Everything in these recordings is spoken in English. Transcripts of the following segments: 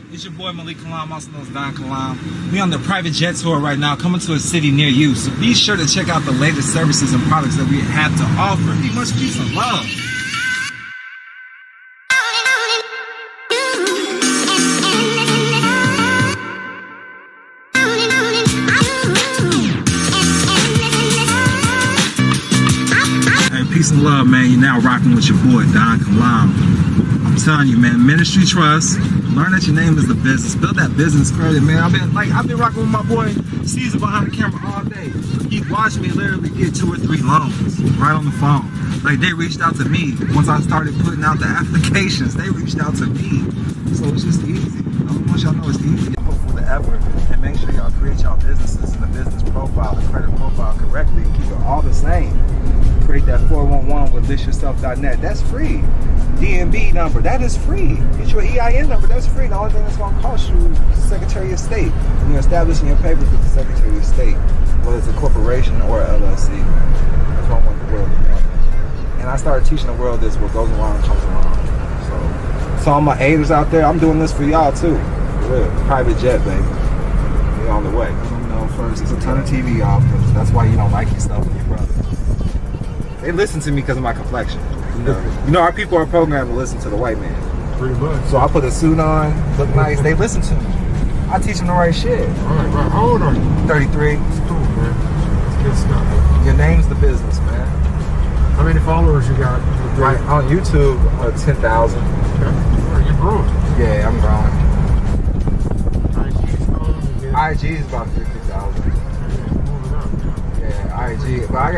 It's your boy Malik Kalam, also known as Don Kilam. We on the private jet tour right now, coming to a city near you. So be sure to check out the latest services and products that we have to offer. Be much peace and love. Hey, peace and love, man. You're now rocking with your boy Don Kilam. I'm telling you, man, ministry trust. Learn that your name is the business. Build that business credit, man. I've been rocking with my boy Caesar behind the camera all day. He watched me literally get 2 or 3 loans right on the phone. Like, they reached out to me once I started putting out the applications. They reached out to me, so it's just easy. I want y'all to know it's easy. Hopeful to ever, and make sure y'all create y'all businesses and the business profile, the credit profile correctly, and keep it all the same. Create that 411 with listyourself.net. That's free. DMB number, that is free. Get your EIN number, that's free. The only thing that's going to cost you is the Secretary of State. When you're establishing your papers with the Secretary of State, whether it's a corporation or an LLC. That's what I want the world to know. And I started teaching the world this: what goes around comes around. So all my haters out there, I'm doing this for y'all too. For real. Private jet, baby. We're on the way. You know, first, there's a ton of TV offers. That's why you don't like yourself and your brother. They listen to me because of my complexion. You know, our people are programmed to listen to the white man. Pretty much. So I put a suit on, look nice. They listen to me. I teach them the right shit. All right. How old are you? 33. It's cool, man. It's good stuff. Your name's the business, man. How many followers you got? Right on YouTube, 10,000. Okay. You're growing. Yeah, I'm growing. IG's growing. IG is about 50,000. Moving up. Yeah, IG. But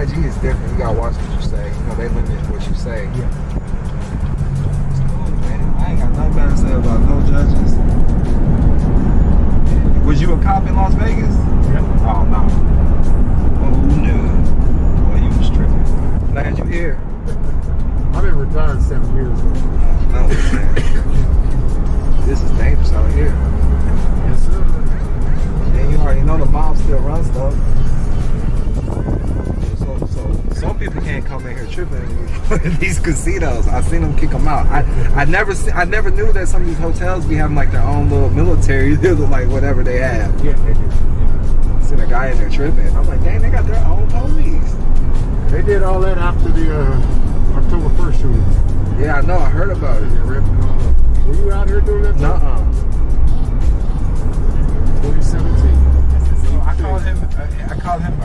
IG is different. You gotta watch what you say. You know, they limit what you say. Yeah. It's cool, man. I ain't got nothing bad to say about no judges. Was you a cop in Las Vegas? Yeah. Oh, no. Oh, no. Boy, you was tripping. Glad you here. I've been retired 7 years ago. No, man. This is dangerous out here. Yes, sir. And you already know the mob still runs stuff. So some people can't come in here tripping in these casinos. I seen them kick them out. I never knew that some of these hotels be having like their own little military, like whatever they have. Yeah, they do. Yeah. I seen a guy in there tripping. I'm like, dang, they got their own police. They did all that after the October 1st shooting. Yeah, I know. I heard about it. They ripped it all up. Were you out here doing that? Nuh-uh. 2017. I called him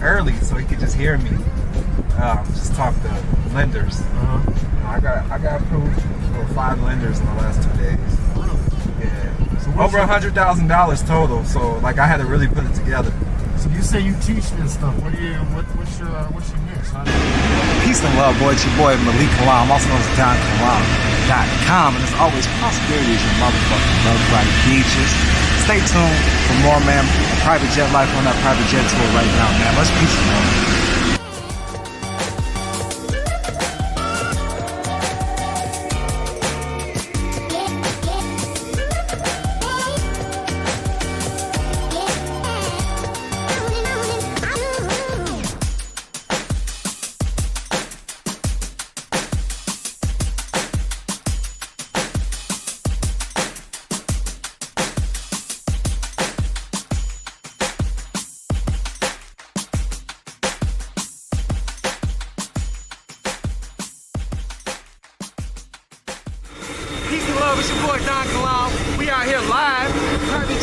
early so he could just hear me. Just talk to lenders. I got approved for 5 lenders in the last 2 days. Yeah, so over $100,000 total. So like I had to really put it together. So you say you teach this stuff. What's your niche? Peace and love, boy. It's your boy Malik Kalam, also known as DonKilam.com, and as always, prosperity is your motherfucking birthright. Beaches. Stay tuned for more, man. Private jet life on that private jet tour right now, man. Much peace and love. It's your boy Don Kilam. We out here live, private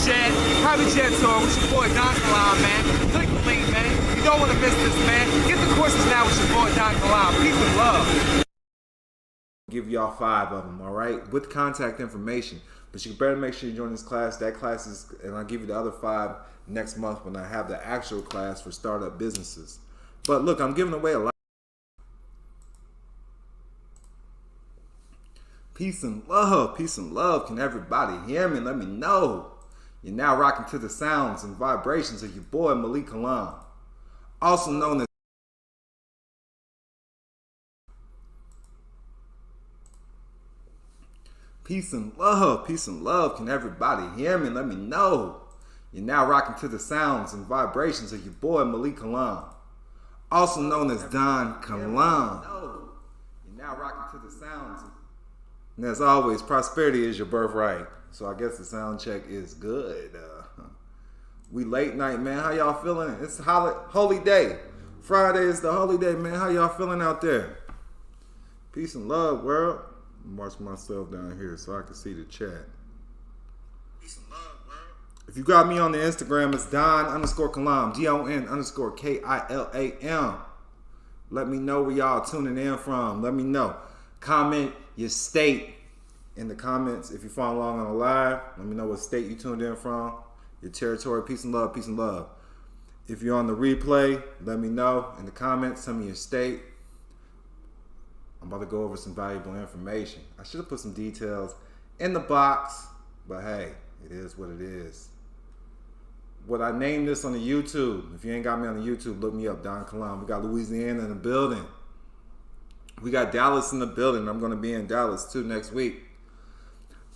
jet tour with your boy Don Kilam, man. Click the link, man. You don't want to miss this, man. Get the courses now with your boy Don Kilam. Peace and love. Give y'all 5 of them, all right, with contact information. But you better make sure you join this class. That class is, and I'll give you the other 5 next month when I have the actual class for startup businesses. But look, I'm giving away a lot. Peace and love. Can everybody hear me? Let me know. You're now rocking to the sounds and vibrations of your boy Malik Kalam, also known as Peace and love. Can everybody hear me? Let me know. You're now rocking to the sounds and vibrations of your boy Malik Kalam, also known as Don Kilam. You're now rocking to the sounds. And as always, prosperity is your birthright. So I guess the sound check is good. We late night, man. How y'all feeling? It's holy day. Friday is the holy day, man. How y'all feeling out there? Peace and love, world. March myself down here so I can see the chat. Peace and love, world. If you got me on the Instagram, it's Don_Kilam, DON_KILAM. Let me know where y'all tuning in from. Let me know. Comment your state in the comments. If you follow along on the live, let me know what state you tuned in from. Your territory. Peace and love. Peace and love. If you're on the replay, let me know in the comments. Tell me your state. I'm about to go over some valuable information. I should have put some details in the box, but hey, it is what it is. What I named this on the YouTube, if you ain't got me on the YouTube, look me up, Don Kilam. We got Louisiana in the building. We got Dallas in the building. I'm going to be in Dallas too next week.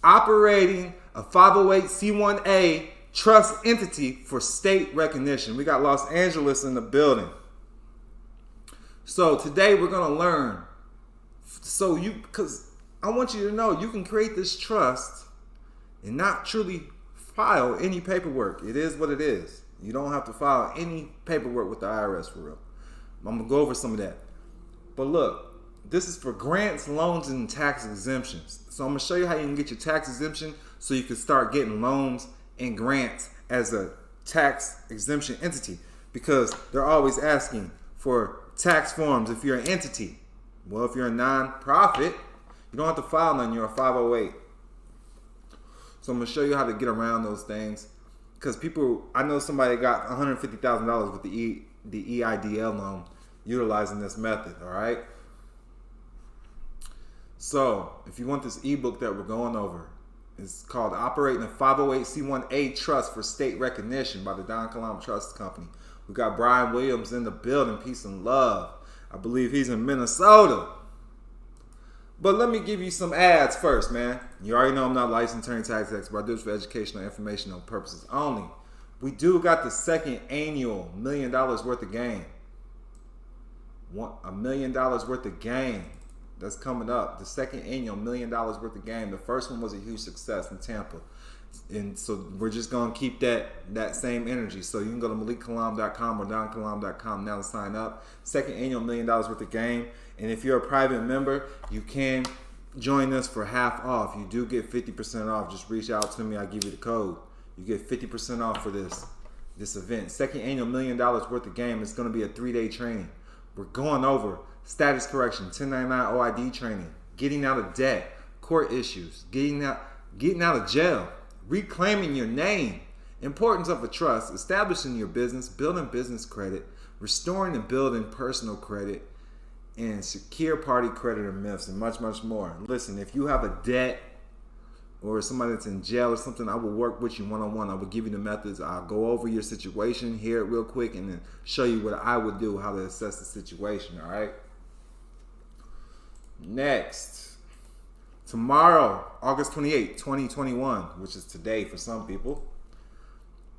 Operating a 508c1a trust entity for state recognition. We got Los Angeles in the building. So today we're going to learn. Because I want you to know you can create this trust and not truly file any paperwork. It is what it is. You don't have to file any paperwork with the IRS for real. I'm going to go over some of that. But look, this is for grants, loans, and tax exemptions. So I'm going to show you how you can get your tax exemption so you can start getting loans and grants as a tax exemption entity, because they're always asking for tax forms if you're an entity. Well, if you're a non-profit, you don't have to file none. You're a 508. So I'm going to show you how to get around those things. Because I know somebody got $150,000 with the EIDL loan utilizing this method, all right? So if you want this ebook that we're going over, it's called Operating a 508c1a Trust for State Recognition by the Don Kilam Trust Company. We got Brian Williams in the building. Peace and love. I believe he's in Minnesota. But let me give you some ads first, man. You already know I'm not a licensed attorney, tax expert. I do this for educational and informational purposes only. We do got the second annual $1 million worth of game. $1 million worth of game that's coming up. The second annual $1 million worth of game. The first one was a huge success in Tampa. And so we're just going to keep that same energy. So you can go to MalikKalam.com or DonKalam.com now to sign up. Second annual $1 million worth of game. And if you're a private member, you can join us for half off. You do get 50% off. Just reach out to me. I'll give you the code. You get 50% off for this event. Second annual $1 million worth of game. It's going to be a 3-day training. We're going over status correction, 1099 OID training, getting out of debt, court issues, getting out of jail, reclaiming your name, importance of a trust, establishing your business, building business credit, restoring and building personal credit, and secure party creditor myths, and much, much more. Listen, if you have a debt or somebody that's in jail or something, I will work with you one-on-one. I will give you the methods. I'll go over your situation, hear it real quick, and then show you what I would do, how to assess the situation, all right? Next, tomorrow, August 28, 2021, which is today for some people,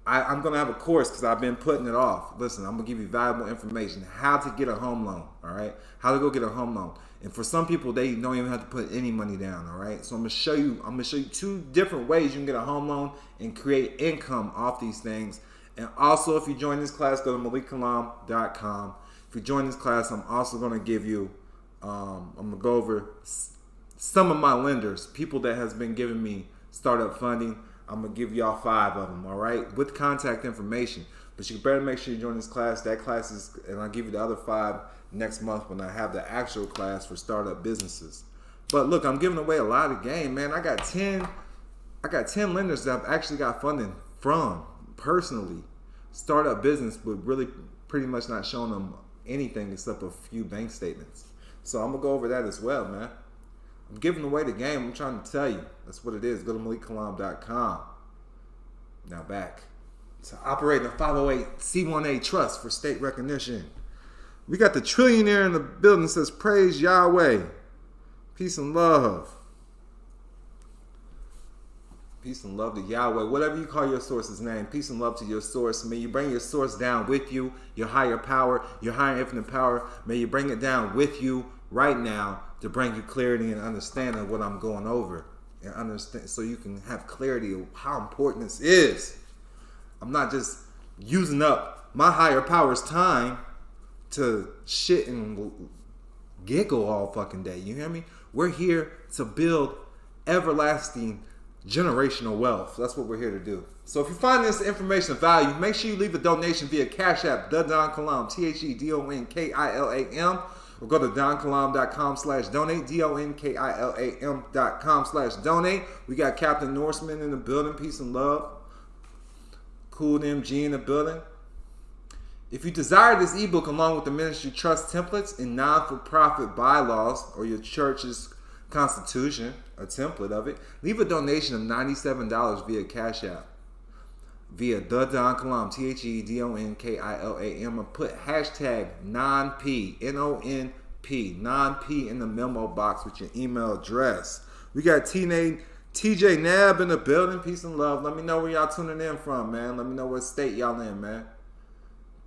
I'm going to have a course because I've been putting it off. Listen, I'm going to give you valuable information, how to get a home loan, all right? How to go get a home loan. And for some people, they don't even have to put any money down, all right? So I'm going to show you 2 different ways you can get a home loan and create income off these things. And also, if you join this class, go to MalikKalam.com. If you join this class, I'm also going to give you, I'm going to go over some of my lenders, people that has been giving me startup funding. I'm going to give y'all 5 of them, all right, with contact information. But you better make sure you join this class. That class is, and I'll give you the other 5 next month when I have the actual class for startup businesses. But look, I'm giving away a lot of game, man. I got 10 lenders that I've actually got funding from personally. Startup business, but really pretty much not showing them anything except a few bank statements. So I'm going to go over that as well, man. I'm giving away the game. I'm trying to tell you. That's what it is. Go to MalikKalam.com. Now back to operating a 508c1a trust for state recognition. We got the trillionaire in the building that says, praise Yahweh. Peace and love. Peace and love to Yahweh. Whatever you call your source's name. Peace and love to your source. May you bring your source down with you. Your higher power. Your higher infinite power. May you bring it down with you right now to bring you clarity and understanding of what I'm going over. and understand, so you can have clarity of how important this is. I'm not just using up my higher power's time to shit and giggle all fucking day. You hear me? We're here to build everlasting generational wealth. That's what we're here to do. So if you find this information of value, make sure you leave a donation via Cash App, the Don Kilam, TheDonKilam, or go to donkilam.com/donate, donkilam.com/donate. We got Captain Norseman in the building, peace and love. Cool MG in the building. If you desire this ebook along with the ministry trust templates and non-for-profit bylaws or your church's constitution, a template of it, leave a donation of $97 via Cash App, via the Don Kilam, TheDonKilam, or put hashtag non-P, NONP, non-P in the memo box with your email address. We got TJ Nab in the building, peace and love. Let me know where y'all tuning in from, man. Let me know what state y'all in, man.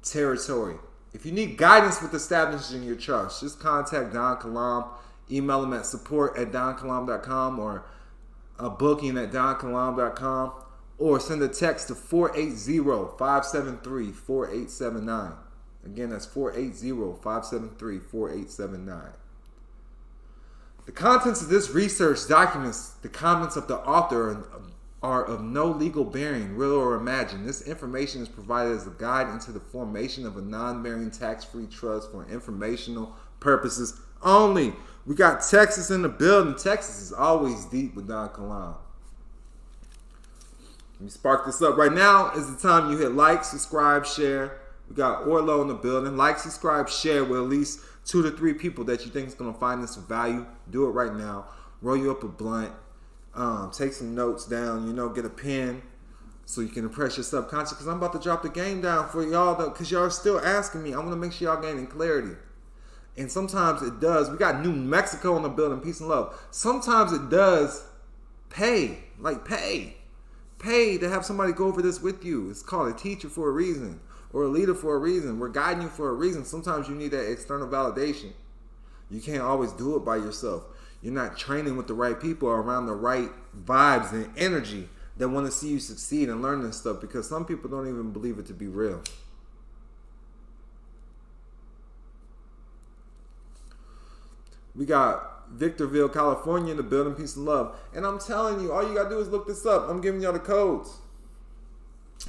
Territory. If you need guidance with establishing your trust, just contact Don Kilam. Email him at support@donkilam.com or booking@donkilam.com, or send a text to 480-573-4879. Again, that's 480-573-4879. The contents of this research documents the comments of the author are of no legal bearing, real or imagined. This information is provided as a guide into the formation of a non-bearing tax-free trust for informational purposes only. We got Texas in the building. Texas is always deep with Don Kilam. Let me spark this up. Right now is the time you hit like, subscribe, share. We got Orlo in the building. Like, subscribe, share with at least 2 to 3 people that you think is going to find this of value. Do it right now. Roll you up a blunt. Take some notes down. Get a pen so you can impress your subconscious. Because I'm about to drop the game down for y'all, because y'all are still asking me. I want to make sure y'all gaining clarity. And sometimes it does. We got New Mexico in the building. Peace and love. Sometimes it does pay. Like pay to have somebody go over this with you. It's called a teacher for a reason, or a leader for a reason. We're guiding you for a reason. Sometimes you need that external validation. You can't always do it by yourself. You're not training with the right people or around the right vibes and energy that want to see you succeed and learn this stuff, because some people don't even believe it to be real. We got Victorville, California in the building, peace and love. And I'm telling you, all you got to do is look this up. I'm giving y'all the codes.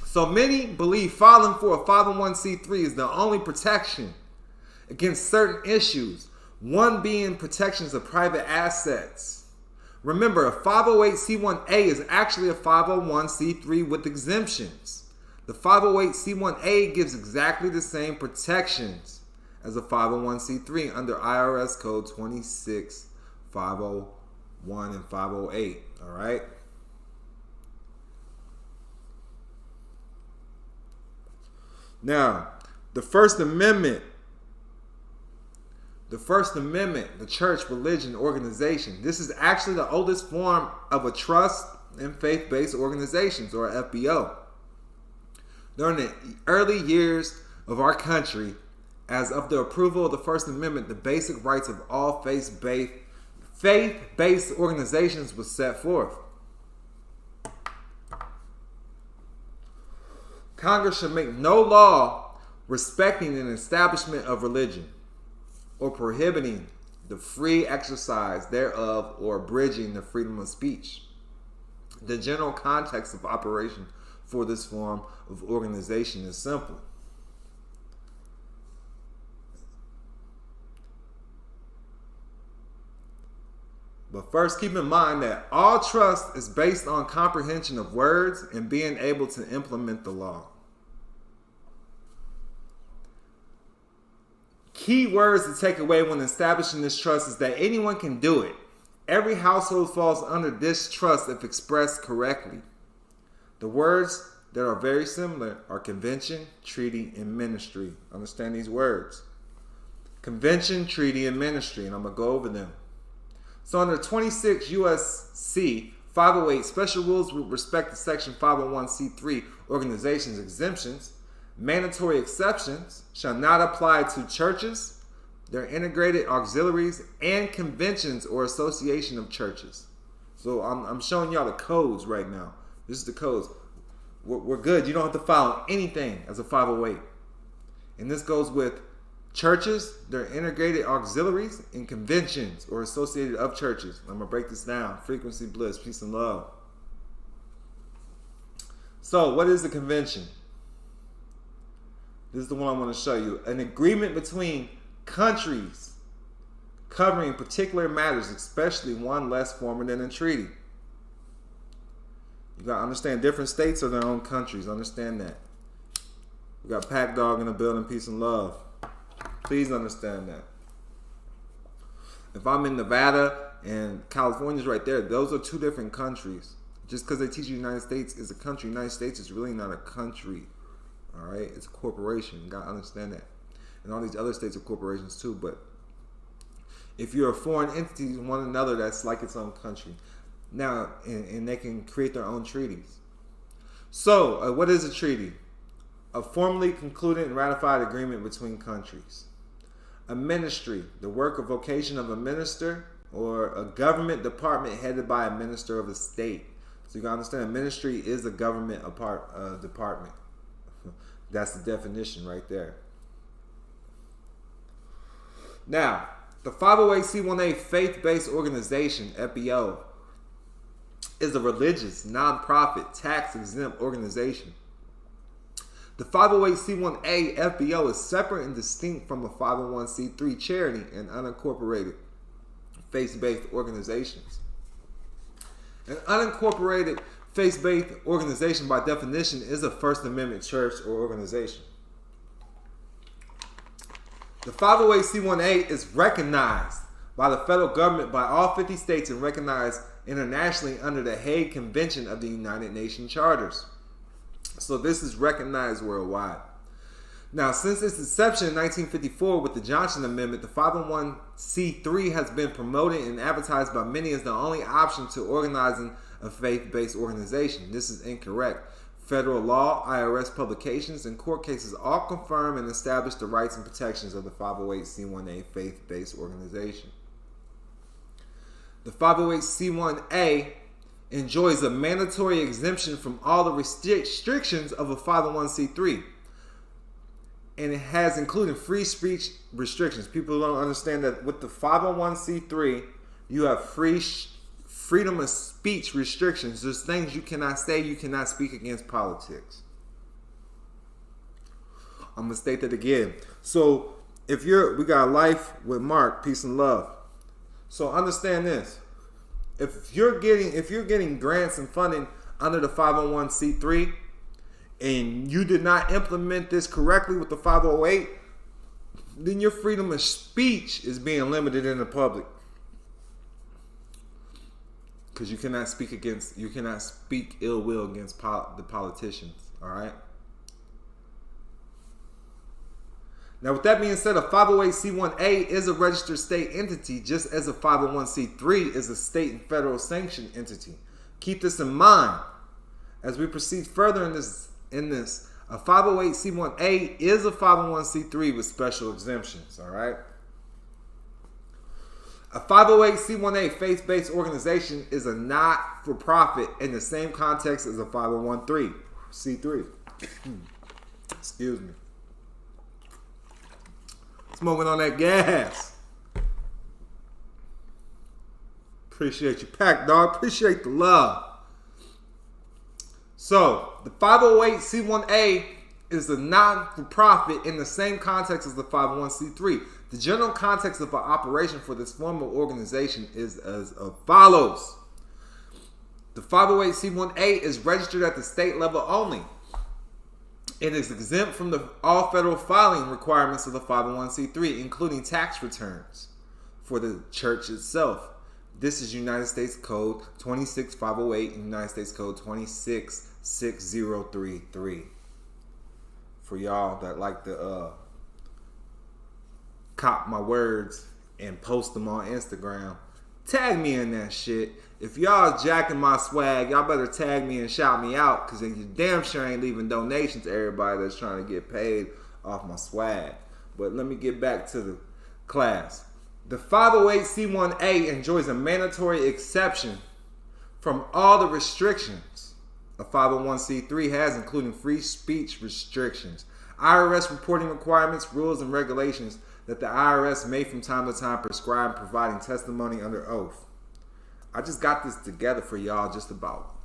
So many believe filing for a 501c3 is the only protection against certain issues. One being protections of private assets. Remember, a 508c1A is actually a 501c3 with exemptions. The 508c1A gives exactly the same protections as a 501c3 under IRS code 26501 and 508. All right. Now, the First Amendment, the church, religion, organization. This is actually the oldest form of a trust and faith-based organizations, or FBO. During the early years of our country, as of the approval of the First Amendment, the basic rights of all faith-based organizations was set forth. Congress should make no law respecting an establishment of religion or prohibiting the free exercise thereof or abridging the freedom of speech. The general context of operation for this form of organization is simple. But first, keep in mind that all trust is based on comprehension of words and being able to implement the law. Key words to take away when establishing this trust is that anyone can do it. Every household falls under this trust if expressed correctly. The words that are very similar are convention, treaty, and ministry. Understand these words. Convention, treaty, and ministry. And I'm going to go over them. So under 26 U.S.C. 508, special rules with respect to Section 501c3 organizations exemptions, mandatory exceptions shall not apply to churches, their integrated auxiliaries, and conventions or association of churches. So I'm showing y'all the codes right now. This is the codes. We're good. You don't have to file anything as a 508. And this goes with churches, their integrated auxiliaries, and conventions or associated of churches. I'm going to break this down. Frequency, bliss, peace, and love. So, what is a convention? This is the one I want to show you. An agreement between countries covering particular matters, especially one less formal than a treaty. You got to understand different states are their own countries. Understand that. We got Pack Dog in the building, peace and love. Please understand that. If I'm in Nevada and California's right there, those are two different countries. Just because they teach you the United States is a country, United States is really not a country. All right? It's a corporation. You got to understand that. And all these other states are corporations too. But if you're a foreign entity to one another, that's like its own country. Now, and they can create their own treaties. So, what is a treaty? A formally concluded and ratified agreement between countries. A ministry, the work or vocation of a minister or a government department headed by a minister of a state. So you gotta understand, a ministry is a government department. That's the definition right there. Now, the 508c1a faith-based organization, FBO, is a religious, non-profit, tax-exempt organization. The 508c1a FBO is separate and distinct from a 501c3 charity and unincorporated faith-based organizations. An unincorporated faith-based organization, by definition, is a First Amendment church or organization. The 508c1a is recognized by the federal government by all 50 states and recognized internationally under the Hague Convention of the United Nations Charters. So this is recognized worldwide. Now, since its inception in 1954 with the Johnson Amendment, the 501c3 has been promoted and advertised by many as the only option to organizing a faith-based organization. This is incorrect. Federal law, IRS publications, and court cases all confirm and establish the rights and protections of the 508c1a faith-based organization. The 508c1a enjoys a mandatory exemption from all the restrictions of a 501c3. And it has included free speech restrictions. People don't understand that with the 501c3, you have freedom of speech restrictions. There's things you cannot say. You cannot speak against politics. I'm going to state that again. So we got Life with Mark, peace and love. So understand this. If you're getting grants and funding under the 501c3 and you did not implement this correctly with the 508, then your freedom of speech is being limited in the public. Because you cannot speak ill will against the politicians, all right? Now, with that being said, a 508c1a is a registered state entity, just as a 501c3 is a state and federal sanctioned entity. Keep this in mind as we proceed further in this. A 508c1a is a 501c3 with special exemptions, all right? A 508c1a faith-based organization is a not-for-profit in the same context as a 501c3. Excuse me. Smoking on that gas. Appreciate you, Pack Dog. Appreciate the love. So, the 508c1a is a non-for-profit in the same context as the 501c3. The general context of an operation for this formal organization is as follows. The 508c1a is registered at the state level only. It is exempt from all federal filing requirements of the 501c3, including tax returns for the church itself. This is United States Code 26508 and United States Code 266033. For y'all that like to cop my words and post them on Instagram, tag me in that shit. If y'all jacking my swag, y'all better tag me and shout me out, because you damn sure ain't leaving donations to everybody that's trying to get paid off my swag. But let me get back to the class. The 508c1a enjoys a mandatory exception from all the restrictions a 501c3 has, including free speech restrictions, IRS reporting requirements, rules, and regulations that the IRS may from time to time prescribe providing testimony under oath. I just got this together for y'all just about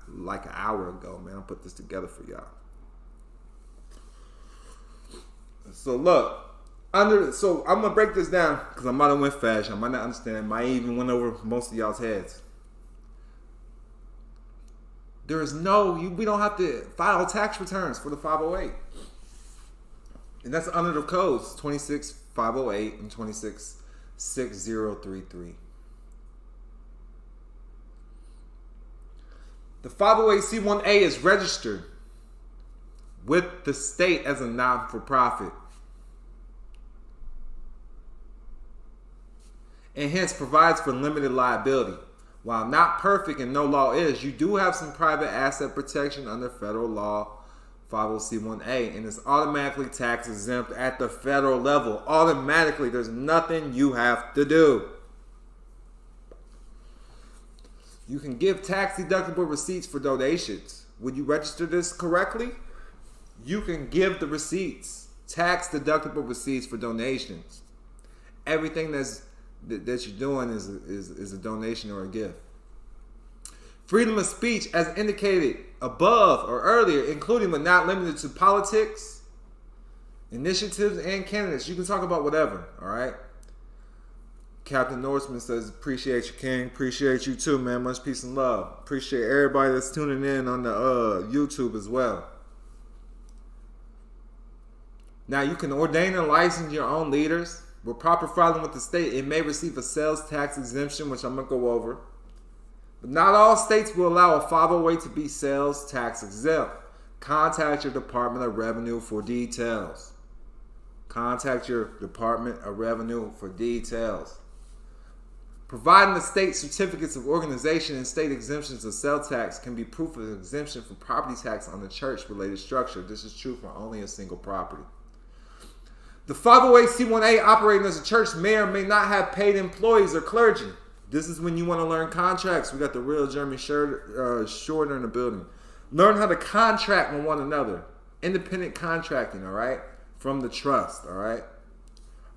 like an hour ago, man. I put this together for y'all. So look, so I'm gonna break this down because I might have went fast. I might not understand. Might even went over most of y'all's heads. There is we don't have to file tax returns for the 508. And that's under the codes 26508 and 266033. The 508c1A is registered with the state as a non-for-profit, and hence provides for limited liability. While not perfect and no law is, you do have some private asset protection under federal law 501c1A, and it's automatically tax exempt at the federal level. Automatically, there's nothing you have to do. You can give tax deductible receipts for donations. When you register this correctly, you can give the receipts, tax deductible receipts for donations. Everything that you're doing is a donation or a gift. Freedom of speech, as indicated above or earlier, including but not limited to politics, initiatives, and candidates. You can talk about whatever, all right? Captain Norseman says, appreciate you, King. Appreciate you too, man. Much peace and love. Appreciate everybody that's tuning in on the YouTube as well. Now, you can ordain and license your own leaders. With proper filing with the state, it may receive a sales tax exemption, which I'm going to go over. But not all states will allow a 508 to be sales tax exempt. Contact your Department of Revenue for details. Contact your Department of Revenue for details. Providing the state certificates of organization and state exemptions of sales tax can be proof of exemption for property tax on the church-related structure. This is true for only a single property. The 508c1A operating as a church may or may not have paid employees or clergy. This is when you want to learn contracts. We got the real Jeremy Shorter in the building. Learn how to contract with one another. Independent contracting, all right? From the trust, all right?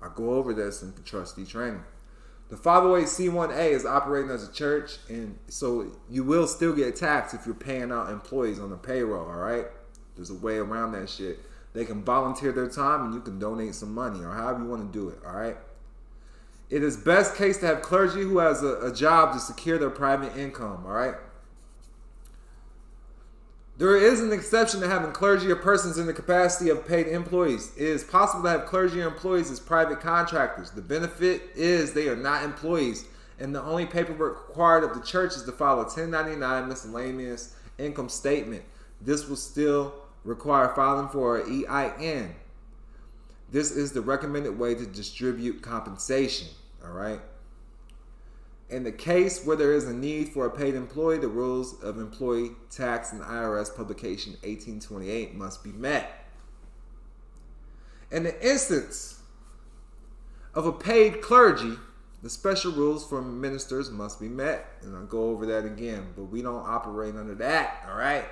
I go over this in the trustee training. The 508c1A is operating as a church, and so you will still get taxed if you're paying out employees on the payroll, all right? There's a way around that shit. They can volunteer their time and you can donate some money or however you want to do it, all right? It is best case to have clergy who has a job to secure their private income, all right? There is an exception to having clergy or persons in the capacity of paid employees. It is possible to have clergy or employees as private contractors. The benefit is they are not employees, and the only paperwork required of the church is to file a 1099 miscellaneous income statement. This will still require filing for an EIN. This is the recommended way to distribute compensation, all right? In the case where there is a need for a paid employee, the rules of employee tax and IRS publication 1828 must be met. In the instance of a paid clergy, the special rules for ministers must be met. And I'll go over that again, but we don't operate under that, all right?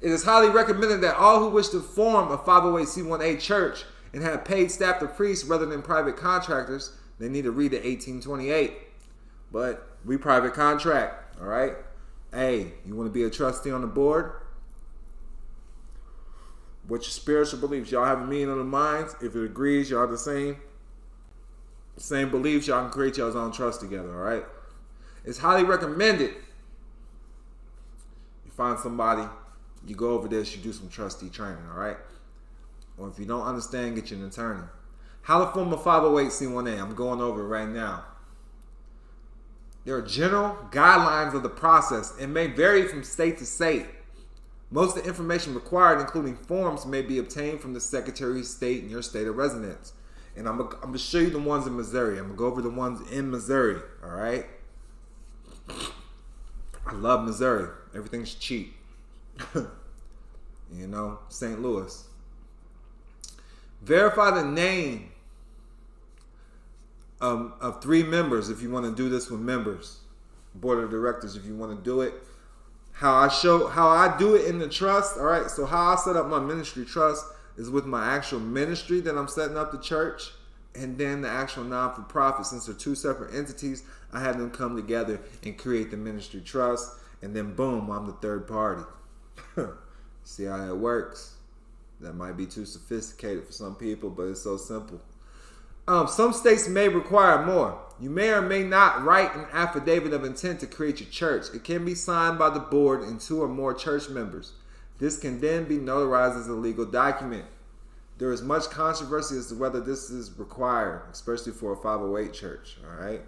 It is highly recommended that all who wish to form a 508c1A church and have paid staff or priests rather than private contractors, they need to read the 1828. But we private contract, all right? Hey, you want to be a trustee on the board? What's your spiritual beliefs? Y'all have a meeting of the minds. If it agrees, y'all the same beliefs, y'all can create y'all's own trust together, all right? It's highly recommended. You find somebody, you go over this, you do some trustee training, all right? Or if you don't understand, get you an attorney. How to form a 508c1A. I'm going over it right now. There are general guidelines of the process and may vary from state to state. Most of the information required, including forms, may be obtained from the Secretary of State in your state of residence. And I'm going to show you the ones in Missouri. I'm going to go over the ones in Missouri, all right? I love Missouri. Everything's cheap. You know, St. Louis. Verify the name of 3 members if you want to do this with members. board of directors if you want to do it. How I do it in the trust. All right. So how I set up my ministry trust is with my actual ministry that I'm setting up the church, and then the actual non-for-profit. Since they're two separate entities, I had them come together and create the ministry trust, and then boom, I'm the third party. See how it works? That might be too sophisticated for some people, but it's so simple. Some states may require more. You may or may not write an affidavit of intent to create your church. It can be signed by the board and 2 or more church members. This can then be notarized as a legal document. There is much controversy as to whether this is required, especially for a 508 church, all right?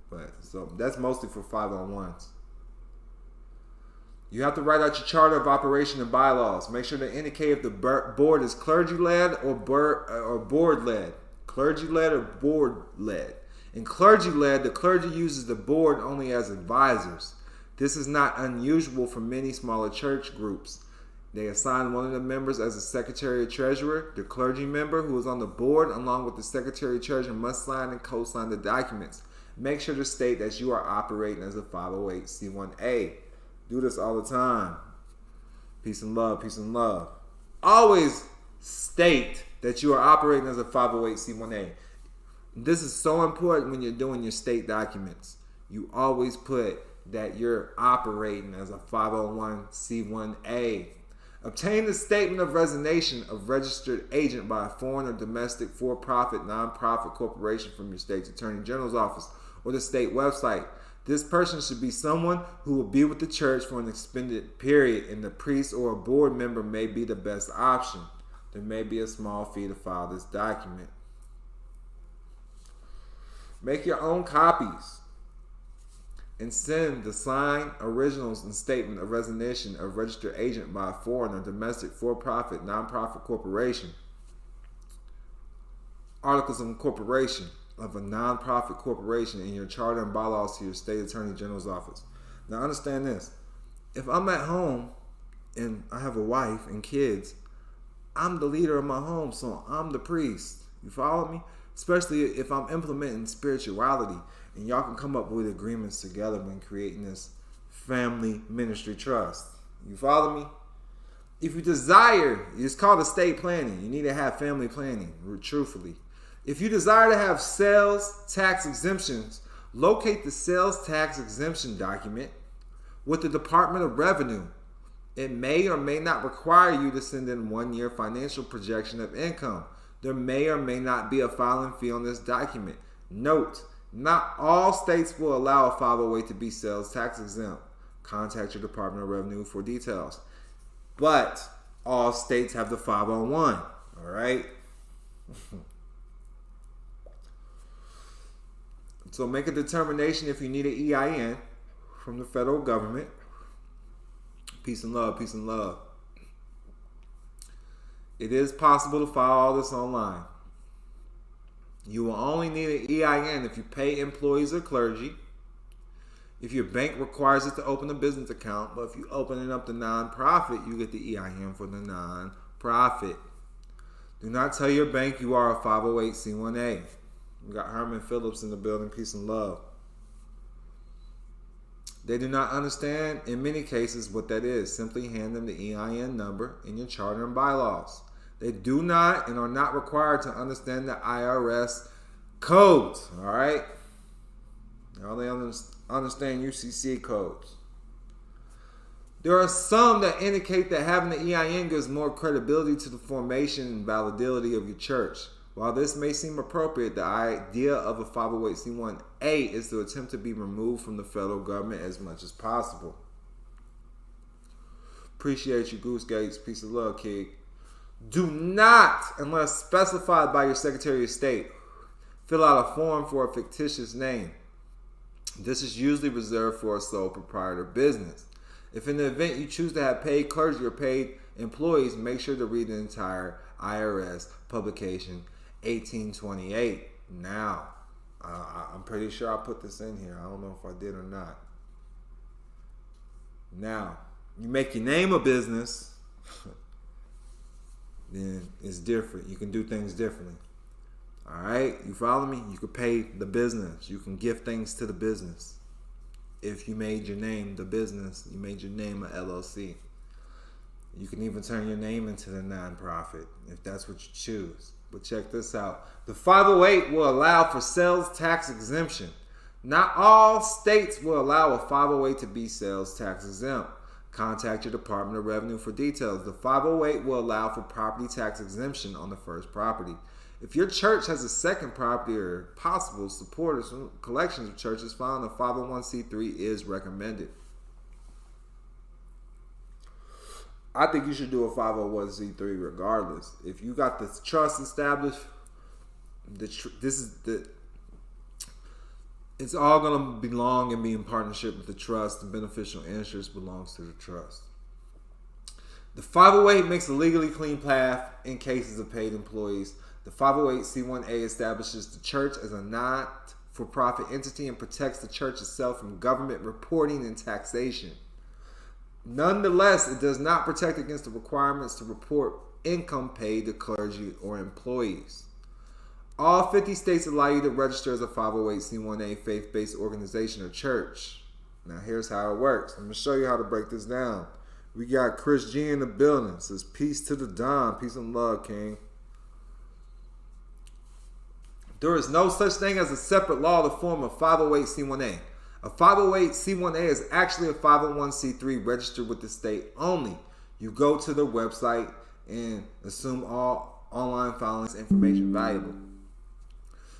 But so that's mostly for 501s. You have to write out your charter of operation and bylaws. Make sure to indicate if the board is clergy-led or board-led. Clergy-led or board-led. In clergy-led, the clergy uses the board only as advisors. This is not unusual for many smaller church groups. They assign one of the members as a secretary or treasurer. The clergy member who is on the board, along with the secretary or treasurer, must sign and co-sign the documents. Make sure to state that you are operating as a 508c1a. Do this all the time. Peace and love, peace and love. Always state that you are operating as a 508c1a. This is so important when you're doing your state documents. You always put that you're operating as a 501c1a. Obtain the statement of resignation of registered agent by a foreign or domestic for-profit, non-profit corporation from your state's attorney general's office or the state website. This person should be someone who will be with the church for an extended period, and the priest or a board member may be the best option. There may be a small fee to file this document. Make your own copies and send the signed originals and statement of resignation of registered agent by a foreign or domestic for-profit, non-profit corporation. Articles of incorporation of a non-profit corporation in your charter and bylaws to your state attorney general's office. Now understand this. If I'm at home and I have a wife and kids, I'm the leader of my home, so I'm the priest. You follow me? Especially if I'm implementing spirituality, and y'all can come up with agreements together when creating this family ministry trust. You follow me? If you desire, it's called estate planning. You need to have family planning, truthfully. If you desire to have sales tax exemptions, locate the sales tax exemption document with the Department of Revenue. It may or may not require you to send in 1 year financial projection of income. There may or may not be a filing fee on this document. Note, not all states will allow a 508 to be sales tax exempt. Contact your Department of Revenue for details. But all states have the 501, all right? So make a determination if you need an EIN from the federal government. Peace and love, peace and love. It is possible to file all this online. You will only need an EIN if you pay employees or clergy, if your bank requires it to open a business account, but if you open it up to nonprofit, you get the EIN for the nonprofit. Do not tell your bank you are a 508c1a. We got Herman Phillips in the building. Peace and love. They do not understand, in many cases, what that is. Simply hand them the EIN number in your charter and bylaws. They do not and are not required to understand the IRS codes. All right? Now they understand UCC codes. There are some that indicate that having the EIN gives more credibility to the formation and validity of your church. While this may seem appropriate, the idea of a 508c1a is to attempt to be removed from the federal government as much as possible. Appreciate you, Goose Gates. Peace of love, kid. Do not, unless specified by your Secretary of State, fill out a form for a fictitious name. This is usually reserved for a sole proprietor business. If in the event you choose to have paid clergy or paid employees, make sure to read the entire IRS publication 1828. Now, I'm pretty sure I put this in here. I don't know if I did or not. Now, you make your name a business, then it's different. You can do things differently. All right? You follow me? You can pay the business. You can give things to the business. if you made your name the business, you made your name an LLC. You can even turn your name into the nonprofit if that's what you choose. But check this out. The 508 will allow for sales tax exemption. Not all states will allow a 508 to be sales tax exempt. Contact your Department of Revenue for details. The 508 will allow for property tax exemption on the first property. If your church has a second property or possible supporters from collections of churches, filing a 501c3 is recommended. I think you should do a 501c3 regardless. If you got the trust established, it's all going to belong and be in partnership with the trust. The beneficial interest belongs to the trust. The 508 makes a legally clean path in cases of paid employees. The 508c1a establishes the church as a not-for-profit entity and protects the church itself from government reporting and taxation. Nonetheless, it does not protect against the requirements to report income paid to clergy or employees. All 50 states allow you to register as a 508c1a faith-based organization or church. Now here's how it works. I'm going to show you how to break this down. We got Chris G in the building. It says, peace to the Don. Peace and love, King. There is no such thing as a separate law to form a 508c1a. A 508c1a is actually a 501c3 registered with the state only. You go to the website and assume all online filings information valuable.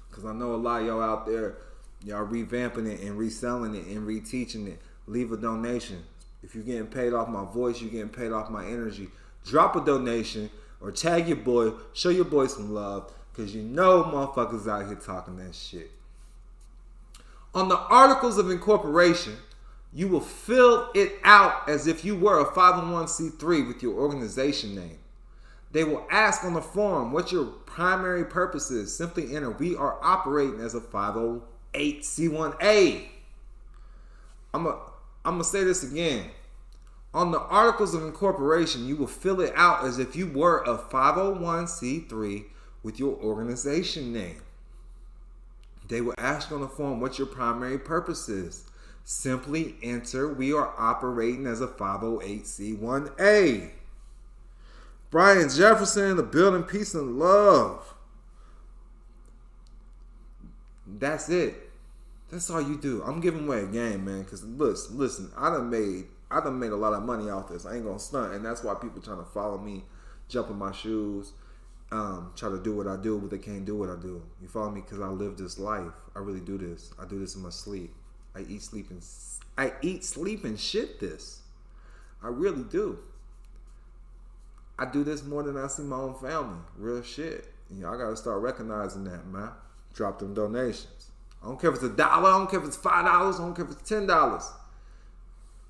Because I know a lot of y'all out there, y'all revamping it and reselling it and reteaching it. Leave a donation. If you're getting paid off my voice, you're getting paid off my energy. Drop a donation or tag your boy. Show your boy some love. Because you know motherfuckers out here talking that shit. On the Articles of Incorporation, you will fill it out as if you were a 501c3 with your organization name. They will ask on the form what your primary purpose is. Simply enter, we are operating as a 508c1a. I'm going to say this again. On the Articles of Incorporation, you will fill it out as if you were a 501c3 with your organization name. They will ask on the form what your primary purpose is. Simply enter, we are operating as a 508c1a. Brian Jefferson in the building, peace and love. That's it. That's all you do. I'm giving away a game, man. Because listen, I done made a lot of money off this. I ain't gonna stunt, and that's why people trying to follow me, jump in my shoes, try to do what I do, but they can't do what I do. You follow me? Because I live this life. I really do this. I do this in my sleep. I eat, sleep, and shit this. I really do. I do this more than I see my own family. Real shit. And y'all gotta start recognizing that, man. Drop them donations. I don't care if it's $1. I don't care if it's $5. I don't care if it's $10.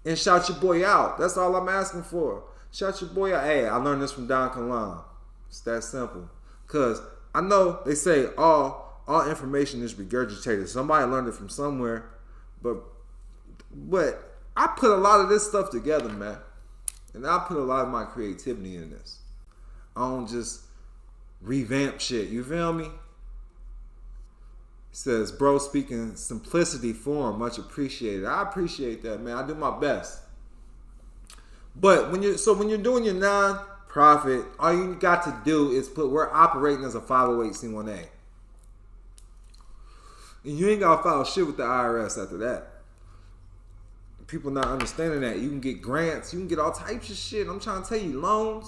And shout your boy out. That's all I'm asking for. Shout your boy out. Hey, I learned this from Don Kilam. It's that simple. Because I know they say all information is regurgitated. Somebody learned it from somewhere. But I put a lot of this stuff together, man. And I put a lot of my creativity in this. I don't just revamp shit. You feel me? It says, bro, speaking simplicity form, much appreciated. I appreciate that, man. I do my best. But when you're doing your non-profit, all you got to do is put, we're operating as a 508c1a. And you ain't got to file shit with the IRS after that. People not understanding that. You can get grants. You can get all types of shit. I'm trying to tell you, loans.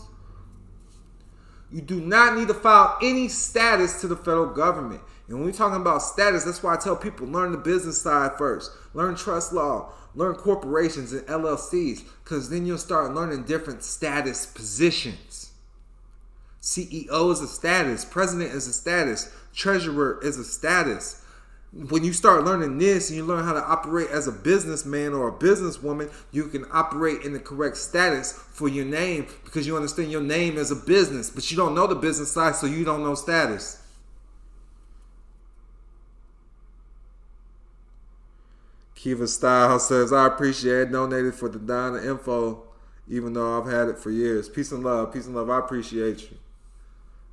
You do not need to file any status to the federal government. And when we're talking about status, that's why I tell people, learn the business side first. Learn trust law. Learn corporations and LLCs. Because then you'll start learning different status positions. CEO is a status. President is a status. Treasurer is a status. When you start learning this and you learn how to operate as a businessman or a businesswoman, you can operate in the correct status for your name because you understand your name as a business, but you don't know the business side, so you don't know status. Kiva Style says, I appreciate it. Donated for the Donna info, even though I've had it for years. Peace and love. Peace and love. I appreciate you.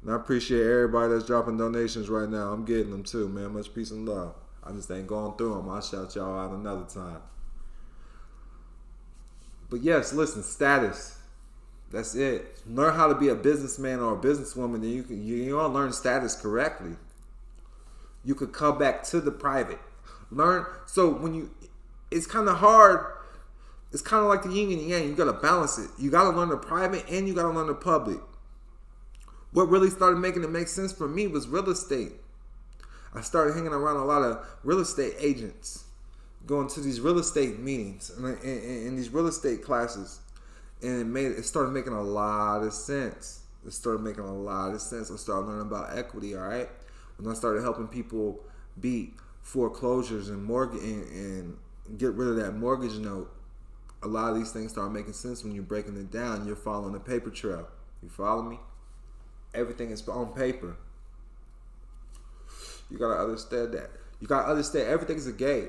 And I appreciate everybody that's dropping donations right now. I'm getting them too, man. Much peace and love. I just ain't going through them. I'll shout y'all out another time. But yes, listen, status. That's it. Learn how to be a businessman or a businesswoman, then you all learn status correctly. You could come back to the private. Learn. So when you, it's kind of hard. It's kind of like the yin and yang. You got to balance it. You got to learn the private and you got to learn the public. What really started making it make sense for me was real estate. I started hanging around a lot of real estate agents, going to these real estate meetings and these real estate classes. And it started making a lot of sense. I started learning about equity, all right? When I started helping people beat foreclosures and mortgage and get rid of that mortgage note, a lot of these things start making sense when you're breaking it down. You're following a paper trail. You follow me? Everything is on paper. You gotta understand that. You gotta understand everything's a game.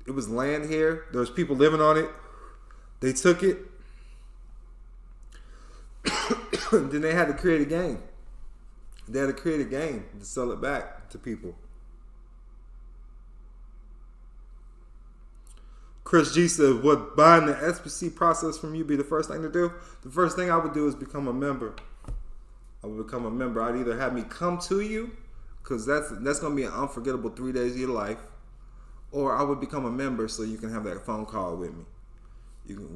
It was land here. There was people living on it. They took it. Then they had to create a game. They had to create a game to sell it back to people. Chris G said, would buying the SPC process from you be the first thing to do? The first thing I would do is become a member. I would become a member. I'd either have me come to you, because that's going to be an unforgettable 3 days of your life, or I would become a member so you can have that phone call with me.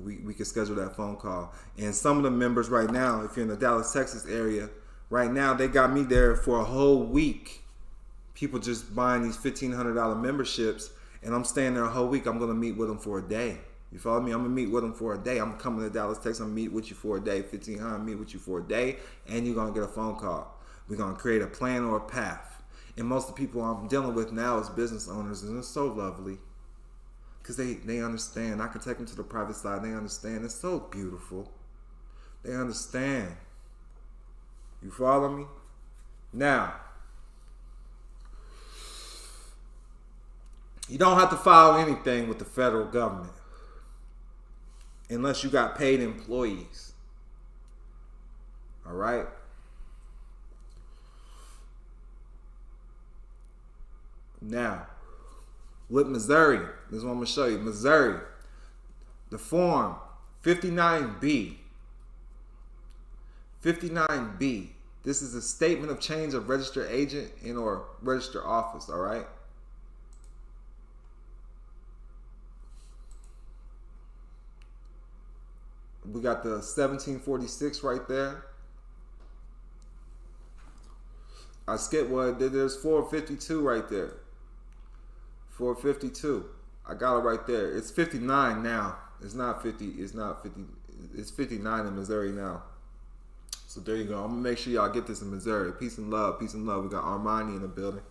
We can schedule that phone call. And some of the members right now, if you're in the Dallas, Texas area, right now they got me there for a whole week. People just buying these $1,500 memberships, and I'm staying there a whole week. I'm going to meet with them for a day. You follow me? I'm going to meet with them for a day. I'm coming to Dallas, Texas. I'm going to meet with you for a day. 1,500, meet with you for a day, and you're going to get a phone call. We're going to create a plan or a path. And most of the people I'm dealing with now is business owners, and it's so lovely. Because they understand. I can take them to the private side. They understand. It's so beautiful. They understand. You follow me? Now, you don't have to file anything with the federal government unless you got paid employees. All right? Now, with Missouri, this is what I'm going to show you. Missouri, the form 59B. 59B. This is a statement of change of registered agent and or registered office, all right? We got the 1746 right there. I skipped one. There's 452 right there. 452. I got it right there. It's 59 now. It's not 50. It's not 50. It's 59 in Missouri now. So there you go. I'm gonna make sure y'all get this in Missouri. Peace and love. Peace and love. We got Armani in the building.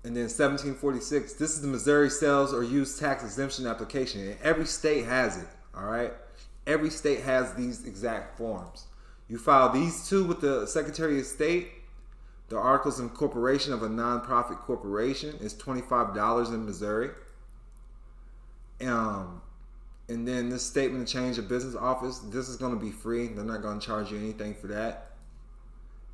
And then 1746. This is the Missouri sales or use tax exemption application. And every state has it. All right. Every state has these exact forms. You file these two with the Secretary of State. The articles of incorporation of a nonprofit corporation is $25 in Missouri. And then this statement of change of business office, this is going to be free. They're not going to charge you anything for that.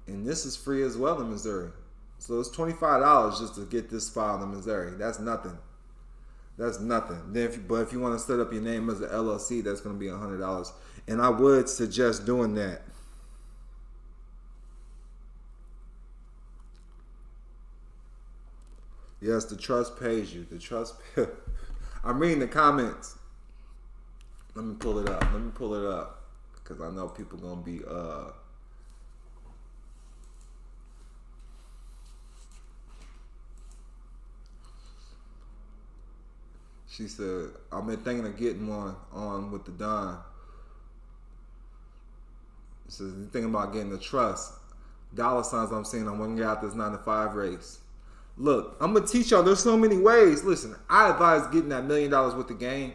And this is free as well in Missouri. So it's $25 just to get this filed in Missouri. That's nothing. That's nothing. Then if you want to set up your name as an LLC, that's going to be $100. And I would suggest doing that. Yes, the trust pays you. The trust. I'm reading the comments. Let me pull it up. Because I know people gonna be She said, I've been thinking of getting one on with the Don. She says, you thinking about getting the trust. Dollar signs I'm seeing, I'm gonna get out this 9 to 5 race. Look, I'm gonna teach y'all. There's so many ways. Listen, I advise getting that $1 million worth of game,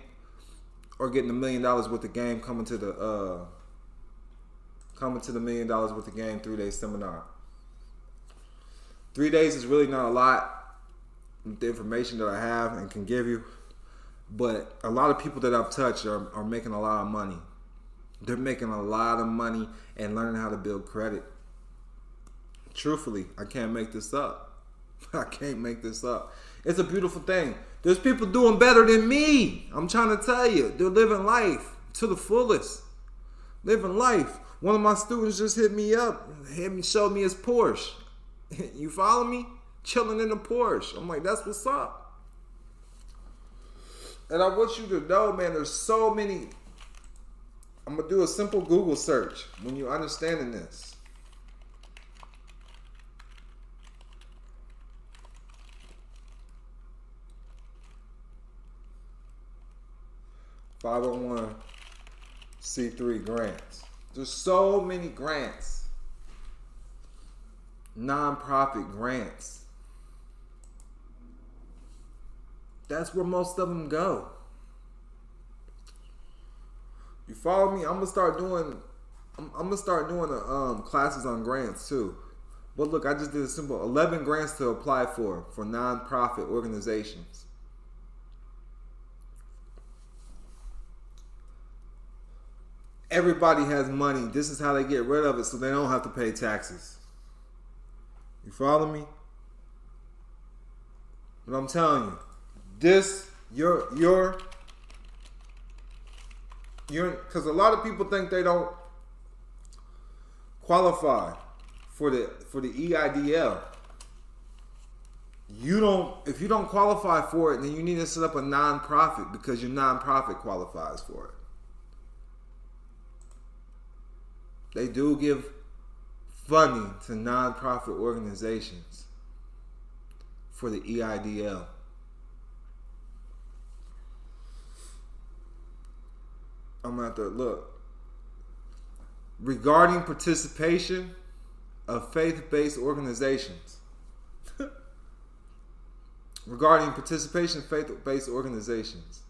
or getting $1 million worth of game, coming to the $1 million worth of game 3-day seminar. 3 days is really not a lot with the information that I have and can give you, but a lot of people that I've touched are making a lot of money. They're making a lot of money and learning how to build credit. Truthfully, I can't make this up. I can't make this up. It's a beautiful thing. There's people doing better than me. I'm trying to tell you. They're living life to the fullest. Living life. One of my students just hit me up. Showed me his Porsche. You follow me? Chilling in a Porsche. I'm like, that's what's up. And I want you to know, man, there's so many. I'm going to do a simple Google search when you're understanding this. (501c3) grants. There's so many grants. Non-profit grants. That's where most of them go. You follow me? I'm gonna start doing classes on grants too. But look, I just did a simple 11 grants to apply for non-profit organizations. Everybody has money. This is how they get rid of it so they don't have to pay taxes. You follow me? But I'm telling you, this, you're, because a lot of people think they don't qualify for the EIDL. If you don't qualify for it, then you need to set up a nonprofit because your nonprofit qualifies for it. They do give funding to nonprofit organizations for the EIDL. I'm going to have to look. Regarding participation of faith-based organizations. Regarding participation of faith-based organizations.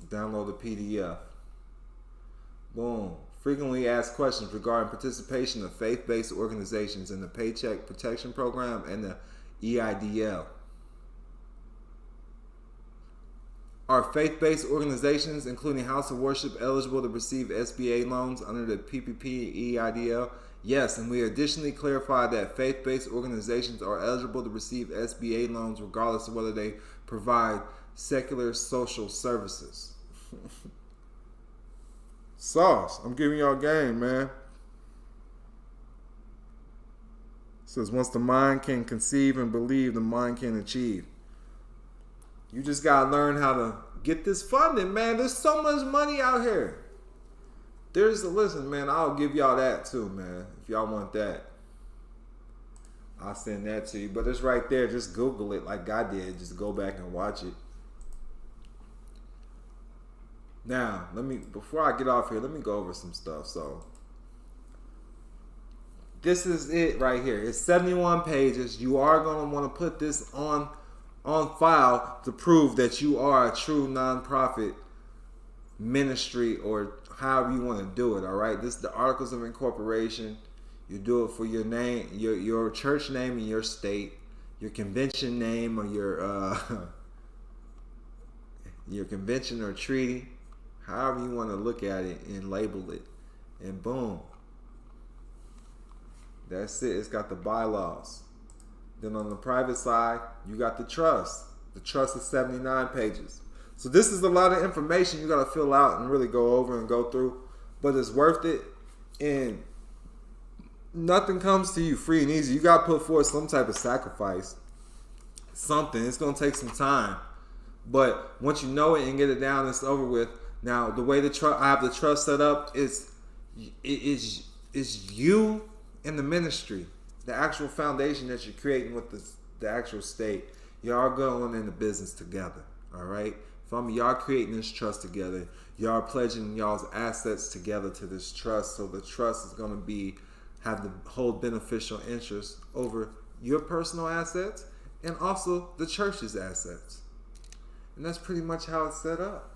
Download the PDF. Boom. Frequently asked questions regarding participation of faith-based organizations in the Paycheck Protection Program and the EIDL. Are faith-based organizations, including House of Worship, eligible to receive SBA loans under the PPP EIDL? Yes, and we additionally clarified that faith-based organizations are eligible to receive SBA loans regardless of whether they provide secular social services. Sauce. I'm giving y'all game, man. It says once the mind can conceive and believe, the mind can achieve. You just gotta learn how to get this funding, man. There's so much money out here. Listen, man, I'll give y'all that too, man. If y'all want that, I'll send that to you. But it's right there. Just Google it like I did. Just go back and watch it. Now, before I get off here, let me go over some stuff. So, this is it right here. It's 71 pages. You are going to want to put this on file to prove that you are a true nonprofit ministry or however you want to do it, all right? This is the Articles of Incorporation. You do it for your name, your church name in your state, your convention name or your convention or treaty. However you want to look at it and label it. And boom. That's it. It's got the bylaws. Then on the private side, you got the trust. The trust is 79 pages. So this is a lot of information you got to fill out and really go over and go through. But it's worth it. And nothing comes to you free and easy. You got to put forth some type of sacrifice. Something. It's going to take some time. But once you know it and get it down, it's over with. Now, the way I have the trust set up is you and the ministry, the actual foundation that you're creating with the actual state. Y'all going into business together, all right? Y'all creating this trust together. Y'all pledging y'all's assets together to this trust, so the trust is going to have the whole beneficial interest over your personal assets and also the church's assets. And that's pretty much how it's set up.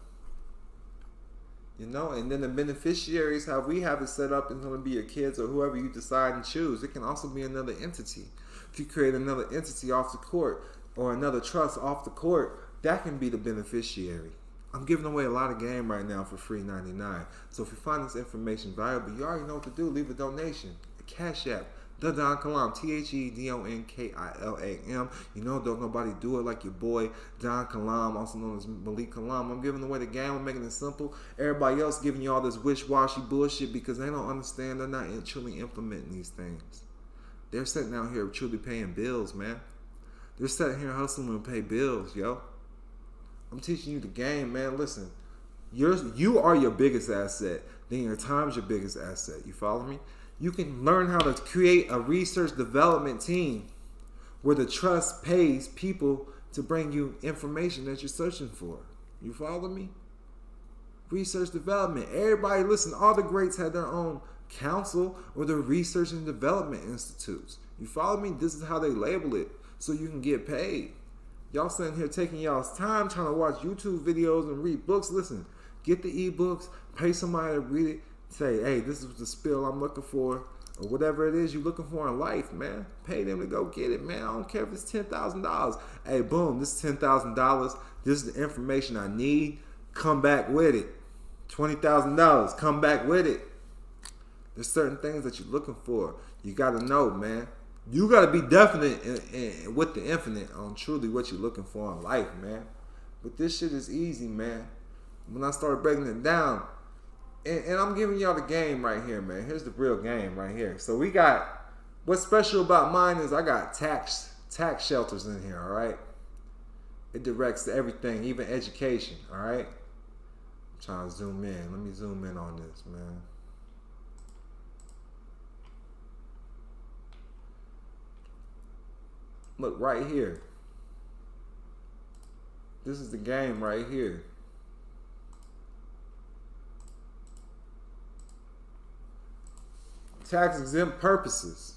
You know, and then the beneficiaries, how we have it set up, is going to be your kids or whoever you decide and choose. It can also be another entity. If you create another entity off the court or another trust off the court, that can be the beneficiary I'm giving away a lot of game right now for free 99. So if you find this information valuable, you already know what to do. Leave a donation. A Cash App. The Don Kilam. THEDONKILAM. You know, don't nobody do it like your boy Don Kilam, also known as Malik Kalam. I'm giving away the game. I'm making it simple. Everybody else giving you all this wish-washy bullshit because they don't understand. They're not truly implementing these things. They're sitting out here truly paying bills, man. They're sitting here hustling to pay bills, yo. I'm teaching you the game, man. Listen, you are your biggest asset. Then your time's your biggest asset. You follow me? You can learn how to create a research development team where the trust pays people to bring you information that you're searching for. You follow me? Research development. Everybody, listen, all the greats had their own council or their research and development institutes. You follow me? This is how they label it so you can get paid. Y'all sitting here taking y'all's time trying to watch YouTube videos and read books. Listen, get the ebooks, pay somebody to read it, say, hey, this is the spill I'm looking for, or whatever it is you're looking for in life, man. Pay them to go get it, man. I don't care if it's $10,000. Hey, boom, this is $10,000. This is the information I need. Come back with it. $20,000. Come back with it. There's certain things that you're looking for. You got to know, man. You got to be definite with the infinite on truly what you're looking for in life, man. But this shit is easy, man. When I started breaking it down, and I'm giving y'all the game right here, man. Here's the real game right here. So we got, what's special about mine is I got tax shelters in here, all right? It directs to everything, even education, all right? I'm trying to zoom in. Let me zoom in on this, man. Look, right here. This is the game right here. Tax exempt purposes.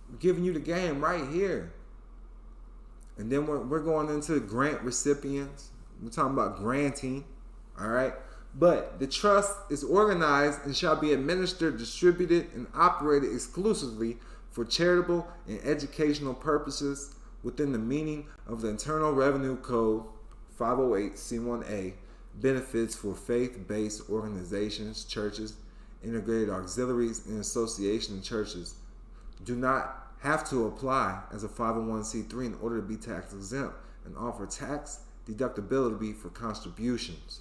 I'm giving you the game right here. And then we're going into grant recipients. We're talking about granting. All right. But the trust is organized and shall be administered, distributed, and operated exclusively for charitable and educational purposes within the meaning of the Internal Revenue Code 508C1A, benefits for faith-based organizations, churches, integrated auxiliaries, and association churches do not have to apply as a 501c3 in order to be tax exempt and offer tax deductibility for contributions.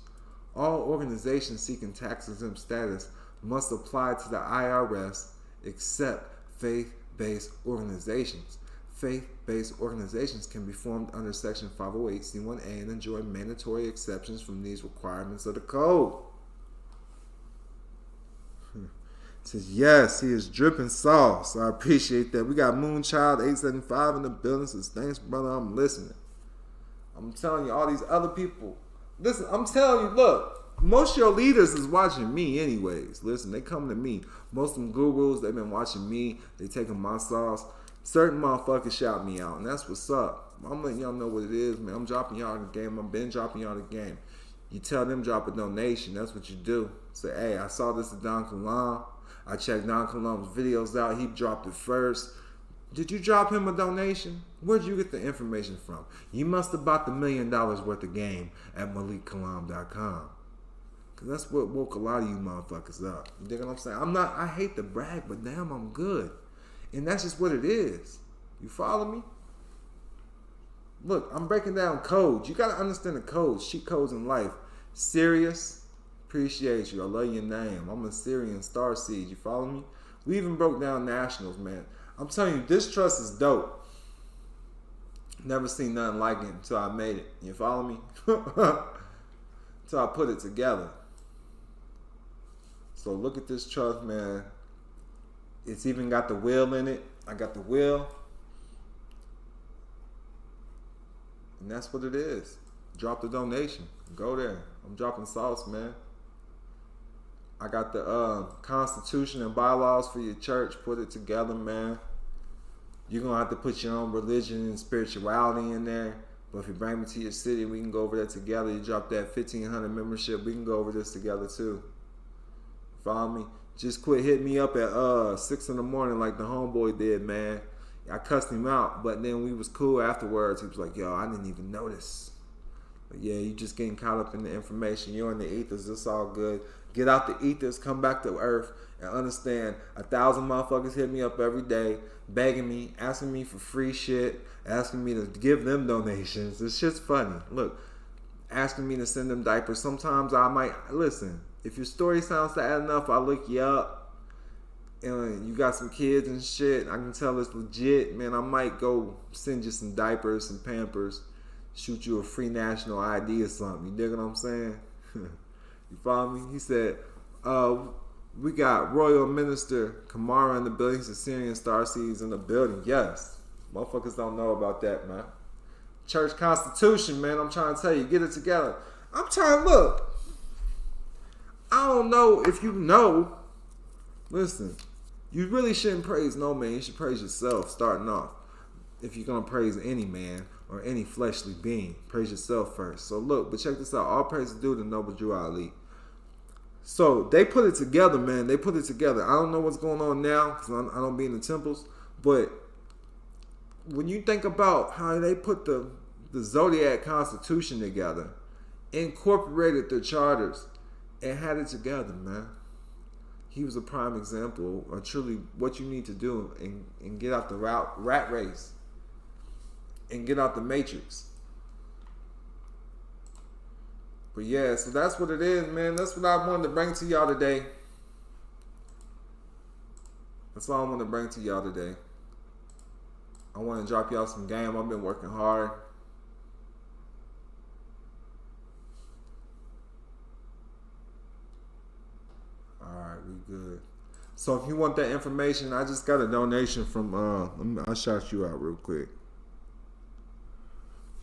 All organizations seeking tax exempt status must apply to the IRS except faith-based organizations. Faith-based organizations can be formed under Section 508c1A and enjoy mandatory exceptions from these requirements of the code. It says, yes, he is dripping sauce. I appreciate that. We got Moonchild 875 in the building. Says, thanks, brother. I'm listening. I'm telling you, all these other people. Listen, I'm telling you, look, most of your leaders is watching me anyways. Listen, they come to me. Most of them gurus, they've been watching me. They taking my sauce. Certain motherfuckers shout me out, and that's what's up. I'm letting y'all know what it is, man. I'm dropping y'all the game. I've been dropping y'all the game. You tell them drop a donation. That's what you do. Say, hey, I saw this at Don Kilam. I checked Don Kilam's videos out. He dropped it first. Did you drop him a donation? Where'd you get the information from? You must have bought the $1 million worth of game at MalikKalam.com. Because that's what woke a lot of you motherfuckers up. You dig what I'm saying? I hate to brag, but damn, I'm good. And that's just what it is. You follow me? Look, I'm breaking down codes. You got to understand the codes, cheat codes in life. Serious, appreciate you. I love your name. I'm a Syrian starseed. You follow me? We even broke down nationals, man. I'm telling you, this trust is dope. Never seen nothing like it until I made it. You follow me? Until I put it together. So look at this trust, man. It's even got the will in it. I got the will. And that's what it is. Drop the donation. Go there. I'm dropping sauce, man. I got the constitution and bylaws for your church. Put it together, man. You're going to have to put your own religion and spirituality in there. But if you bring me to your city, we can go over there together. You drop that 1,500 membership. We can go over this together, too. Follow me? Just quit hitting me up at 6 in the morning like the homeboy did, man. I cussed him out, but then we was cool afterwards. He was like, yo, I didn't even notice. But yeah, you just getting caught up in the information. You're in the ethers. It's all good. Get out the ethers. Come back to earth and understand. 1,000 motherfuckers hit me up every day, begging me, asking me for free shit, asking me to give them donations. This shit's funny. Look, asking me to send them diapers. Sometimes I might listen. If your story sounds sad enough, I'll look you up. And you got some kids and shit, I can tell it's legit, man. I might go send you some diapers, some Pampers, shoot you a free national ID or something. You dig what I'm saying? You follow me? He said, we got Royal Minister Kamara in the building, Assyrian Starseeds in the building. Yes. Motherfuckers don't know about that, man. Church Constitution, man. I'm trying to tell you, get it together. I'm trying to look. I don't know if you know. Listen. You really shouldn't praise no man. You should praise yourself starting off. If you're going to praise any man or any fleshly being, praise yourself first. So look, but check this out. All praise is due to Noble Drew Ali. So they put it together, man. They put it together. I don't know what's going on now because I don't be in the temples. But when you think about how they put the Zodiac Constitution together, incorporated the charters, and had it together, man. He was a prime example of truly what you need to do and get out the rat race and get out the matrix. But yeah, so that's what it is, man. That's what I wanted to bring to y'all today. That's all I want to bring to y'all today. I want to drop y'all some game. I've been working hard. Alright, we good. So if you want that information, I just got a donation from I'll shout you out real quick.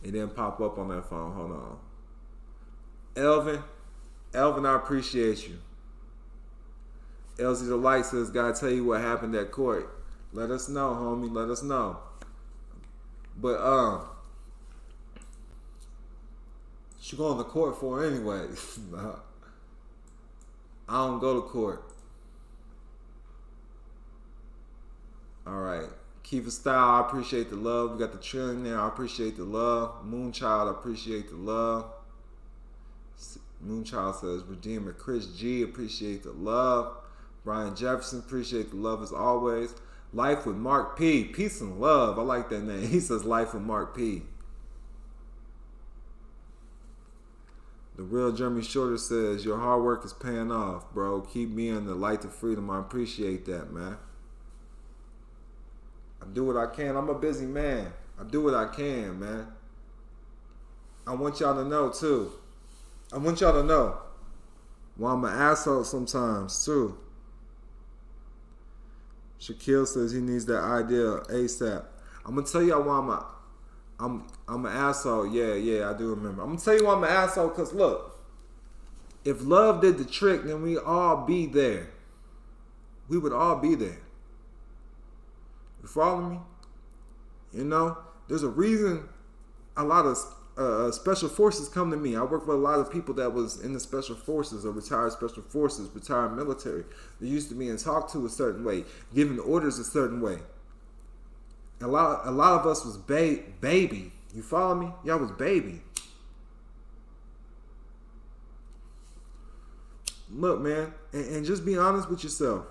It didn't pop up on that phone. Hold on. Elvin, I appreciate you. LZ the Light says, gotta tell you what happened at court. Let us know, homie. Let us know. But what you going to court for anyway? I don't go to court. Alright. Kiva Style, I appreciate the love. We got the Trillionaire, I appreciate the love. Moonchild, I appreciate the love. Moonchild says, Redeemer. Chris G, appreciate the love. Brian Jefferson, appreciate the love as always. Life with Mark P, peace and love. I like that name. He says Life with Mark P. The real Jeremy Shorter says, your hard work is paying off, bro. Keep being the light to freedom. I appreciate that, man. I do what I can. I'm a busy man. I do what I can, man. I want y'all to know, too. I want y'all to know. Well, I'm an asshole sometimes, too. Shaquille says he needs that idea ASAP. I'm going to tell y'all why I'm an asshole. Yeah, I do remember. I'm gonna tell you why I'm an asshole, cause look, if love did the trick, then we all be there. We would all be there. You follow me? You know, there's a reason a lot of special forces come to me. I work with a lot of people that was in the special forces or retired special forces, retired military. They used to be and talked to a certain way, giving orders a certain way. A lot of us was baby. You follow me? Y'all was baby. Look, man, and just be honest with yourself.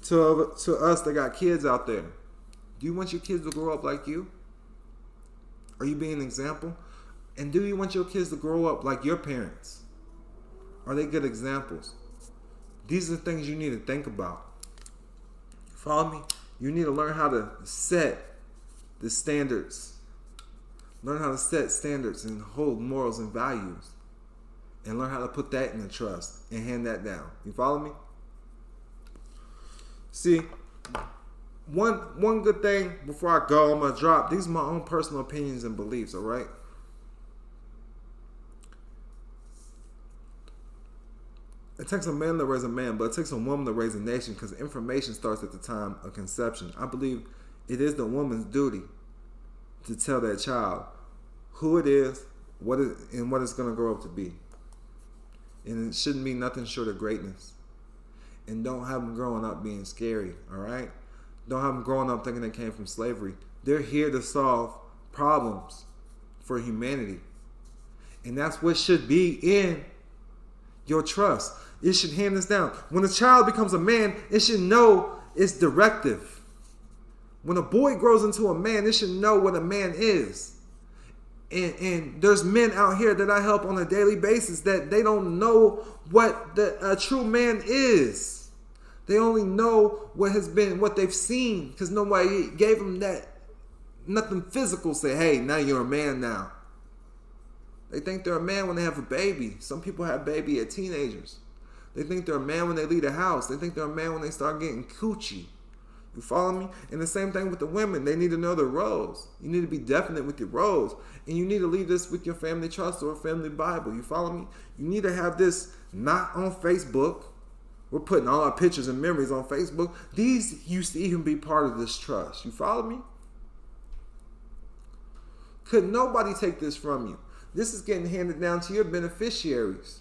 To us that got kids out there, do you want your kids to grow up like you? Are you being an example? And do you want your kids to grow up like your parents? Are they good examples? These are the things you need to think about. Follow me? You need to learn how to set the standards. Learn how to set standards and hold morals and values. And learn how to put that in the trust and hand that down. You follow me? See, one good thing before I go, I'm going to drop. These are my own personal opinions and beliefs, all right? It takes a man to raise a man, but it takes a woman to raise a nation because information starts at the time of conception. I believe it is the woman's duty to tell that child who it is, what it's going to grow up to be. And it shouldn't be nothing short of greatness. And don't have them growing up being scary, all right? Don't have them growing up thinking they came from slavery. They're here to solve problems for humanity. And that's what should be in your trust. It should hand this down. When a child becomes a man, it should know its directive. When a boy grows into a man, it should know what a man is. And there's men out here that I help on a daily basis that they don't know what a true man is. They only know what they've seen, because nobody gave them that, nothing physical. Say, hey, now you're a man now. They think they're a man when they have a baby. Some people have baby at teenagers. They think they're a man when they leave the house. They think they're a man when they start getting coochie. You follow me? And the same thing with the women. They need to know their roles. You need to be definite with your roles. And you need to leave this with your family trust or family Bible. You follow me? You need to have this not on Facebook. We're putting all our pictures and memories on Facebook. These used to even be part of this trust. You follow me? Could nobody take this from you? This is getting handed down to your beneficiaries.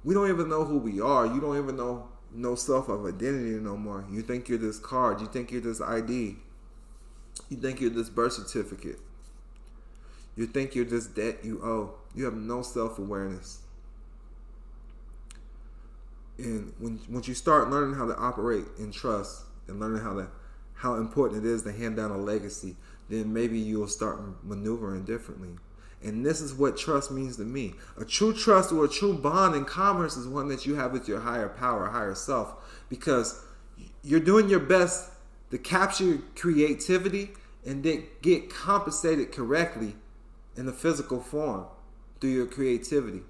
We don't even know who we are. You don't even know no self of identity no more. You think you're this card. You think you're this ID. You think you're this birth certificate. You think you're this debt you owe. You have no self-awareness. And once you start learning how to operate in trust and learning how important it is to hand down a legacy, then maybe you'll start maneuvering differently. And this is what trust means to me. A true trust or a true bond in commerce is one that you have with your higher power, higher self, because you're doing your best to capture creativity and then get compensated correctly in the physical form through your creativity,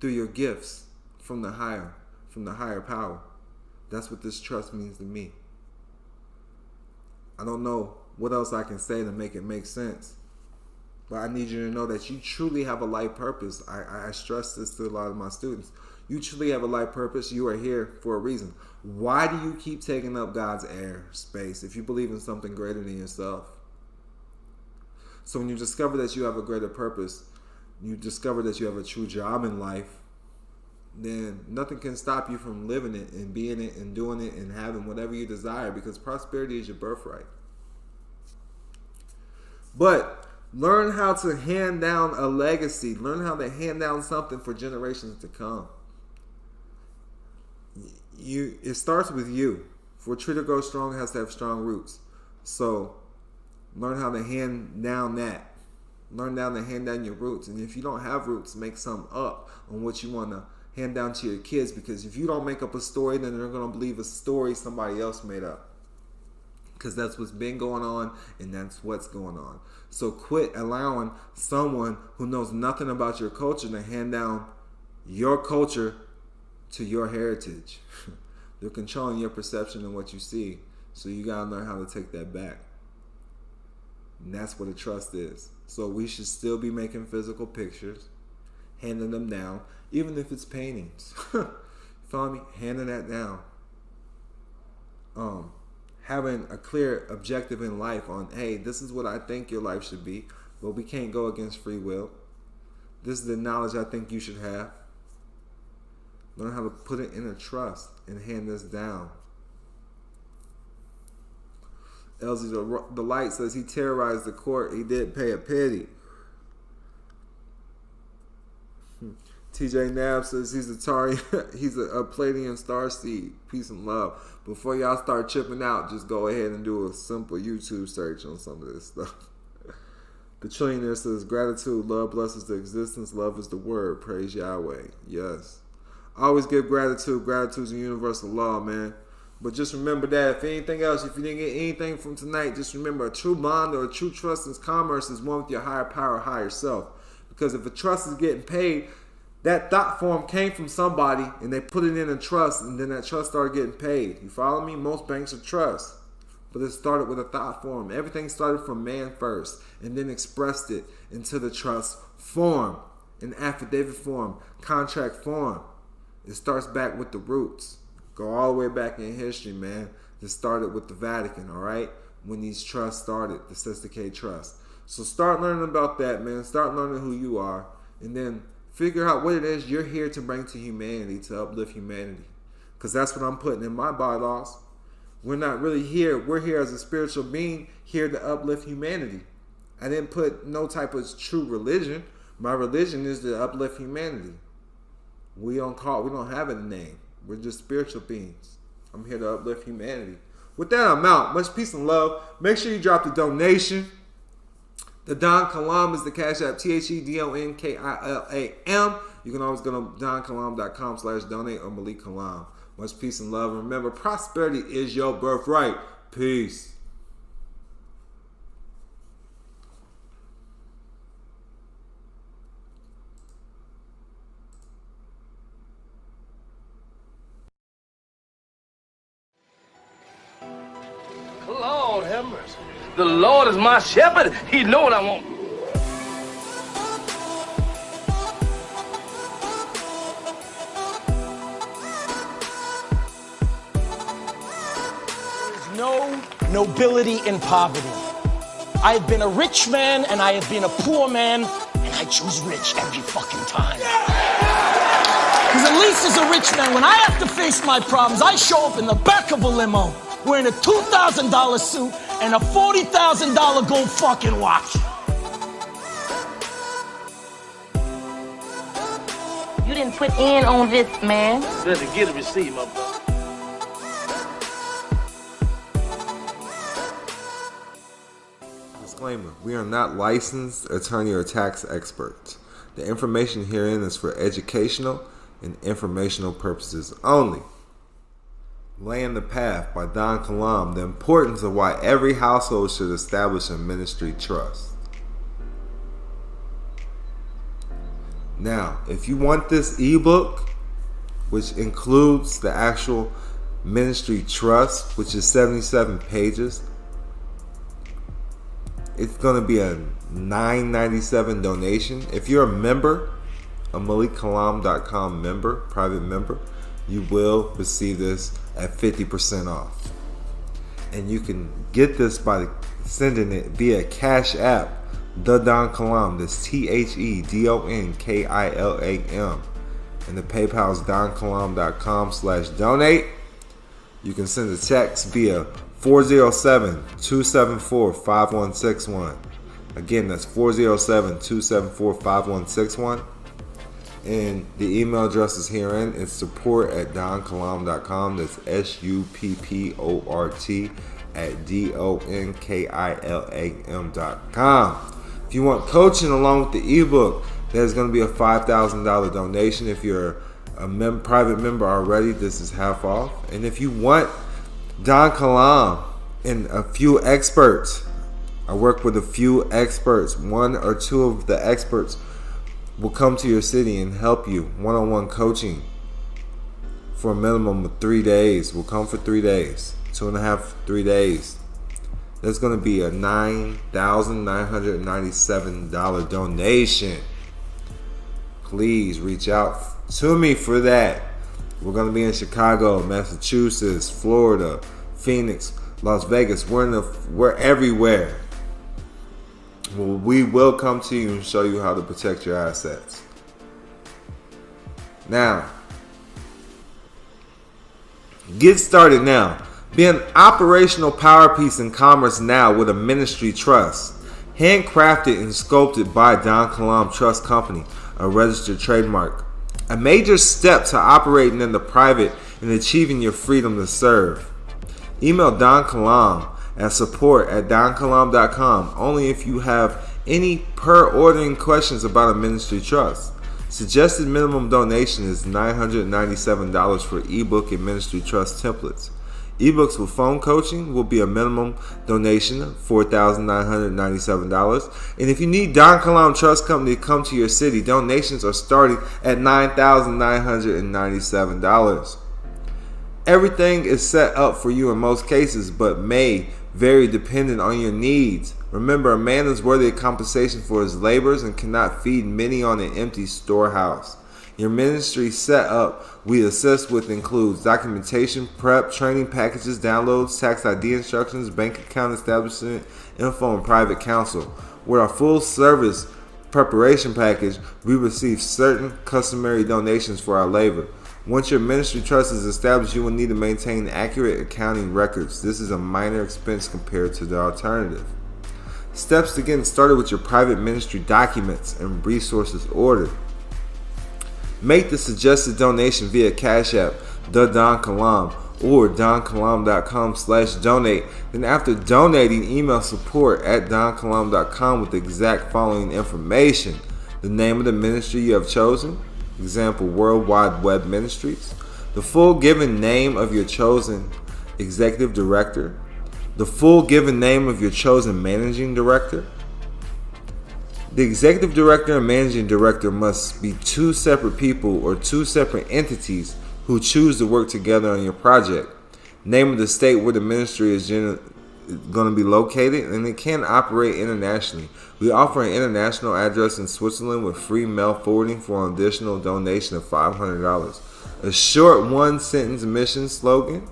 through your gifts from the higher power. That's what this trust means to me. I don't know what else I can say to make it make sense. But I need you to know that you truly have a life purpose. I stress this to a lot of my students. You truly have a life purpose. You are here for a reason. Why do you keep taking up God's air space if you believe in something greater than yourself? So when you discover that you have a greater purpose, you discover that you have a true job in life, then nothing can stop you from living it and being it and doing it and having whatever you desire, because prosperity is your birthright. It learn how to hand down a legacy. Learn how to hand down something for generations to come. It starts with you. For a tree to grow strong, it has to have strong roots. So learn how to hand down that. Learn how to hand down your roots. And if you don't have roots, make some up on what you want to hand down to your kids. Because if you don't make up a story, then they're going to believe a story somebody else made up. Because that's what's been going on, and that's what's going on. So quit allowing someone who knows nothing about your culture to hand down your culture to your heritage. They're controlling your perception and what you see. So you got to learn how to take that back. And that's what a trust is. So we should still be making physical pictures, handing them down, even if it's paintings. Follow me? Handing that down. Having a clear objective in life on, hey, this is what I think your life should be, but we can't go against free will. This is the knowledge I think you should have. Learn how to put it in a trust and hand this down. Elsie the Light says he terrorized the court. He did pay a penny. TJ Nab says he's a Palladian star seed. Peace and love. Before y'all start chipping out, just go ahead and do a simple YouTube search on some of this stuff. The Trillionaire says gratitude, love blesses the existence, love is the word. Praise Yahweh. Yes. Always give gratitude. Gratitude is a universal law, man. But just remember that if anything else, if you didn't get anything from tonight, just remember a true bond or a true trust in commerce is one with your higher power, higher self. Because if a trust is getting paid, that thought form came from somebody and they put it in a trust, and then that trust started getting paid. You follow me? Most banks are trust. But it started with a thought form. Everything started from man first and then expressed it into the trust form, in affidavit form, contract form. It starts back with the roots. Go all the way back in history, man. It started with the Vatican, all right? When these trusts started, the Sesticate Trust. So start learning about that, man. Start learning who you are. And then figure out what it is you're here to bring to humanity, to uplift humanity. Because that's what I'm putting in my bylaws. We're not really here. We're here as a spiritual being, here to uplift humanity. I didn't put no type of true religion. My religion is to uplift humanity. We don't have a name. We're just spiritual beings. I'm here to uplift humanity. With that, I'm out. Much peace and love. Make sure you drop the donation. The Don Kilam is the Cash App, THEDONKILAM. You can always go to donkilam.com/donate or Malik Kilam. Much peace and love. Remember, prosperity is your birthright. Peace. Lord have mercy. The Lord is my shepherd. He know what I want. There's no nobility in poverty. I have been a rich man and I have been a poor man, and I choose rich every fucking time. Because at least as a rich man, when I have to face my problems, I show up in the back of a limo wearing a $2,000 suit and a $40,000 gold fucking watch. You didn't put in on this, man. Better get a receipt, my brother. Disclaimer: we are not licensed attorney or tax experts. The information herein is for educational and informational purposes only. Laying the Path by Don Kilam, the importance of why every household should establish a ministry trust. Now, if you want this ebook, which includes the actual ministry trust, which is 77 pages, it's going to be a $9.97 donation. If you're a member, a MalikKalam.com member, private member, you will receive this at 50% off. And you can get this by sending it via Cash App, the Don Kilam. That's THEDONKILAM. And the PayPal is donkilam.com/donate. You can send a text via 407-274-5161. Again, that's 407-274-5161. And the email address is herein. It's support@donkilam.com. That's support@donkilam.com. If you want coaching along with the ebook, there's going to be a $5,000 donation. If you're a private member already, this is half off. And if you want Don Kilam and a few experts, I work with a few experts. One or two of the experts will come to your city and help you one-on-one coaching for a minimum of 3 days. We'll come for 3 days, 2.5, 3 days. That's going to be a $9,997 donation. Please reach out to me for that. We're going to be in Chicago, Massachusetts, Florida, Phoenix, Las Vegas. We're everywhere. Well, we will come to you and show you how to protect your assets. Now, get started now. Be an operational power piece in commerce now with a ministry trust. Handcrafted and sculpted by Don Kilam Trust Company, a registered trademark. A major step to operating in the private and achieving your freedom to serve. Email Don Kilam at support@donkilam.com only if you have any per ordering questions about a ministry trust. Suggested minimum donation is $997 for ebook and ministry trust templates. Ebooks with phone coaching will be a minimum donation of $4,997. And if you need Don Kilam Trust Company to come to your city, donations are starting at $9,997. Everything is set up for you in most cases, but may vary depending on your needs. Remember, a man is worthy of compensation for his labors and cannot feed many on an empty storehouse. Your ministry setup we assist with includes documentation, prep, training packages, downloads, tax ID instructions, bank account establishment, info, and private counsel. With our full service preparation package, we receive certain customary donations for our labor. Once your ministry trust is established, you will need to maintain accurate accounting records. This is a minor expense compared to the alternative. Steps to getting started with your private ministry documents and resources order. Make the suggested donation via Cash App, the Don Kilam, or donkilam.com/donate. Then after donating, email support@donkilam.com with the exact following information: the name of the ministry you have chosen, example World Wide Web Ministries, the full given name of your chosen executive director, the full given name of your chosen managing director. The executive director and managing director must be two separate people or two separate entities who choose to work together on your project. Name of the state where the ministry is going to be located, and it can operate internationally. We offer an international address in Switzerland with free mail forwarding for an additional donation of $500. A short one-sentence mission slogan.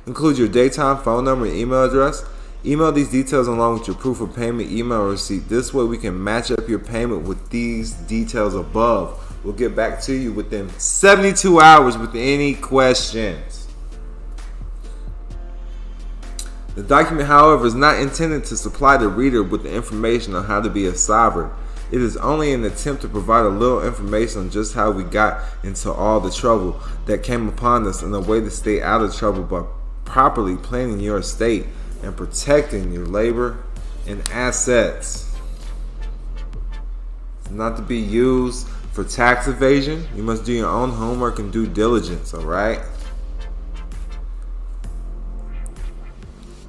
Include your daytime phone number and email address. Email these details along with your proof of payment email receipt. This way we can match up your payment with these details above. We'll get back to you within 72 hours with any questions. The document, however, is not intended to supply the reader with the information on how to be a sovereign. It is only an attempt to provide a little information on just how we got into all the trouble that came upon us and a way to stay out of trouble by properly planning your estate and protecting your labor and assets. It's not to be used for tax evasion. You must do your own homework and due diligence, all right?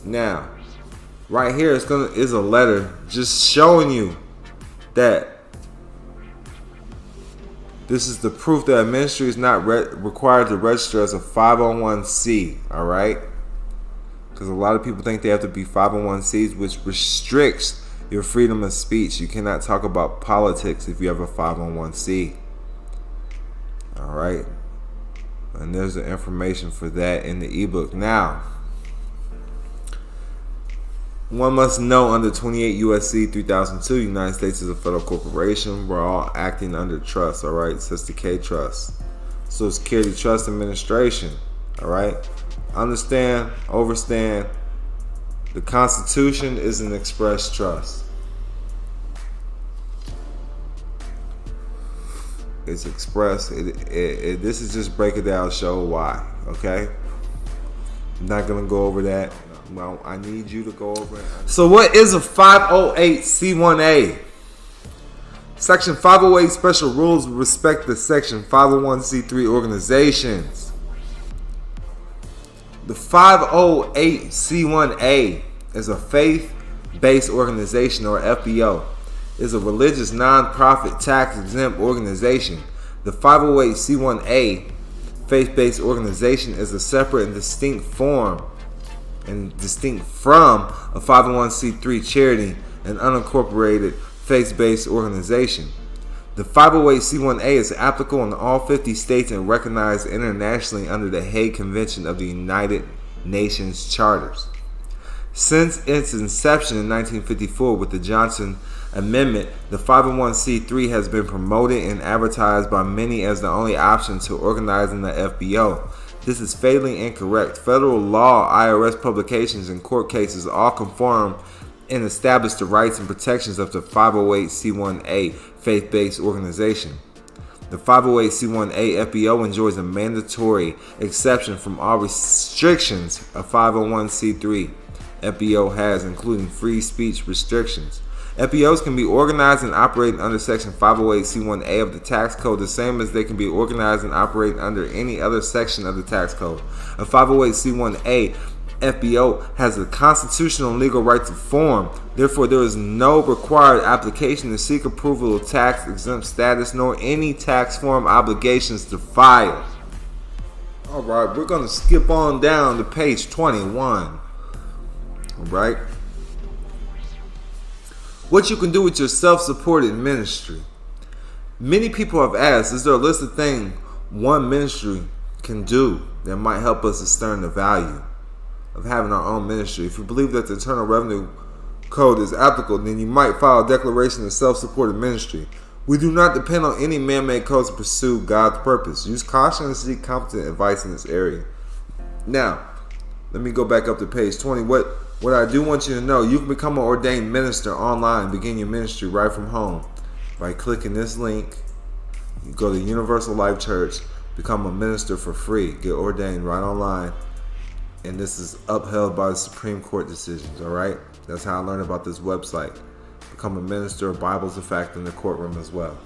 Now, right here is a letter just showing you that this is the proof that a ministry is not required to register as a 501c, all right? Because a lot of people think they have to be 501c's, which restricts your freedom of speech. You cannot talk about politics if you have a 501c. All right? And there's the information for that in the ebook. Now, one must know under 28 U.S.C. 3002, United States is a federal corporation. We're all acting under trust, all right? It says the K Trust. Social Security Trust Administration, all right? Understand, overstand, the Constitution is an express trust. It's express. This is just break it down, show why, okay? I'm not going to go over that. Well, I need you to go over it. So what is a 508c1a? Section 508 special rules with respect to Section 501c3 organizations. The 508c1a is a faith-based organization, or FBO. Is a religious non-profit tax-exempt organization. The 508c1a faith-based organization is a separate and distinct form and distinct from a 501c3 charity and unincorporated faith-based organization. The 508c1a is applicable in all 50 states and recognized internationally under the Hague Convention of the United Nations Charters. Since its inception in 1954 with the Johnson Amendment, the 501c3 has been promoted and advertised by many as the only option to organizing the FBO. This is fatally incorrect. Federal law, IRS publications, and court cases all conform and establish the rights and protections of the 508c1a faith-based organization. The 508c1a FBO enjoys a mandatory exception from all restrictions a 501c3 FBO has, including free speech restrictions. FBOs can be organized and operated under Section 508c1a of the tax code, the same as they can be organized and operated under any other section of the tax code. A 508c1a FBO has a constitutional and legal right to form. Therefore, there is no required application to seek approval of tax-exempt status, nor any tax form obligations to file. All right, we're going to skip on down to page 21. All right. What you can do with your self-supported ministry. Many people have asked, is there a list of things one ministry can do that might help us discern the value of having our own ministry? If you believe that the Internal Revenue Code is applicable, then you might file a declaration of self-supported ministry. We do not depend on any man-made codes to pursue God's purpose. Use caution and seek competent advice in this area. Now, let me go back up to page 20. What I do want you to know, you can become an ordained minister online, begin your ministry right from home by clicking this link. You go to Universal Life Church, become a minister for free, get ordained right online, and this is upheld by the Supreme Court decisions, all right? That's how I learned about this website. Become a minister, Bible's a fact in the courtroom as well.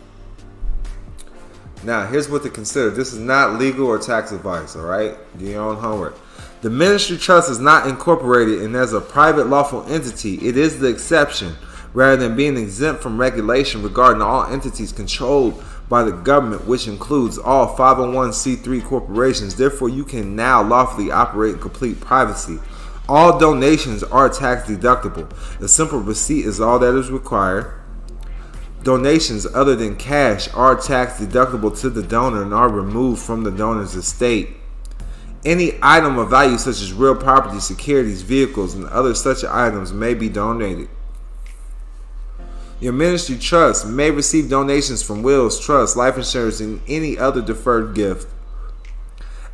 Now, here's what to consider. This is not legal or tax advice, all right? Do your own homework. The ministry trust is not incorporated and as a private lawful entity. It is the exception, rather than being exempt from regulation regarding all entities controlled by the government, which includes all 501c3 corporations. Therefore, you can now lawfully operate in complete privacy. All donations are tax deductible. A simple receipt is all that is required. Donations other than cash are tax deductible to the donor and are removed from the donor's estate. Any item of value such as real property, securities, vehicles, and other such items may be donated. Your ministry trust may receive donations from wills, trusts, life insurance, and any other deferred gift.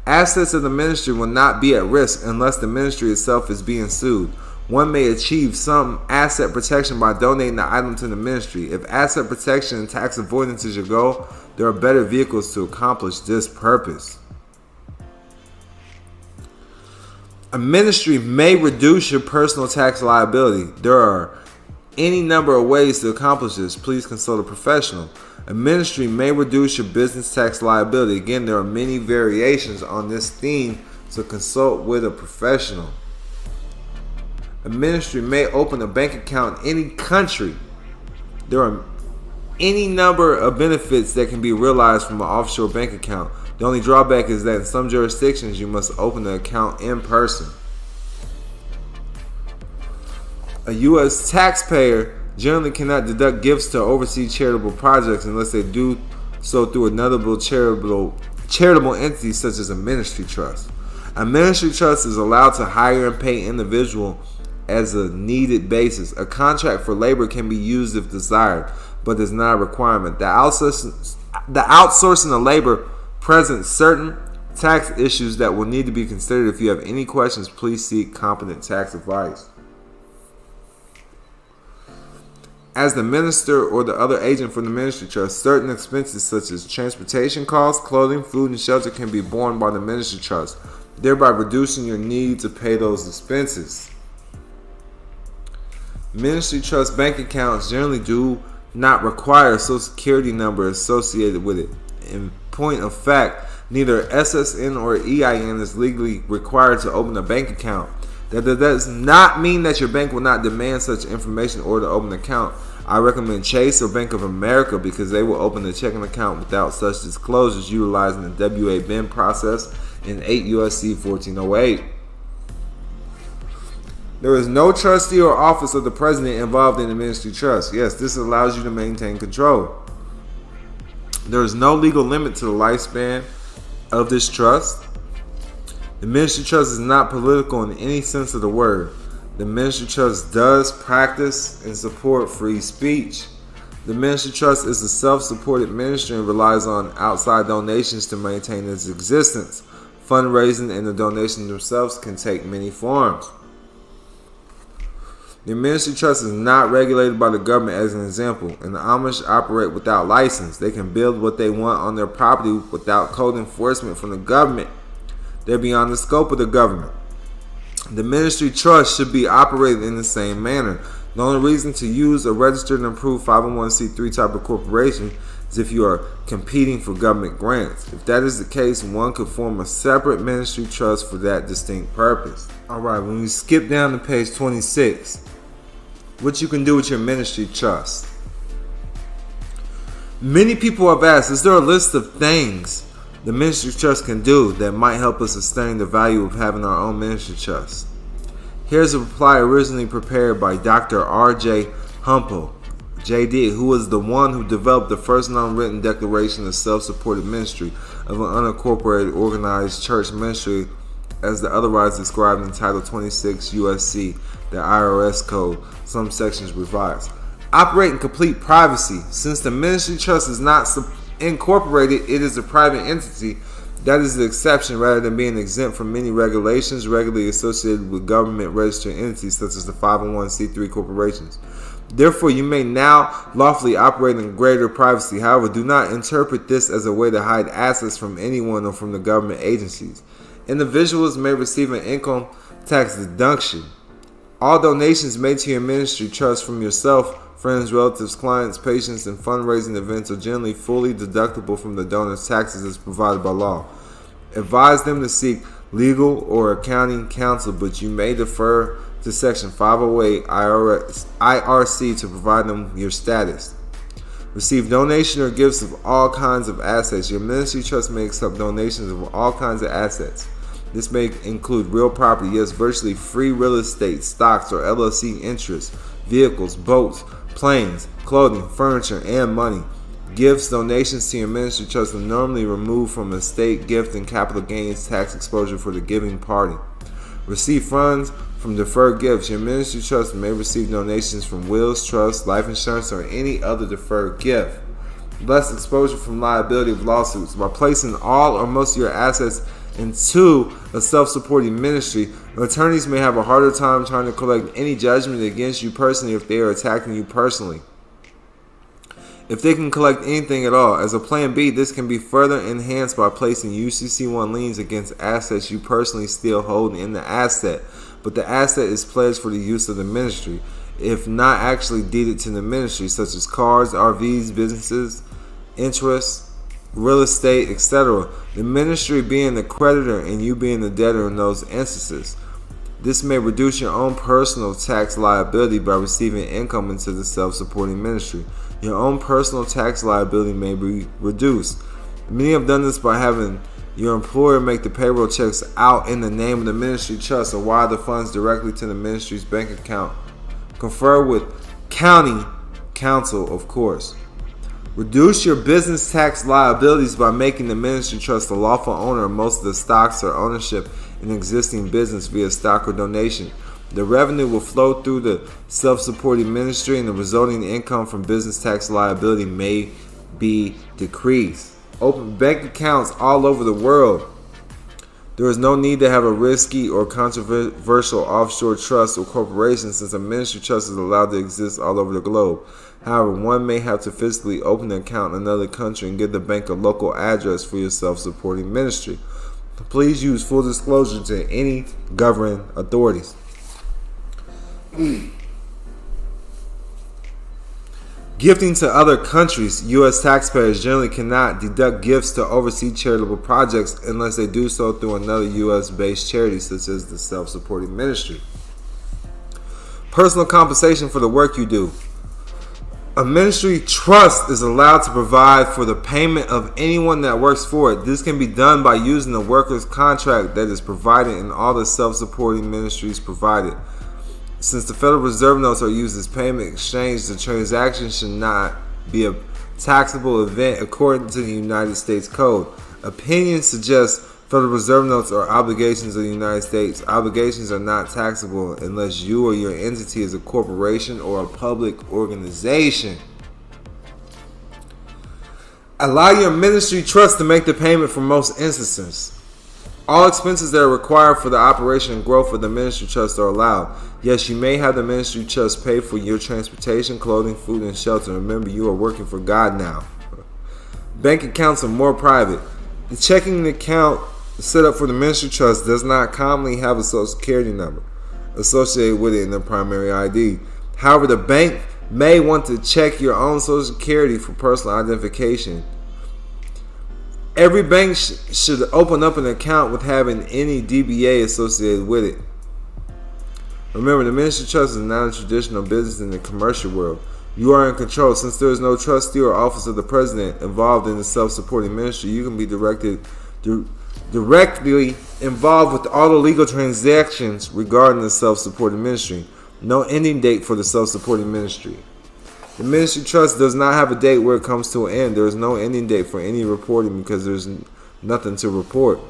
Assets of the ministry will not be at risk unless the ministry itself is being sued. One may achieve some asset protection by donating the item to the ministry. If asset protection and tax avoidance is your goal, there are better vehicles to accomplish this purpose. A ministry may reduce your personal tax liability. There are any number of ways to accomplish this. Please consult a professional. A ministry may reduce your business tax liability. Again, there are many variations on this theme, so consult with a professional. A ministry may open a bank account in any country. There are any number of benefits that can be realized from an offshore bank account. The only drawback is that in some jurisdictions you must open the account in person. A U.S. taxpayer generally cannot deduct gifts to overseas charitable projects unless they do so through another charitable entity such as a ministry trust. A ministry trust is allowed to hire and pay individual as a needed basis. A contract for labor can be used if desired, but is not a requirement. The outsourcing of labor presents certain tax issues that will need to be considered. If you have any questions, please seek competent tax advice. As the minister or the other agent for the ministry trust, certain expenses such as transportation costs, clothing, food, and shelter can be borne by the ministry trust, thereby reducing your need to pay those expenses. Ministry trust bank accounts generally do not require a social security number associated with it. In point of fact, neither SSN or EIN is legally required to open a bank account. That does not mean that your bank will not demand such information or to open an account. I recommend Chase or Bank of America because they will open a checking account without such disclosures utilizing the WA-BIN process in 8 U.S.C. 1408. There is no trustee or office of the president involved in the ministry trust. Yes, this allows you to maintain control. There is no legal limit to the lifespan of this trust. The ministry trust is not political in any sense of the word. The ministry trust does practice and support free speech. The ministry trust is a self-supported ministry and relies on outside donations to maintain its existence. Fundraising and the donations themselves can take many forms. The ministry trust is not regulated by the government. As an example, and the Amish operate without license. They can build what they want on their property without code enforcement from the government. They're beyond the scope of the government. The ministry trust should be operated in the same manner. The only reason to use a registered and approved 501c3 type of corporation is if you are competing for government grants. If that is the case, one could form a separate ministry trust for that distinct purpose. Alright, when we skip down to page 26, what you can do with your ministry trust. Many people have asked, is there a list of things the ministry trust can do that might help us sustain the value of having our own ministry trust? Here's a reply originally prepared by Dr. R.J. Humple, J.D., who was the one who developed the first non-written declaration of self-supported ministry of an unincorporated organized church ministry as the otherwise described in Title 26 U.S.C., the IRS Code, some sections revised. Operate in complete privacy. Since the ministry trust is not incorporated, it is a private entity. That is the exception rather than being exempt from many regulations regularly associated with government registered entities such as the 501c3 corporations. Therefore, you may now lawfully operate in greater privacy. However, do not interpret this as a way to hide assets from anyone or from the government agencies. Individuals may receive an income tax deduction. All donations made to your ministry trust from yourself, friends, relatives, clients, patients, and fundraising events are generally fully deductible from the donor's taxes as provided by law. Advise them to seek legal or accounting counsel, but you may defer to Section 508 IRC to provide them your status. Receive donation or gifts of all kinds of assets. Your ministry trust may accept donations of all kinds of assets. This may include real property, yes, virtually free real estate, stocks or LLC interests, vehicles, boats, planes, clothing, furniture, and money. Gifts, donations to your ministry trust are normally removed from estate, gift, and capital gains tax exposure for the giving party. Receive funds from deferred gifts. Your ministry trust may receive donations from wills, trusts, life insurance, or any other deferred gift. Less exposure from liability of lawsuits. By placing all or most of your assets into a self-supporting ministry, attorneys may have a harder time trying to collect any judgment against you personally if they are attacking you personally. If they can collect anything at all. As a plan B, this can be further enhanced by placing UCC1 liens against assets you personally still hold in the asset, but the asset is pledged for the use of the ministry, if not actually deeded to the ministry, such as cars, RVs, businesses, interests, real estate, etc. The ministry being the creditor and you being the debtor in those instances. This may reduce your own personal tax liability by receiving income into the self-supporting ministry. Your own personal tax liability may be reduced. Many have done this by having your employer make the payroll checks out in the name of the ministry trust or wire the funds directly to the ministry's bank account. Confer with county counsel, of course. Reduce your business tax liabilities by making the ministry trust the lawful owner of most of the stocks or ownership in existing business via stock or donation. The revenue will flow through the self-supporting ministry and the resulting income from business tax liability may be decreased. Open bank accounts all over the world. There is no need to have a risky or controversial offshore trust or corporation since a ministry trust is allowed to exist all over the globe. However, one may have to physically open an account in another country and give the bank a local address for your self-supporting ministry. Please use full disclosure to any governing authorities. Gifting to other countries. U.S. taxpayers generally cannot deduct gifts to oversee charitable projects unless they do so through another U.S.-based charity, such as the self-supporting ministry. Personal compensation for the work you do. A ministry trust is allowed to provide for the payment of anyone that works for it. This can be done by using the worker's contract that is provided in all the self-supporting ministries provided. Since the Federal Reserve notes are used as payment exchange, the transaction should not be a taxable event according to the United States Code. Opinions suggest Federal Reserve notes are obligations of the United States. Obligations are not taxable unless you or your entity is a corporation or a public organization. Allow your ministry trust to make the payment for most instances. All expenses that are required for the operation and growth of the ministry trust are allowed. Yes, you may have the ministry trust pay for your transportation, clothing, food, and shelter. Remember, you are working for God now. Bank accounts are more private. The checking account set up for the ministry trust does not commonly have a social security number associated with it in the primary ID. However, the bank may want to check your own social security for personal identification. Every bank should open up an account with having any DBA associated with it. Remember, the ministry trust is not a traditional business in the commercial world. You are in control. Since there is no trustee or office of the president involved in the self-supporting ministry, you can be directly involved with all the legal transactions regarding the self-supporting ministry. No ending date for the self-supporting ministry. The ministry trust does not have a date where it comes to an end. There is no ending date for any reporting because there's nothing to report.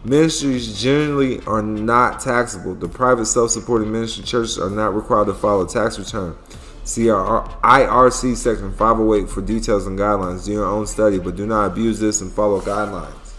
Ministries generally are not taxable. The private self-supporting ministry churches are not required to file a tax return. See our IRC section 508 for details and guidelines. Do your own study, but do not abuse this and follow guidelines.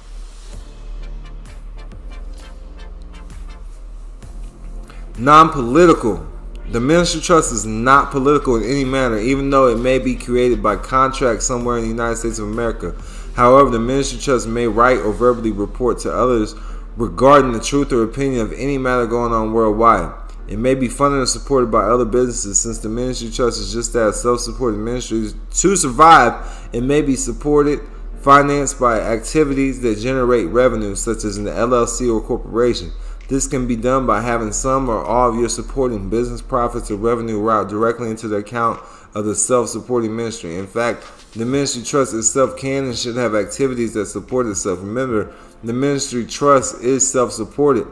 Non-political. The ministry trust is not political in any manner, even though it may be created by contract somewhere in the United States of America. However, the ministry trust may write or verbally report to others regarding the truth or opinion of any matter going on worldwide. It may be funded and supported by other businesses. Since the ministry trust is just that, self-supporting ministries, to survive, it may be supported, financed by activities that generate revenue, such as an LLC or corporation. This can be done by having some or all of your supporting business profits or revenue route directly into the account of the self-supporting ministry. In fact, the ministry trust itself can and should have activities that support itself. Remember, the ministry trust is self-supported,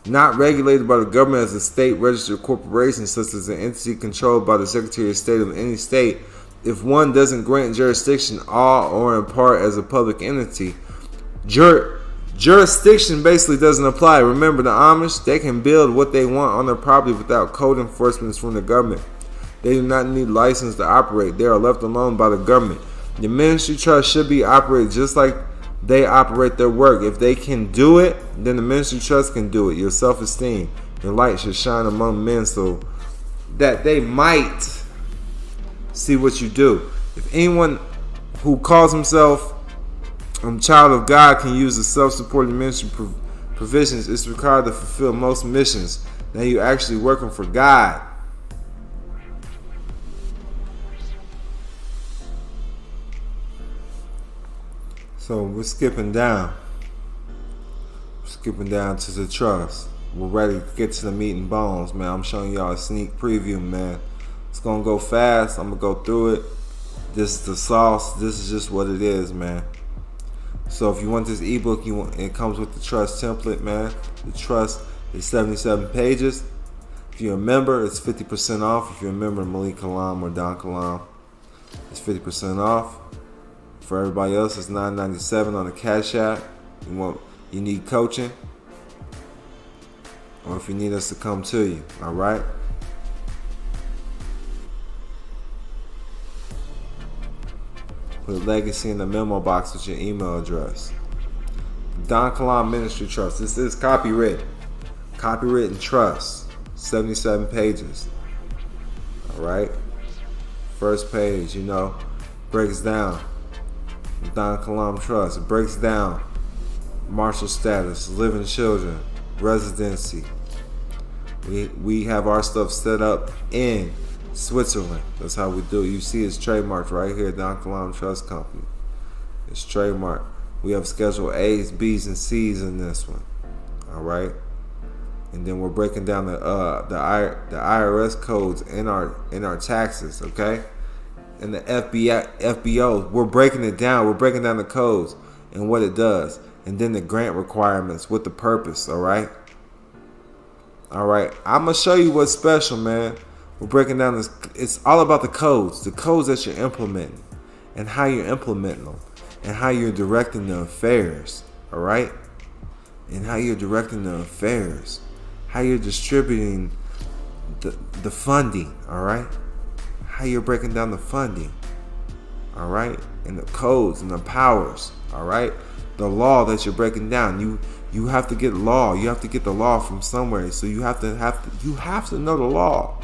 not regulated by the government as a state-registered corporation, such as an entity controlled by the Secretary of State of any state. If one doesn't grant jurisdiction, all or in part, as a public entity, jurisdiction basically doesn't apply. Remember, the Amish, they can build what they want on their property without code enforcement from the government. They do not need license to operate. They are left alone by the government. The ministry trust should be operated just like they operate their work. If they can do it, then the ministry trust can do it. Your self-esteem, your light should shine among men so that they might see what you do. If anyone who calls himself a child of God can use the self-supporting ministry provisions, it's required to fulfill most missions. Now you're actually working for God. So we're skipping down. Skipping down to the trust. We're ready to get to the meat and bones, man. I'm showing y'all a sneak preview, man. It's gonna go fast. I'm gonna go through it. This is the sauce. This is just what it is, man. So if you want this ebook, it comes with the trust template, man. The trust is 77 pages. If you're a member, it's 50% off. If you're a member of Malik Kalam or Don Kalam, it's 50% off. For everybody else, it's $9.97 on the Cash App. You need coaching, or if you need us to come to you, all right? Put legacy in the memo box with your email address. Don Kalam Ministry Trust. This is copywritten. Copywritten trust. 77 pages. All right? First page, breaks down Don Kalam Trust. It breaks down marital status, living children, residency. We have our stuff set up in Switzerland. That's how we do it. You see it's trademarked right here, Don Kalam Trust Company. It's trademarked. We have Schedule A's, B's, and C's in this one. All right, and then we're breaking down the IRS codes in our taxes. Okay, and the FBO. We're breaking it down. We're breaking down the codes and what it does, and then the grant requirements with the purpose. All right. All right. I'm gonna show you what's special, man. We're breaking down this. It's all about the codes that you're implementing, and how you're implementing them, and how you're directing the affairs. All right, and how you're directing the affairs, how you're distributing the funding. All right, how you're breaking down the funding. All right, and the codes and the powers. All right, the law that you're breaking down. You have to get law. You have to get the law from somewhere. So you have to know the law.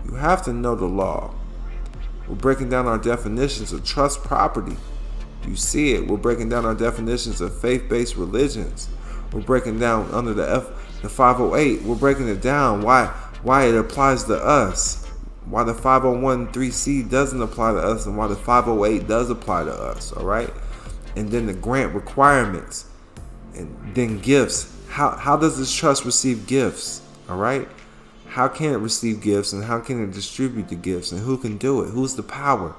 You have to know the law. We're breaking down our definitions of trust property. You see it. We're breaking down our definitions of faith-based religions. We're breaking down under the 508. We're breaking it down why it applies to us. Why the 501(c) doesn't apply to us, and why the 508 does apply to us. All right. And then the grant requirements, and then gifts. How does this trust receive gifts? All right. How can it receive gifts, and how can it distribute the gifts, and who can do it? Who's the power?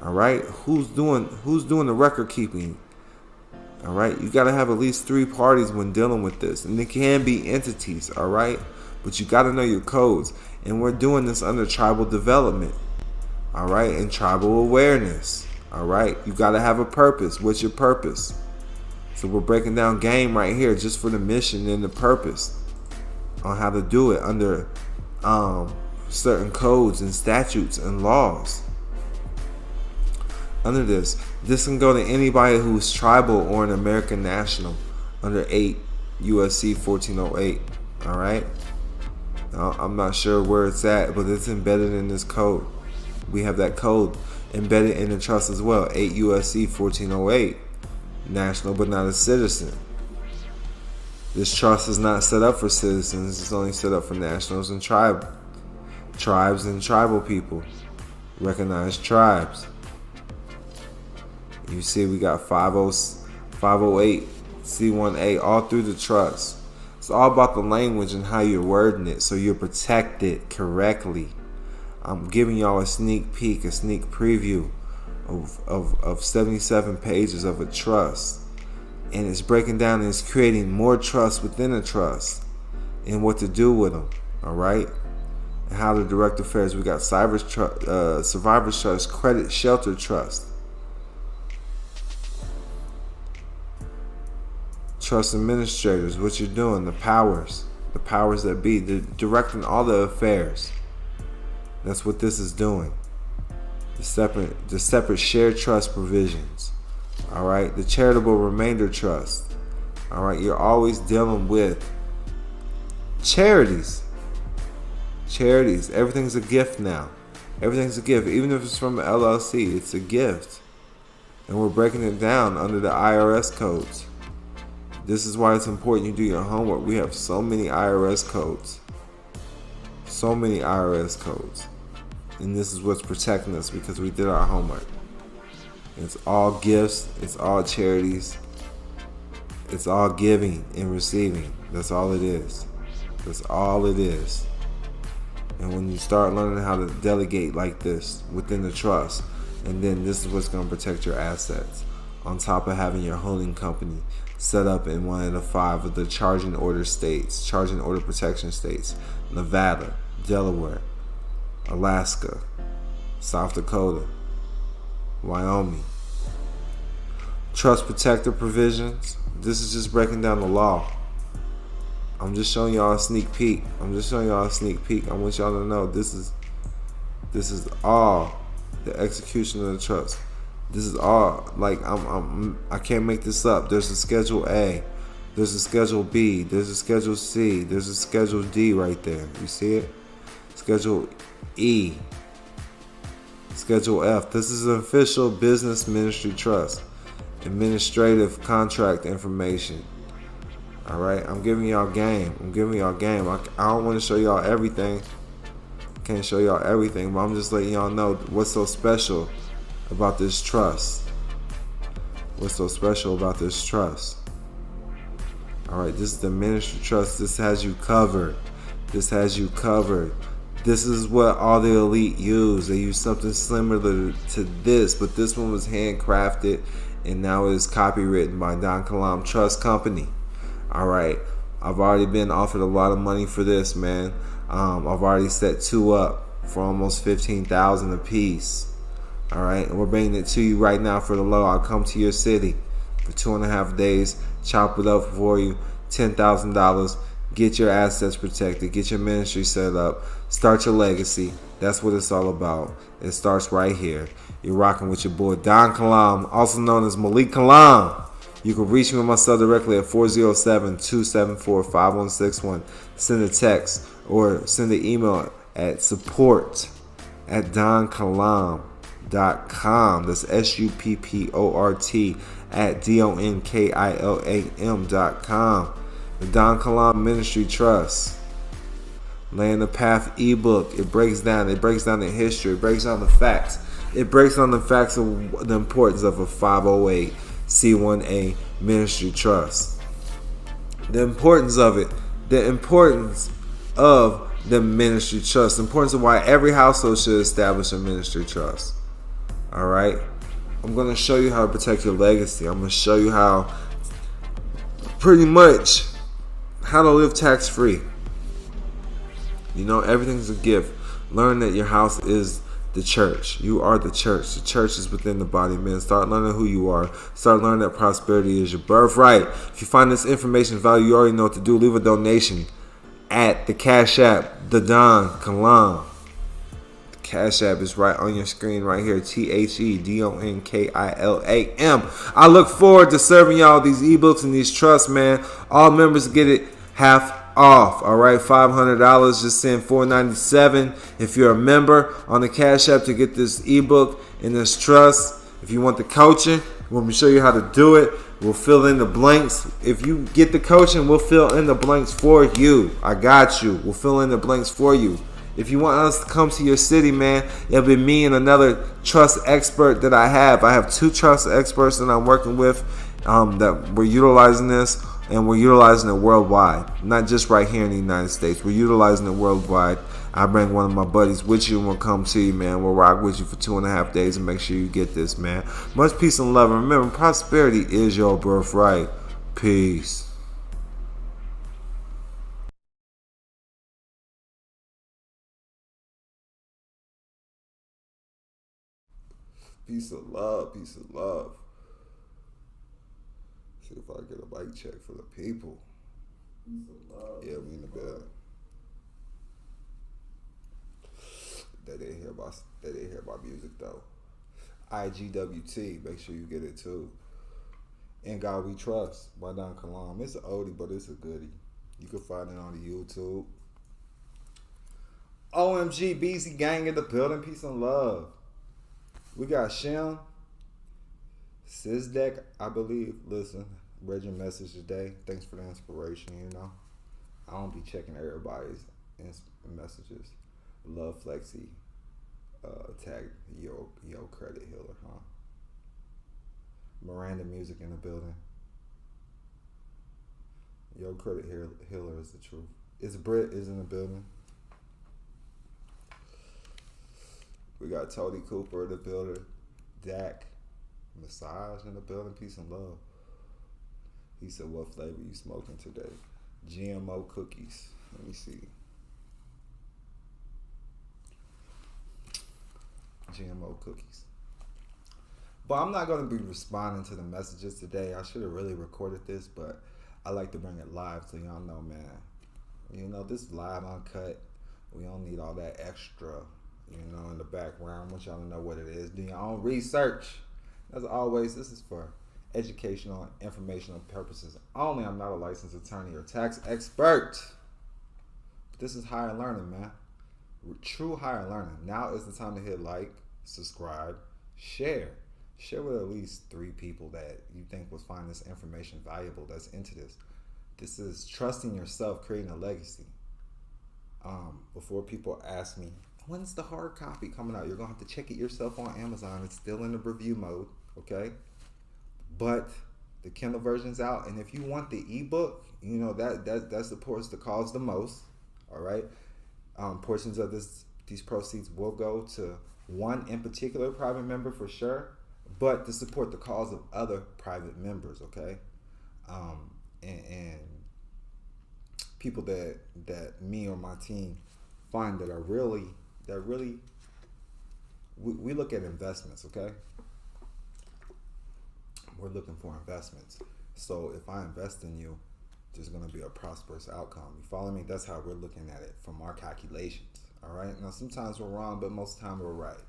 All right, who's doing the record keeping? All right, you got to have at least 3 parties when dealing with this, and it can be entities. All right, but you got to know your codes, and we're doing this under tribal development. All right, and tribal awareness. All right, you got to have a purpose. What's your purpose? So we're breaking down game right here just for the mission and the purpose on how to do it under certain codes and statutes and laws. Under this can go to anybody who's tribal or an American national under 8 USC 1408. All right. Now, I'm not sure where it's at, but it's embedded in this code. We have that code embedded in the trust as well. 8 USC 1408. National but not a citizen. This trust is not set up for citizens. It's only set up for nationals and tribes and tribal people. Recognized tribes. You see we got 508 C1A all through the trust. It's all about the language and how you're wording it so you're protected correctly. I'm giving y'all a sneak peek, a sneak preview of 77 pages of a trust. And it's breaking down and it's creating more trust within a trust and what to do with them. All right? And how to direct affairs. We got survivor's trust, credit shelter trust. Trust administrators, what you're doing, the powers that be, they're directing all the affairs. That's what this is doing. The separate shared trust provisions. All right, the charitable remainder trust. All right, you're always dealing with charities. Charities, everything's a gift now. Everything's a gift, even if it's from an LLC, it's a gift. And we're breaking it down under the IRS codes. This is why it's important you do your homework. We have so many IRS codes. So many IRS codes. And this is what's protecting us because we did our homework. It's all gifts. It's all charities. It's all giving and receiving. That's all it is. That's all it is. And when you start learning how to delegate like this within the trust, and then this is what's going to protect your assets. On top of having your holding company set up in one of the 5 of the charging order states, charging order protection states: Nevada, Delaware, Alaska, South Dakota, Wyoming. Trust protector provisions. This is just breaking down the law. I'm just showing y'all a sneak peek. I want y'all to know this is all the execution of the trust. This is all, like, I can't make this up. There's a Schedule A. There's a Schedule B. There's a Schedule C. There's a Schedule D right there. You see it? Schedule E. Schedule F. This is an official business ministry trust. Administrative contract information. Alright? I'm giving y'all game. I don't want to show y'all everything. Can't show y'all everything, but I'm just letting y'all know what's so special about this trust. What's so special about this trust? Alright, this is the ministry trust. This has you covered. This is what all the elite use. They use something similar to this, but this one was handcrafted and now it is copywritten by Don Kilam Trust Company. Alright, I've already been offered a lot of money for this, man. I've already set 2 up for almost $15,000 a piece. Alright, and we're bringing it to you right now for the low. I'll come to your city for 2.5 days, chop it up for you, $10,000, get your assets protected, get your ministry set up, start your legacy. That's what it's all about. It starts right here. You're rocking with your boy Don Kilam, also known as Malik Kilam. You can reach me on my cell directly at 407-274-5161. Send a text or send an email at support@donkilam.com. That's SUPPORT@DONKILAM.com. The Don Kilam Ministry Trust. Laying the Path ebook. It breaks down the history. It breaks down the facts. It breaks down the facts of the importance of a 508 C1A Ministry Trust. The importance of it. The importance of the ministry trust. The importance of why every household should establish a ministry trust. Alright? I'm going to show you how to protect your legacy. I'm going to show you how, pretty much, how to live tax free. You know, everything's a gift. Learn that your house is the church. You are the church. The church is within the body, man. Start learning who you are. Start learning that prosperity is your birthright. If you find this information valuable, you already know what to do. Leave a donation at the Cash App, the Don Kilam. Cash App is right on your screen right here. THEDONKILAM. I look forward to serving y'all these ebooks and these trusts, man. All members get it half off. All right, $500. Just send $497 if you're a member on the Cash App to get this ebook and this trust. If you want the coaching, we'll show you how to do it. We'll fill in the blanks. If you get the coaching, we'll fill in the blanks for you. I got you. We'll fill in the blanks for you. If you want us to come to your city, man, it'll be me and another trust expert that I have. I have 2 trust experts that I'm working with that we're utilizing this, and we're utilizing it worldwide. Not just right here in the United States. We're utilizing it worldwide. I bring one of my buddies with you and we'll come to you, man. We'll rock with you for 2.5 days and make sure you get this, man. Much peace and love. And remember, prosperity is your birthright. Peace. Peace of love. Peace of love. See if I get a mic check for the people. Peace of love. Yeah, we in the bed. They didn't hear my music though. IGWT, make sure you get it too. In God We Trust by Don Kilam. It's an oldie, but it's a goodie. You can find it on the YouTube. OMG, BZ Gang in the building. Peace and love. We got Shem, Sizdek, I believe. Listen, read your message today. Thanks for the inspiration, you know. I don't be checking everybody's messages. Love Flexi. Tag Yo Credit Healer, huh? Miranda Music in the building. Yo Credit Healer is the truth. It's Britt is in the building. We got Tony Cooper in the building. Dak Massage in the building. Peace and love. He said, what flavor you smoking today? GMO cookies. Let me see. GMO cookies. But I'm not going to be responding to the messages today. I should have really recorded this, but I like to bring it live so y'all know, man. You know, this is live, uncut. We don't need all that extra, you know, in the background. I want y'all to know what it is. Do your own research. As always, this is for educational and informational purposes only. I'm not a licensed attorney or tax expert. This is higher learning, man. True higher learning. Now is the time to hit like, subscribe, share. Share with at least 3 people that you think will find this information valuable that's into this. This is trusting yourself, creating a legacy. Before people ask me, when's the hard copy coming out? You're going to have to check it yourself on Amazon. It's still in the review mode, okay? But the Kindle version's out. And if you want the ebook, you know, that supports the cause the most, all right? Portions of these proceeds will go to one in particular private member for sure, but to support the cause of other private members, okay? And people that me or my team find that are really we look at investments, okay? We're looking for investments. So if I invest in you, there's going to be a prosperous outcome. You follow me? That's how we're looking at it from our calculations. All right. Now, sometimes we're wrong, but most of the time we're right.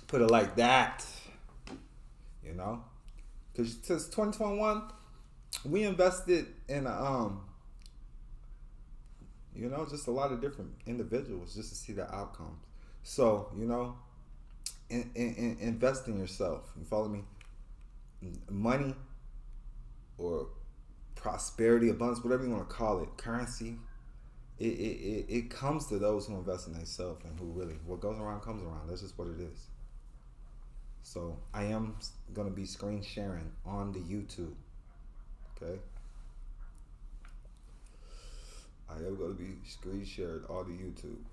Put it like that. You know, because since 2021, we invested in you know, just a lot of different individuals just to see the outcomes. So, you know, invest in yourself. You follow me? Money or prosperity, abundance, whatever you want to call it, currency, it comes to those who invest in themselves and who really, what goes around comes around. That's just what it is. So I am going to be screen sharing on the YouTube. Okay. I am going to be screen shared on the YouTube.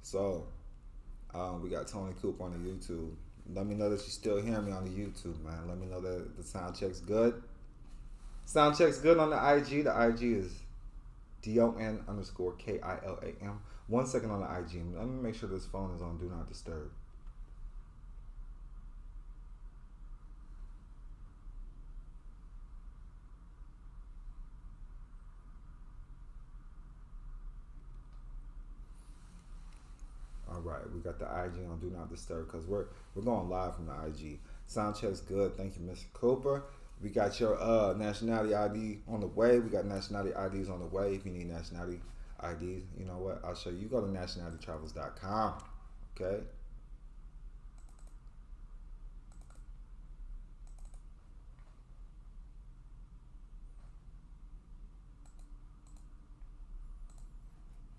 So we got Tony Coop on the YouTube. Let me know that you still hear me on the YouTube, man. Let me know that the sound check's good. Sound check's good on the IG. The IG is DON_KILAM. 1 second on the IG. Let me make sure this phone is on Do Not Disturb. got the IG on Do Not Disturb because we're going live from the IG. Sound check's good. Thank you, Mr. Cooper. We got your nationality ID on the way. We got nationality IDs on the way. If you need nationality IDs, you know what? I'll show you. You go to nationalitytravels.com. Okay.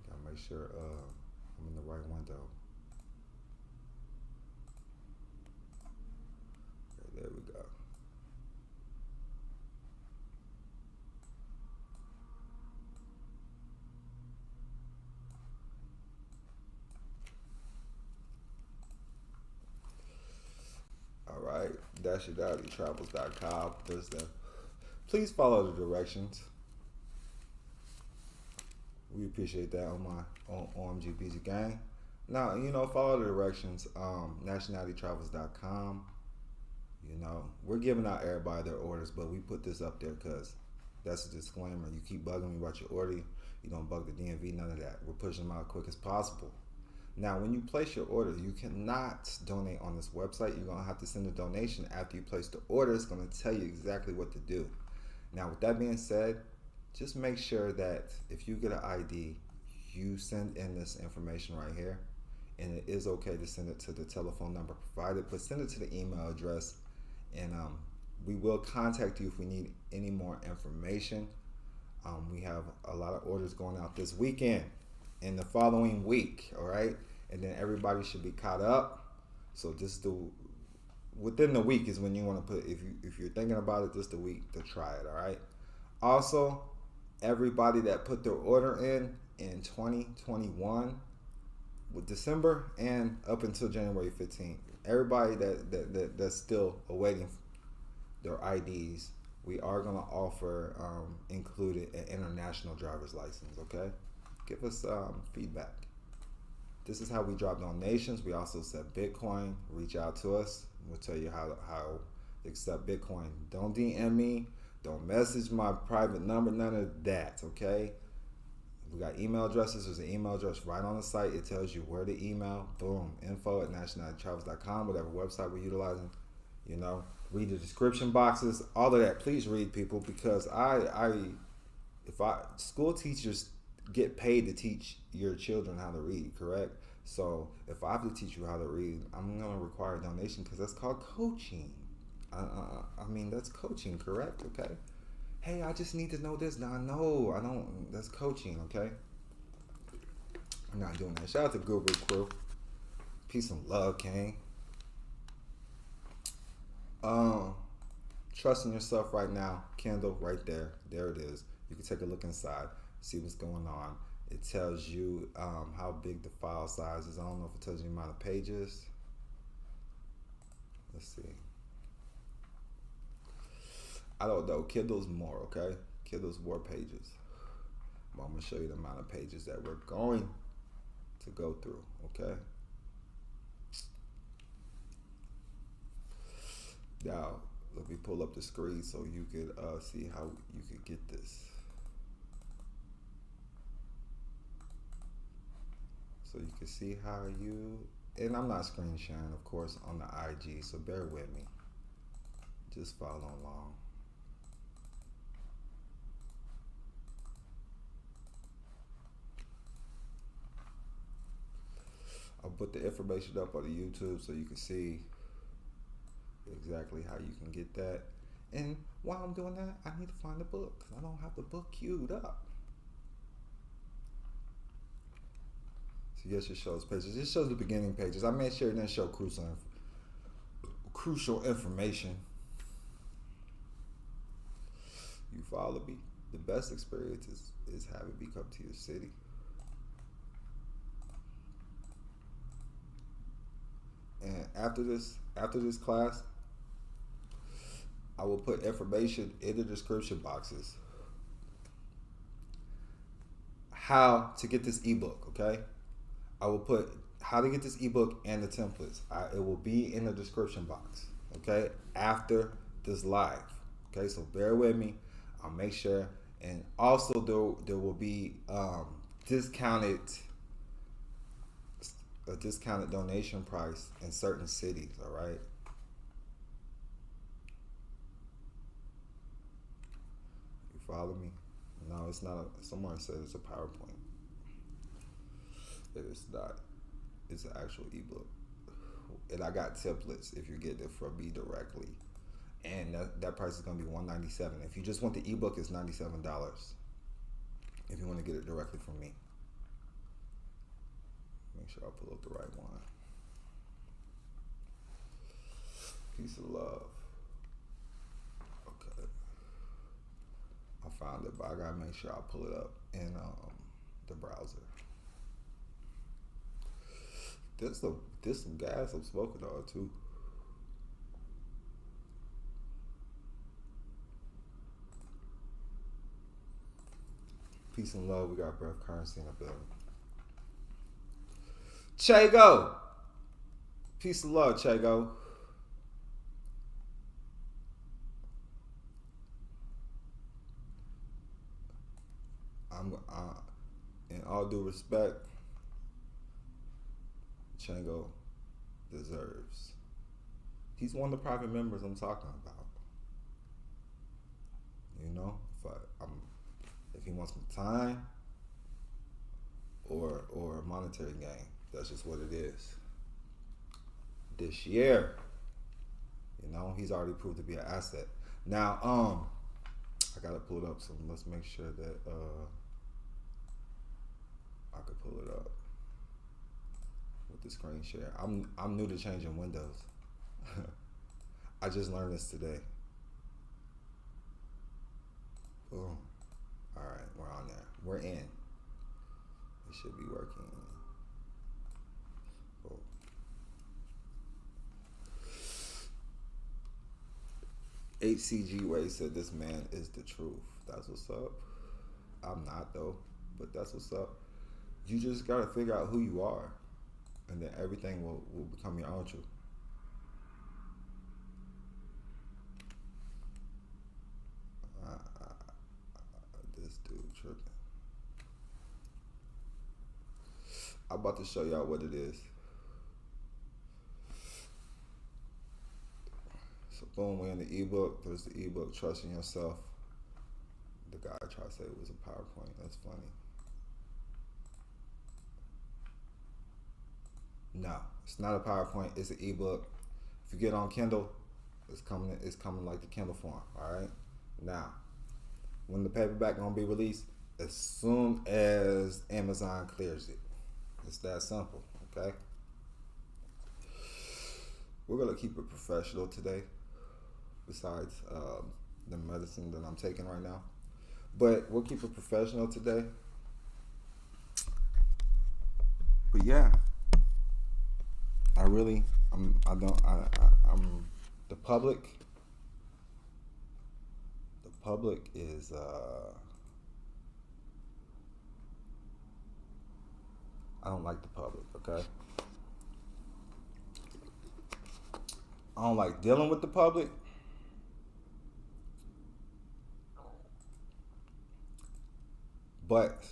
Gotta make sure I'm in the right window. Okay, there we go. All right, nationalitytravels.com. Please follow the directions. We appreciate that on my OMG BG gang. Now, you know, follow the directions. Nationalitytravels.com. You know, we're giving out everybody their orders, but we put this up there because that's a disclaimer. You keep bugging me about your order. You don't bug the DMV, none of that. We're pushing them out as quick as possible. Now, when you place your order, you cannot donate on this website. You're going to have to send a donation after you place the order. It's going to tell you exactly what to do. Now, with that being said, just make sure that if you get an ID, you send in this information right here. And it is okay to send it to the telephone number provided, but send it to the email address. And we will contact you if we need any more information. We have a lot of orders going out this weekend. In the following week, all right, and then everybody should be caught up. So just within the week is when you want to put, if you're thinking about it, just a week to try it, all right. Also, everybody that put their order in 2021 with December and up until January 15th, everybody that's still awaiting their IDs, we are going to offer included an international driver's license, okay. Give us feedback. This is how we drop donations. We also accept Bitcoin. Reach out to us. We'll tell you how to accept Bitcoin. Don't DM me. Don't message my private number. None of that, okay? We got email addresses. There's an email address right on the site. It tells you where to email. Boom. info@nationalitytravels.com, whatever website we're utilizing. You know, read the description boxes. All of that. Please read, people, because school teachers get paid to teach your children how to read, correct? So if I have to teach you how to read, I'm going to require a donation because that's called coaching. I mean, that's coaching, correct? Okay. Hey, I just need to know this. Now, no, I don't. That's coaching, okay? I'm not doing that. Shout out to Guru Crew. Peace and love, King. Trust in yourself right now. Kindle right there. There it is. You can take a look inside. See what's going on. It tells you how big the file size is. I don't know if it tells you the amount of pages. Let's see. I don't know. Kindle's more, okay? Kindle's more pages. But I'm going to show you the amount of pages that we're going to go through, okay? Now, let me pull up the screen so you could see how you could get this. So you can see how and I'm not screen sharing, of course, on the IG, so bear with me. Just follow along. I'll put the information up on the YouTube so you can see exactly how you can get that. And while I'm doing that, I need to find the book because I don't have the book queued up. So yes, it shows pages. It shows the beginning pages. I made sure it didn't show crucial information. You follow me. The best experience is having me come to your city. And after this class, I will put information in the description boxes. How to get this ebook, okay? I will put how to get this ebook and the templates. It will be in the description box, okay? After this live, okay? So bear with me. I'll make sure. And also there will be discounted a discounted donation price in certain cities, all right? You follow me? No, it's not. Someone said it's a PowerPoint. It is not. It's an actual ebook. And I got templates if you get it from me directly. And that price is going to be $197. If you just want the ebook, it's $97. If you want to get it directly from me. Make sure I pull up the right one. Peace of love. Okay. I found it, but I gotta make sure I pull it up in the browser. There's some gas I'm smoking on too. Peace and love. We got breath currency in the building. Chago. Peace and love, Chago. In all due respect, Chango deserves. He's one of the private members I'm talking about. You know, if he wants some time or monetary gain, that's just what it is. This year, you know, he's already proved to be an asset. Now, I gotta pull it up, so let's make sure that I could pull it up with the screen share. I'm new to changing windows. I just learned this today. Boom. All right, we're on there. We're in. It should be working. Boom. HCG Way said this man is the truth. That's what's up. I'm not though, but that's what's up. You just gotta figure out who you are, and then everything will become your own truth. This dude tripping. I'm about to show y'all what it is. So boom, we're in the ebook. There's the ebook, Trust in Yourself. The guy tried to say it was a PowerPoint. That's funny. No, it's not a PowerPoint. It's an ebook. If you get on Kindle, it's coming like the Kindle form. All right. Now, when the paperback gonna be released, as soon as Amazon clears it. It's that simple. Okay. We're gonna keep it professional today. Besides the medicine that I'm taking right now, but we'll keep it professional today. But yeah. I'm the public is I don't like the public, okay? I don't like dealing with the public. But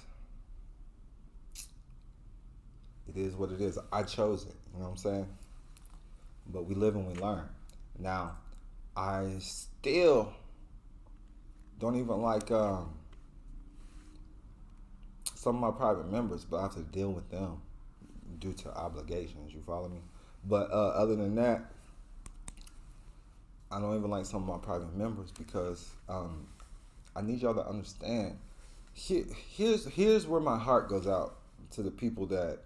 it is what it is. I chose it. You know what I'm saying? But we live and we learn. Now, I still don't even like some of my private members, but I have to deal with them due to obligations. You follow me? But other than that, I don't even like some of my private members because I need y'all to understand. Here's where my heart goes out to the people that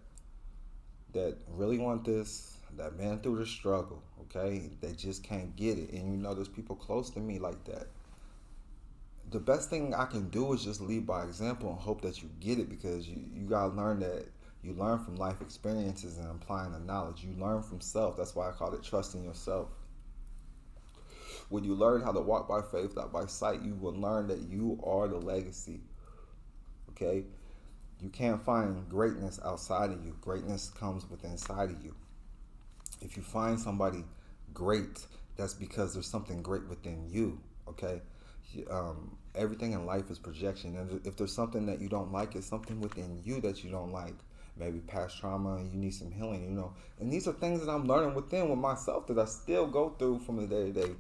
really want this, that been through the struggle, okay? They just can't get it. And you know, there's people close to me like that. The best thing I can do is just lead by example and hope that you get it, because you gotta learn that you learn from life experiences and applying the knowledge. You learn from self. That's why I call it trusting yourself. When you learn how to walk by faith, not by sight, you will learn that you are the legacy, okay? You can't find greatness outside of you. Greatness comes within inside of you. If you find somebody great, that's because there's something great within you, okay? Everything in life is projection. And if there's something that you don't like, it's something within you that you don't like. maybe past trauma, and you need some healing, you know. And these are things that I'm learning within with myself that I still go through from a day-to-day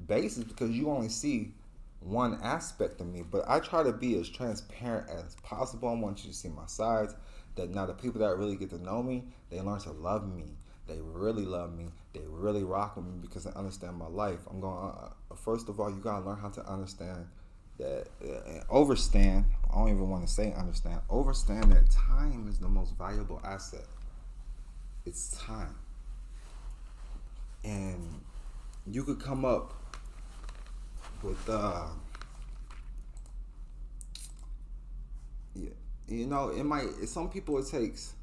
basis, because you only see one aspect of me. But I try to be as transparent as possible. I want you to see my sides, that now the people that really get to know me, they learn to love me. They really love me. They really rock with me because they understand my life. I'm going, first of all, you got to learn how to understand that, overstand, I don't even want to say understand, overstand that time is the most valuable asset. It's time. And you could come up with, you know, some people it takes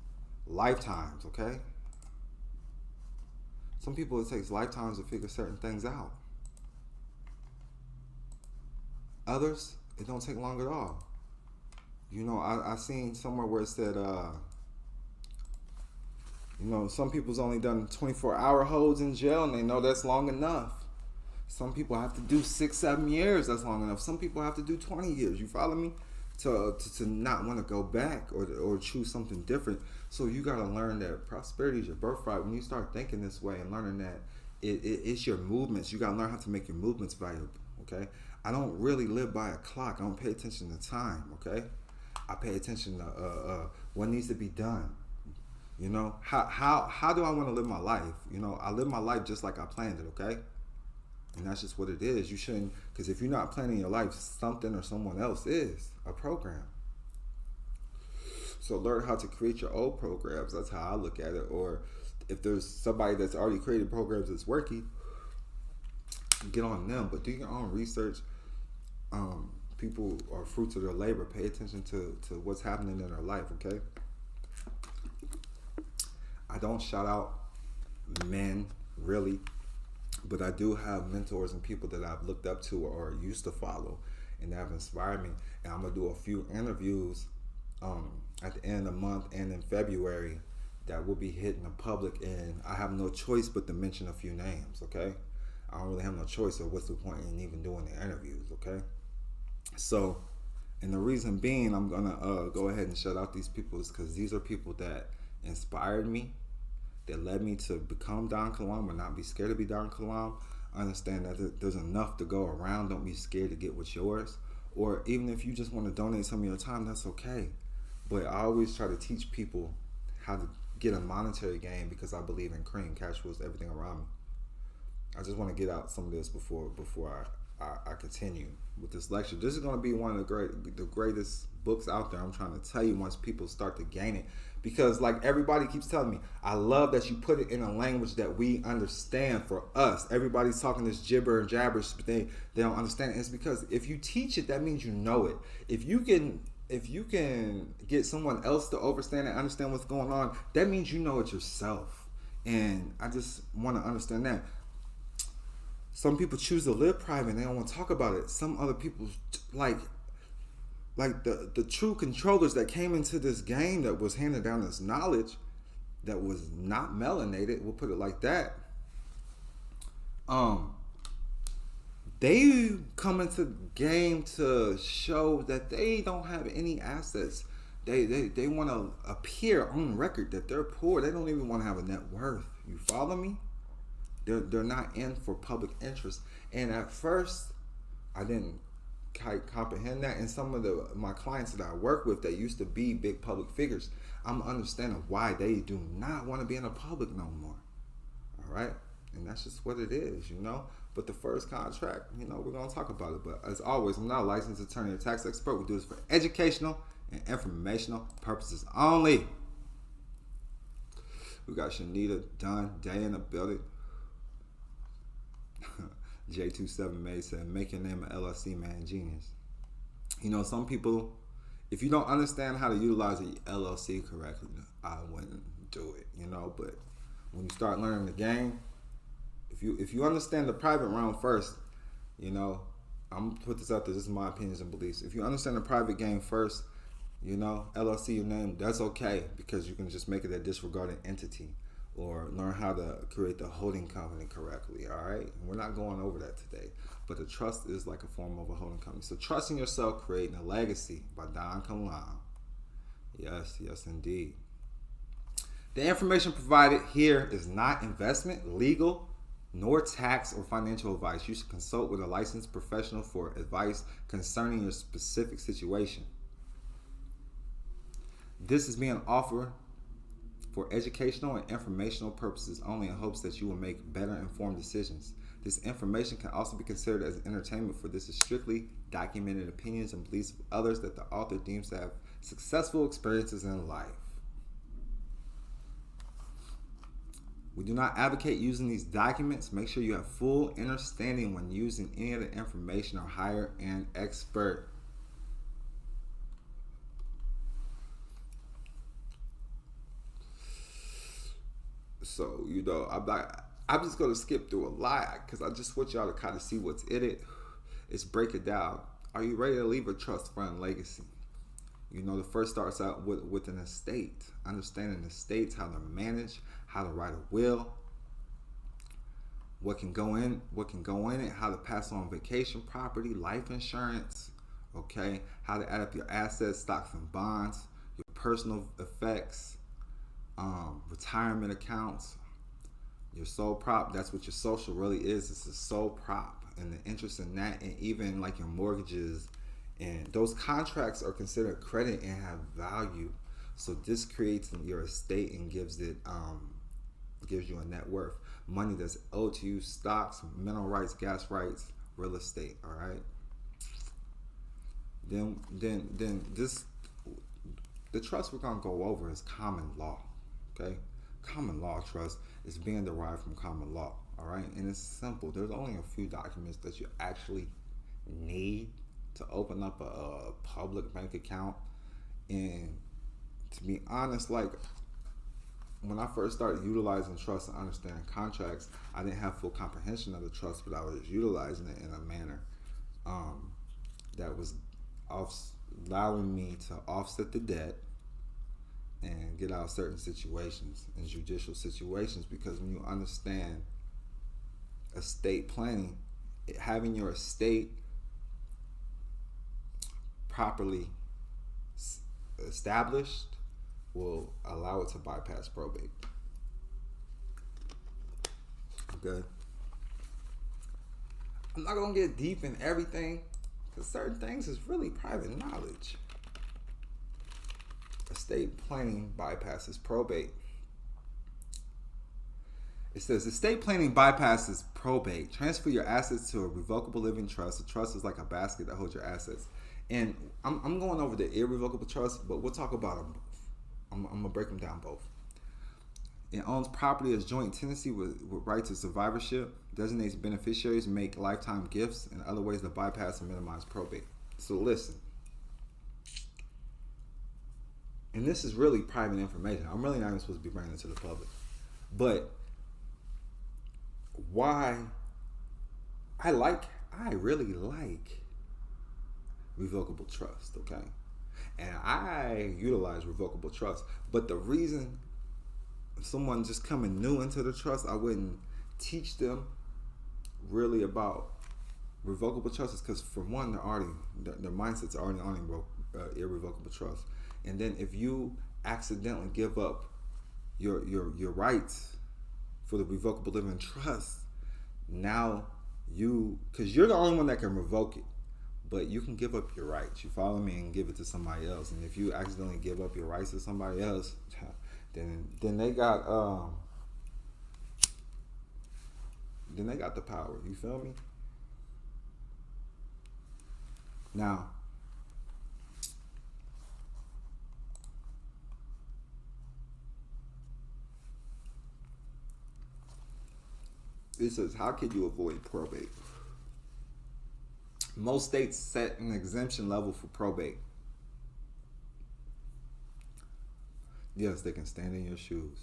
lifetimes, okay? Some people it takes lifetimes to figure certain things out. Others, it don't take long at all. You know, I seen somewhere where it said, you know, some people's only done 24-hour holds in jail and they know that's long enough. Some people have to do 6-7 years, that's long enough. Some people have to do 20 years, you follow me? To not want to go back or choose something different. So you got to learn that prosperity is your birthright. When you start thinking this way and learning that it's your movements, you got to learn how to make your movements valuable, okay? I don't really live by a clock. I don't pay attention to time, okay? I pay attention to what needs to be done. You know, how do I want to live my life? You know, I live my life just like I planned it, okay? And that's just what it is. You shouldn't, because if you're not planning your life, something or someone else is a program. So learn how to create your own programs. That's how I look at it. Or if there's somebody that's already created programs that's working, get on them. But do your own research. People are fruits of their labor. Pay attention to what's happening in their life, okay? I don't shout out men, really. But I do have mentors and people that I've looked up to or used to follow and that have inspired me. And I'm going to do a few interviews at the end of the month and in February that will be hitting the public. And I have no choice but to mention a few names, okay? I don't really have no choice, so what's the point in even doing the interviews, okay? So, and the reason being I'm going to go ahead and shout out these people is because these are people that inspired me, that led me to become Don Kilam or not be scared to be Don Kilam. Understand that there's enough to go around. Don't be scared to get what's yours. Or even if you just want to donate some of your time, that's okay. But I always try to teach people how to get a monetary gain because I believe in cream. Cash rules everything around me. I just want to get out some of this before I continue with this lecture. This is going to be one of the greatest books out there. I'm trying to tell you once people start to gain it. Because like everybody keeps telling me, I love that you put it in a language that we understand for us. Everybody's talking this gibber and jabberish, but they don't understand it. It's because if you teach it, that means you know it. If you can get someone else to understand and understand what's going on, that means you know it yourself. And I just want to understand that. Some people choose to live private and they don't want to talk about it. Some other people, like the true controllers that came into this game that was handed down this knowledge that was not melanated, we'll put it like that. They come into the game to show that they don't have any assets. They want to appear on record that they're poor. They don't even want to have a net worth. You follow me? They're not in for public interest. And at first, I didn't comprehend that. And some of my clients that I work with that used to be big public figures, I'm understanding why they do not want to be in the public no more. All right? And that's just what it is, you know? But the first contract, you know, we're going to talk about it. But as always, I'm not a licensed attorney or tax expert. We do this for educational and informational purposes only. We got Shanita Dunn Day in the building. J27 May said, make your name an LLC, man, genius. You know, some people, if you don't understand how to utilize an LLC correctly, I wouldn't do it, you know. But when you start learning the game, if you understand the private realm first, you know, I'm gonna put this out there, this is my opinions and beliefs. If you understand the private game first, you know, LLC your name, that's okay, because you can just make it a disregarded entity. Or learn how to create the holding company correctly, all right? We're not going over that today. But the trust is like a form of a holding company. So trusting yourself, creating a legacy by Don Kilam. Yes, yes indeed. The information provided here is not investment, legal, nor tax or financial advice. You should consult with a licensed professional for advice concerning your specific situation. This is being offered for educational and informational purposes only, in hopes that you will make better informed decisions. This information can also be considered as entertainment, for this is strictly documented opinions and beliefs of others that the author deems to have successful experiences in life. We do not advocate using these documents. Make sure you have full understanding when using any of the information, or hire an expert. So, I'm just going to skip through a lot because I just want y'all to kind of see what's in it. It's break it down. Are you ready to leave a trust fund legacy? The first starts out with an estate. Understanding estates, how to manage, how to write a will, what can go in it, how to pass on vacation property, life insurance, okay? How to add up your assets, stocks and bonds, your personal effects, retirement accounts, your sole prop. That's what your social really is. It's a sole prop, and the interest in that, and even like your mortgages, and those contracts are considered credit and have value. So this creates your estate and gives you a net worth. Money that's owed to you, stocks, mineral rights, gas rights, real estate. All right. Then the trust we're gonna go over is common law. Okay, common law trust is being derived from common law. All right, and it's simple. There's only a few documents that you actually need to open up a public bank account. And to be honest, like when I first started utilizing trust and understanding contracts, I didn't have full comprehension of the trust, but I was utilizing it in a manner that was allowing me to offset the debt and get out of certain situations and judicial situations. Because when you understand estate planning, having your estate properly established will allow it to bypass probate. Okay. I'm not gonna get deep in everything because certain things is really private knowledge. Estate planning bypasses probate. It says estate planning bypasses probate. Transfer your assets to a revocable living trust. A trust is like a basket that holds your assets. And I'm going over the irrevocable trust, but we'll talk about them. I'm gonna break them down both. It owns property as joint tenancy with rights of survivorship, designates beneficiaries, make lifetime gifts, and other ways to bypass and minimize probate. So listen, and this is really private information. I'm really not even supposed to be bringing it to the public. But why I really like revocable trust, okay? And I utilize revocable trust. But the reason someone just coming new into the trust, I wouldn't teach them really about revocable trust is because, for one, their mindsets are already on irrevocable trust. And then if you accidentally give up your rights for the revocable living trust, now because you're the only one that can revoke it, but you can give up your rights. You follow me? And give it to somebody else. And if you accidentally give up your rights to somebody else, then they got the power. You feel me? Now, it says, how can you avoid probate? Most states set an exemption level for probate. Yes, they can stand in your shoes.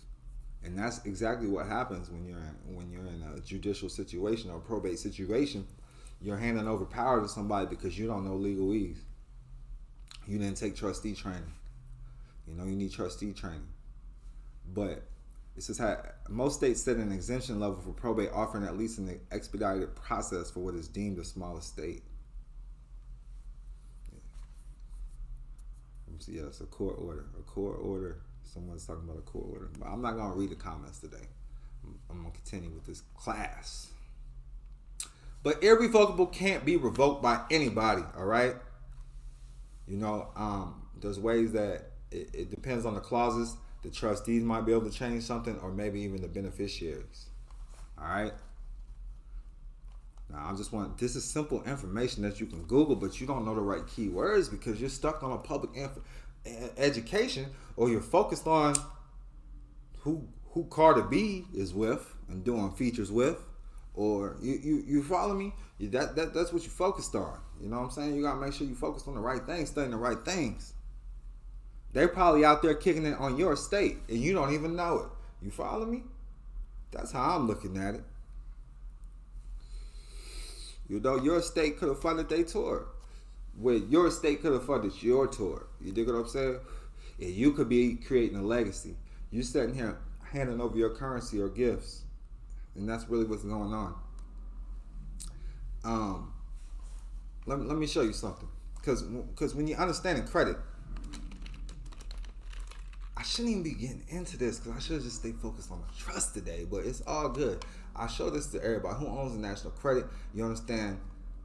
And that's exactly what happens when you're in a judicial situation or a probate situation. You're handing over power to somebody because you don't know legalese. You didn't take trustee training. You need trustee training. But it says most states set an exemption level for probate, offering at least an expedited process for what is deemed a small estate. Yeah, it's a court order. A court order Someone's talking about a court order. But I'm not going to read the comments today. I'm going to continue with this class. But irrevocable can't be revoked by anybody, all right? You know, there's ways that it depends on the clauses. The trustees might be able to change something, or maybe even the beneficiaries, all right? Now, this is simple information that you can Google, but you don't know the right keywords because you're stuck on a public education, or you're focused on who Carter B is with and doing features with, or you follow me? That's what you focused on. You know what I'm saying? You gotta make sure you focused on the right things, studying the right things. They're probably out there kicking it on your estate, and you don't even know it. You follow me? That's how I'm looking at it. You know, your estate could have funded their tour. Your estate could have funded your tour. You dig what I'm saying? And you could be creating a legacy. You sitting here handing over your currency or gifts. And that's really what's going on. Let me show you something. Because when you're understanding credit, I shouldn't even be getting into this because I should just stay focused on the trust today, but it's all good. I show this to everybody who owns the national credit. You understand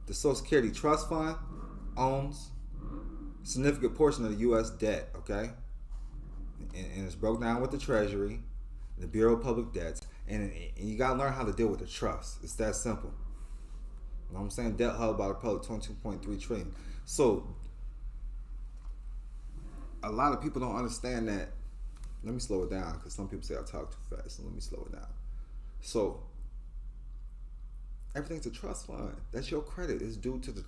the Social Security Trust Fund owns a significant portion of the U.S. debt, okay? And it's broke down with the Treasury, the Bureau of Public Debts, and you got to learn how to deal with the trust. It's that simple. You know what I'm saying? Debt held by the public, $22.3 trillion. So a lot of people don't understand that. Let me slow it down because some people say I talk too fast. So let me slow it down. So everything's a trust fund. That's your credit. It's due to the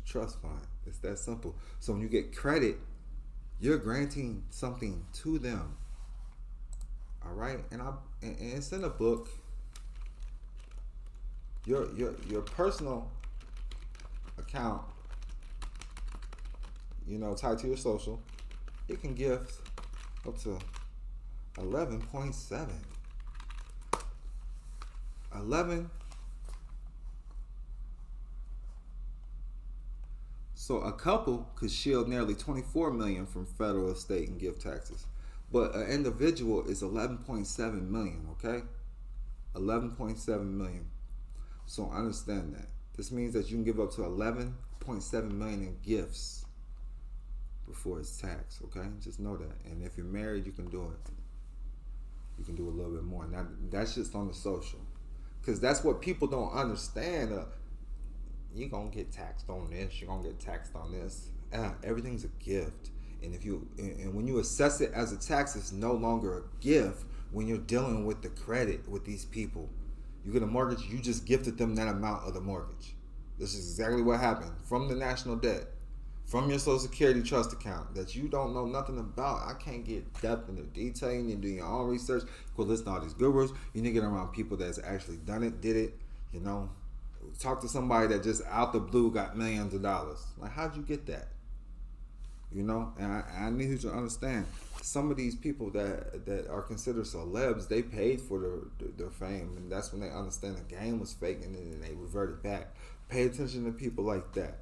trust fund. It's that simple. So when you get credit, you're granting something to them. All right, and it's in a book. Your personal account, you know, tied to your social, it can gift up to 11.7. 11. So a couple could shield nearly 24 million from federal, state, and gift taxes. But an individual is 11.7 million, okay? 11.7 million. So understand that. This means that you can give up to 11.7 million in gifts before it's taxed, okay? Just know that. And if you're married, you can do it. You can do a little bit more. Now, that's just on the social. Because that's what people don't understand. You're going to get taxed on this. You're going to get taxed on this. Everything's a gift. And when you assess it as a tax, it's no longer a gift when you're dealing with the credit with these people. You get a mortgage, you just gifted them that amount of the mortgage. This is exactly what happened from the national debt, from your Social Security trust account that you don't know nothing about. I can't get depth into detail. You need to do your own research. Go listen to all these gurus. You need to get around people that's actually done it, did it. You know, talk to somebody that just out the blue got millions of dollars. Like, how'd you get that? You know, and I need you to understand, some of these people that are considered celebs, they paid for their fame, and that's when they understand the game was fake, and then they reverted back. Pay attention to people like that.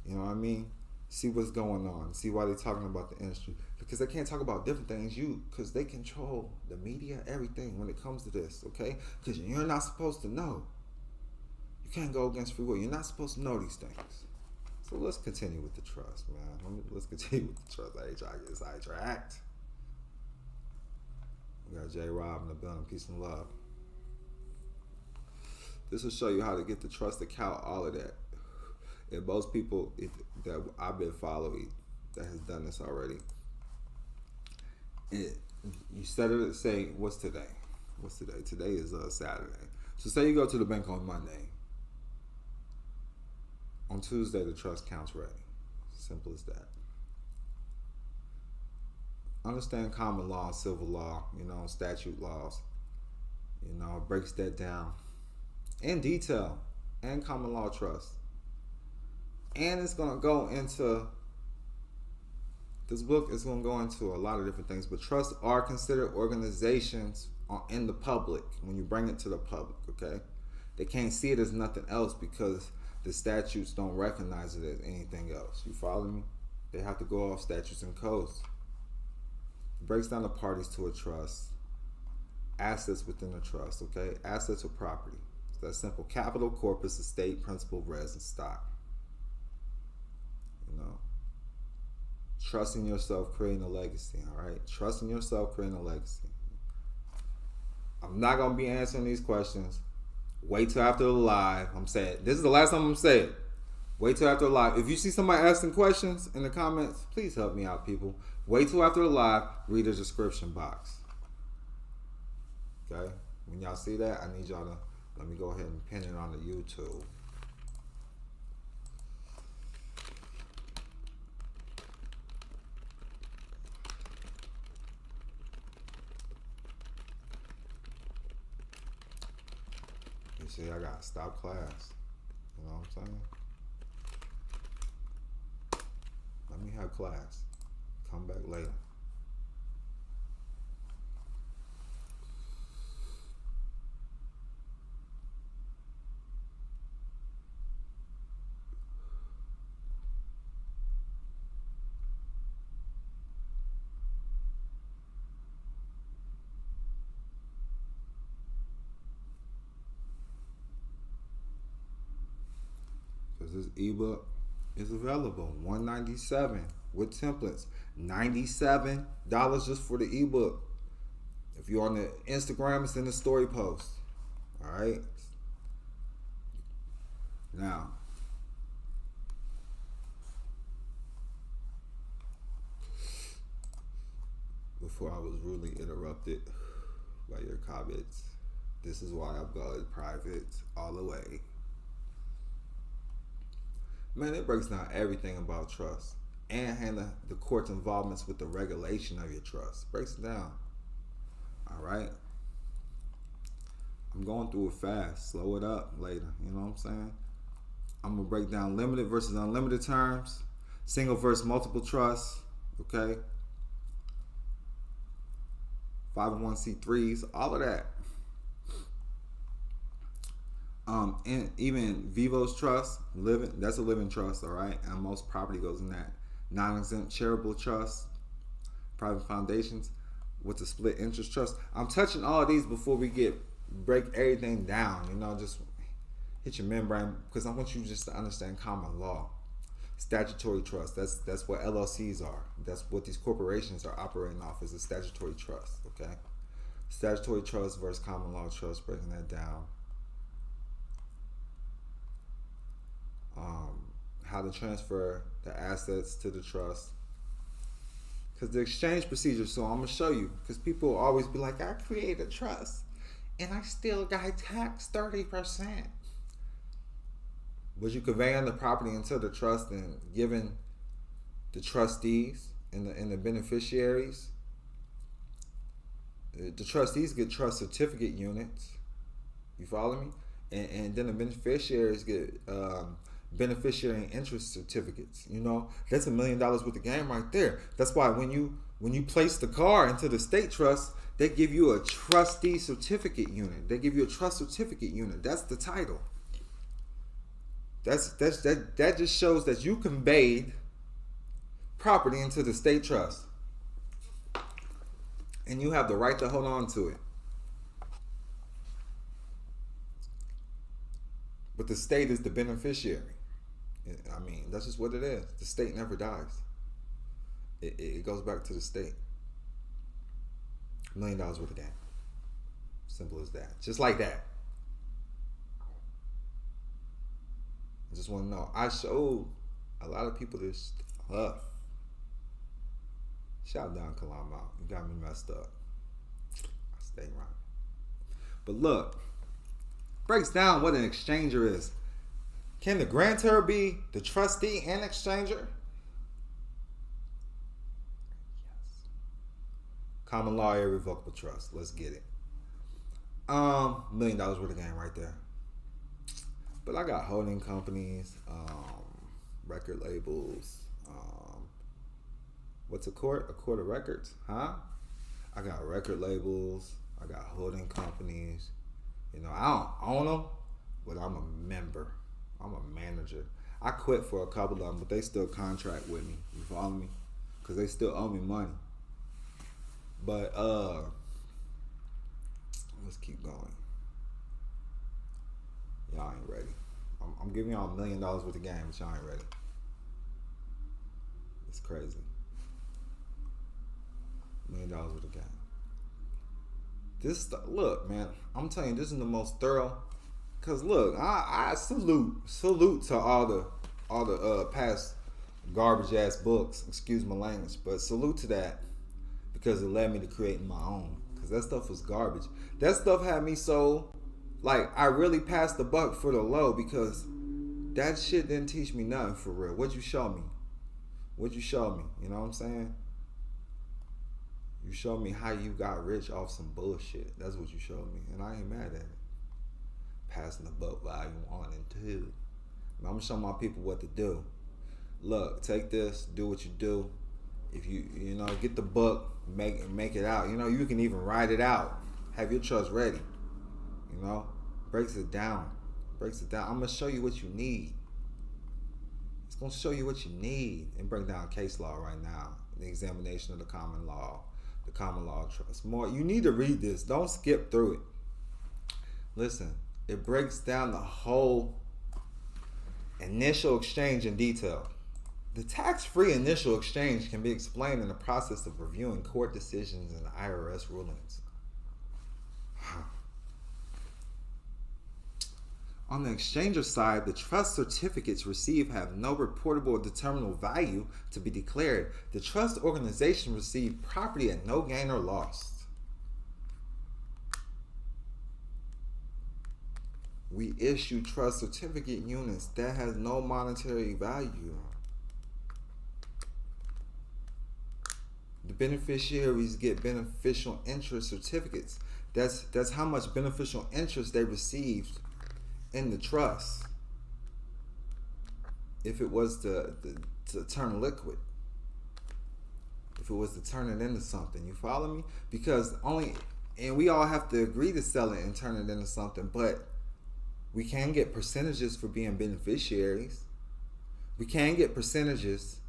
You know what I mean? See what's going on. See why they're talking about the industry, because they can't talk about different things. Because they control the media, everything when it comes to this. Okay? Because you're not supposed to know. You can't go against free will. You're not supposed to know these things. So let's continue with the trust, man. Let's continue with the trust. I ain't trying to get sidetracked. We got J. Rob in the building. Peace and love. This will show you how to get the trust account, all of that. And most people that I've been following that has done this already. You set it, say, what's today? What's today? Today is Saturday. So say you go to the bank on Monday. On Tuesday, the trust account's ready. Simple as that. Understand common law, civil law, you know, statute laws. You know, it breaks that down in detail, and common law trust. And it's going to go into, this book is going to go into a lot of different things, but trusts are considered organizations in the public when you bring it to the public, okay? They can't see it as nothing else because the statutes don't recognize it as anything else. You follow me? They have to go off statutes and codes. It breaks down the parties to a trust, assets within a trust, okay? Assets or property. It's that simple. Capital, corpus, estate, principal, res, and stock. You know, trusting yourself, creating a legacy, all right? Trusting yourself, creating a legacy. I'm not going to be answering these questions. Wait till after the live. I'm saying, this is the last time I'm going to say it. Wait till after the live. If you see somebody asking questions in the comments, please help me out, people. Wait till after the live. Read the description box. Okay? When y'all see that, I need y'all to, let me go ahead and pin it on the YouTube. You see, I gotta stop class. You know what I'm saying? Let me have class. Come back later. Because this ebook is available, $197 with templates, $97 just for the ebook. If you're on the Instagram, it's in the story post. All right. Now, before I was rudely interrupted by your comments, this is why I'm going private all the way. Man, it breaks down everything about trust and handling the court's involvements with the regulation of your trust. Breaks it down. All right. I'm going through it fast. Slow it up later. You know what I'm saying? I'm going to break down limited versus unlimited terms, single versus multiple trusts. Okay. 501c3s, all of that. And even Vivo's trust, living, that's a living trust, all right? And most property goes in that. Non-exempt charitable trust, private foundations with a split interest trust. I'm touching all of these before we break everything down, you know, just hit your membrane, because I want you just to understand common law. Statutory trust, that's what LLCs are. That's what these corporations are operating off, is a statutory trust, okay? Statutory trust versus common law trust, breaking that down. How to transfer the assets to the trust, because the exchange procedure. So I'm gonna show you, because people always be like, I create a trust and I still got taxed 30%. Was you conveying the property into the trust and giving the trustees and the beneficiaries? The trustees get trust certificate units. You follow me? And then the beneficiaries get beneficiary and interest certificates. You know, that's $1 million worth of game right there. That's why when you place the car into the state trust, they give you a trustee certificate unit. They give you a trust certificate unit. That's the title. That just shows that you conveyed property into the state trust, and you have the right to hold on to it. But the state is the beneficiary. I mean, that's just what it is. The state never dies. It goes back to the state. $1 million worth of game. Simple as that. Just like that. I just want to know. I showed a lot of people this stuff. Shout Don Kilam out. You got me messed up. I stay right. But look, breaks down what an exchanger is. Can the grantor be the trustee and exchanger? Yes. Common law irrevocable trust. Let's get it. $1 million worth of game right there. But I got holding companies, record labels. What's a court? A court of records, huh? I got record labels. I got holding companies. You know, I don't own them, but I'm a member. I'm a manager. I quit for a couple of them, but they still contract with me. You follow me? Because they still owe me money. But let's keep going. Y'all ain't ready. I'm giving y'all $1 million worth of game, but y'all ain't ready. It's crazy. $1 million worth of game. This look, man. I'm telling you, this is the most thorough. Cause look, I salute to all the past garbage ass books. Excuse my language, but salute to that because it led me to creating my own. Cause that stuff was garbage. That stuff had me so like I really passed the buck for the low because that shit didn't teach me nothing for real. What'd you show me? What'd you show me? You know what I'm saying? You showed me how you got rich off some bullshit. That's what you showed me, and I ain't mad at it. Passing the buck volume 1 and 2. I'm gonna show my people what to do. Look, take this, do what you do. If you know, get the book, make it out. You know, you can even write it out. Have your trust ready. You know, breaks it down. I'm gonna show you what you need. It's gonna show you what you need and break down case law right now. The examination of the common law trust. More, you need to read this. Don't skip through it. Listen, it breaks down the whole initial exchange in detail. The tax-free initial exchange can be explained in the process of reviewing court decisions and IRS rulings. On the exchanger side, the trust certificates received have no reportable or determinable value to be declared. The trust organization received property at no gain or loss. We issue trust certificate units that has no monetary value. The beneficiaries get beneficial interest certificates. That's how much beneficial interest they received in the trust if it was to turn liquid, if it was to turn it into something. You follow me? Because and we all have to agree to sell it and turn it into something, but we can get percentages for being beneficiaries. We can get percentages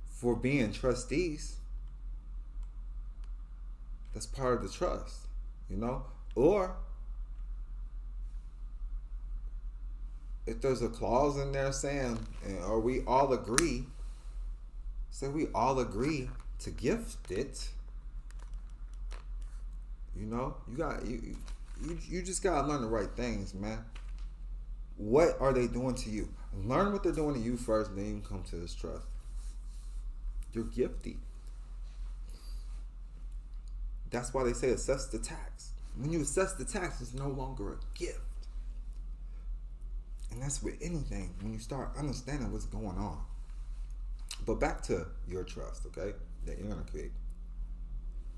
for being trustees. That's part of the trust, you know? Or if there's a clause in there saying, or we all agree, to gift it, you know, you just gotta learn the right things, man. What are they doing to you? Learn what they're doing to you first, then you can come to this trust. You're gifty. That's why they say assess the tax. When you assess the tax, it's no longer a gift. And that's with anything, when you start understanding what's going on. But back to your trust, okay, that you're going to create.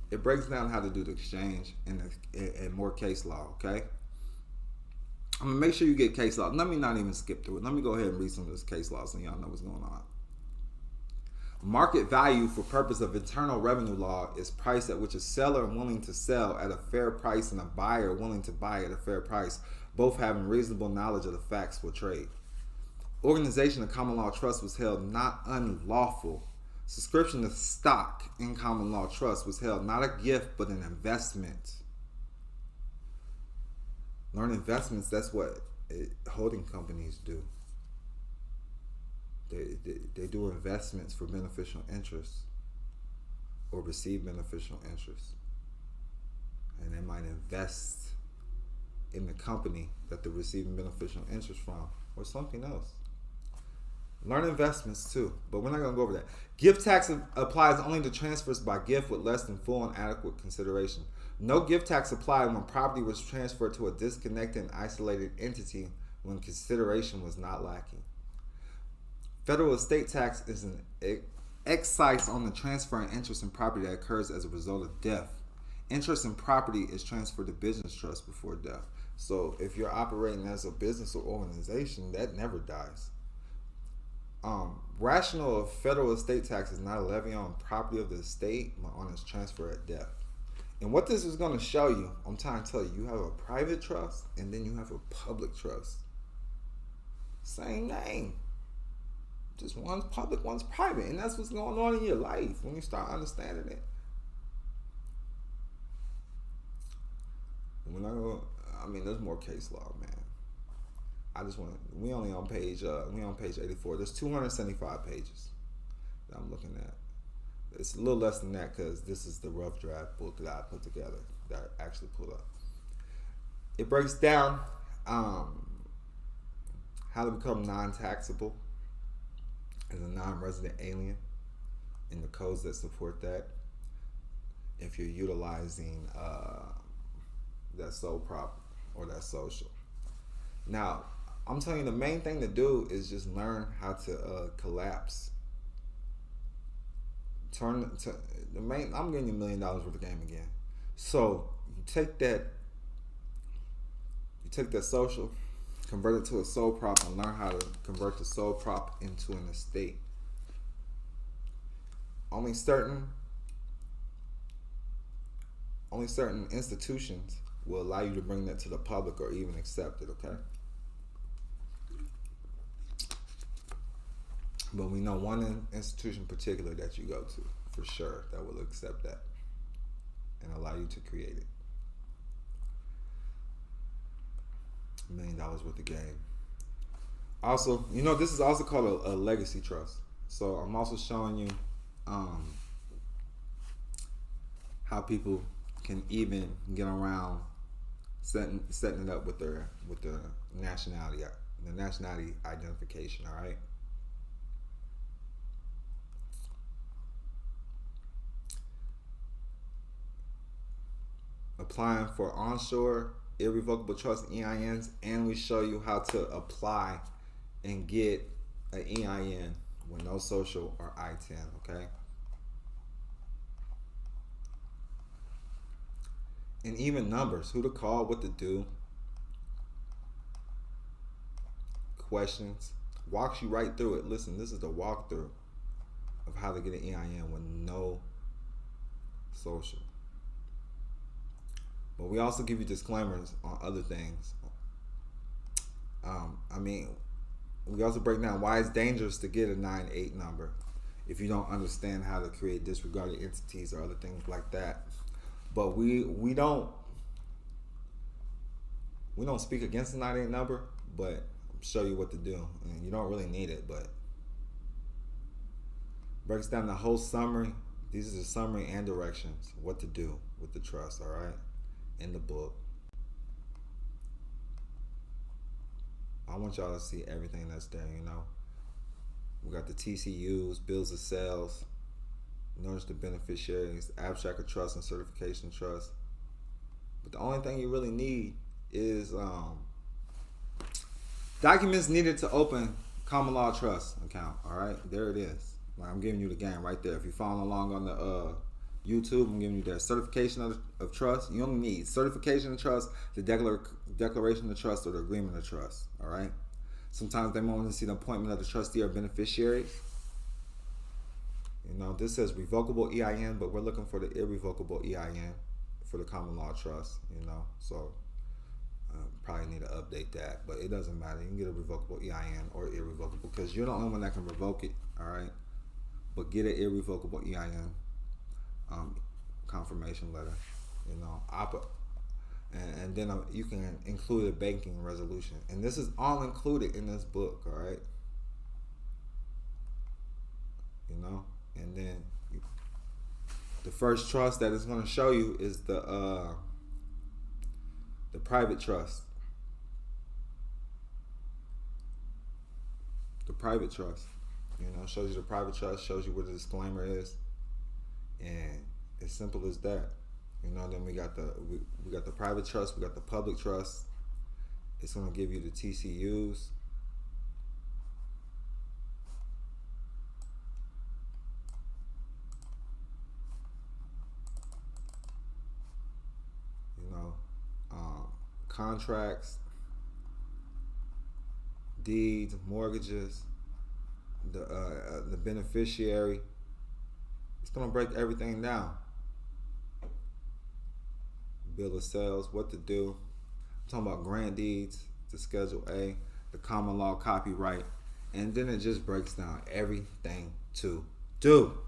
It breaks down how to do the exchange and more case law, okay? I'm going to make sure you get case law. Let me not even skip through it. Let me go ahead and read some of this case law so y'all know what's going on. Market value for purpose of Internal Revenue Law is price at which a seller willing to sell at a fair price and a buyer willing to buy at a fair price, both having reasonable knowledge of the facts for trade. Organization of common law trust was held not unlawful. Subscription of stock in common law trust was held not a gift but an investment. Learn investments, that's what holding companies do. They do investments for beneficial interest or receive beneficial interest. And they might invest in the company that they're receiving beneficial interest from or something else. Learn investments too, but we're not going to go over that. Gift tax applies only to transfers by gift with less than full and adequate consideration. No gift tax applied when property was transferred to a disconnected and isolated entity when consideration was not lacking. Federal estate tax is an excise on the transfer and interest in property that occurs as a result of death. Interest in property is transferred to business trust before death. So if you're operating as a business or organization, that never dies. Rational of federal estate tax is not a levy on property of the estate, but on its transfer at death. And what this is going to show you, I'm trying to tell you, you have a private trust and then you have a public trust. Same name. Just one's public, one's private. And that's what's going on in your life when you start understanding it. When I mean, there's more case law, man. We only on page 84. There's 275 pages that I'm looking at. It's a little less than that because this is the rough draft book that I put together, that I actually pulled up. It breaks down how to become non-taxable as a non-resident alien and the codes that support that if you're utilizing that sole prop or that social. Now, I'm telling you, the main thing to do is just learn how to collapse. I'm getting you $1 million worth of game again. So you take that social, convert it to a sole prop, and learn how to convert the sole prop into an estate. Only certain institutions will allow you to bring that to the public or even accept it, okay? But we know one institution in particular that you go to for sure that will accept that and allow you to create it. $1 million worth of game. Also, this is also called a legacy trust. So I'm also showing you how people can even get around setting it up with the nationality identification. All right. Applying for onshore irrevocable trust EINs, and we show you how to apply and get an EIN with no social or I-10, okay? And even numbers, who to call, what to do, questions, walks you right through it. Listen, this is the walkthrough of how to get an EIN with no social. But we also give you disclaimers on other things. We also break down why it's dangerous to get a 9-8 number if you don't understand how to create disregarded entities or other things like that. But we don't speak against the 9-8 number, but show you what to do. And you don't really need it, but breaks down the whole summary. These are the summary and directions, what to do with the trust, all right? In the book. I want y'all to see everything that's there, We got the TCUs, bills of sales, notice the beneficiaries, abstract of trust and certification of trust. But the only thing you really need is documents needed to open common law trust account. All right, there it is. I'm giving you the game right there. If you're following along on the YouTube, I'm giving you that certification of trust. You only need certification of trust, the declaration of trust, or the agreement of trust. All right. Sometimes they want to see the appointment of the trustee or beneficiaries. This says revocable EIN, but we're looking for the irrevocable EIN for the common law trust. So probably need to update that, but it doesn't matter. You can get a revocable EIN or irrevocable because you're the only one that can revoke it. All right. But get an irrevocable EIN. Confirmation letter, and then you can include a banking resolution, and this is all included in this book, all right? And then the first trust that it's going to show you is the private trust. The private trust, shows you the private trust, shows you what the disclaimer is. And as simple as that, then we got the private trust, we got the public trust. It's going to give you the TCUs. Contracts, deeds, mortgages, the beneficiary. It's going to break everything down. Bill of sales, what to do. I'm talking about grant deeds, the Schedule A, the common law copyright, and then it just breaks down everything to do.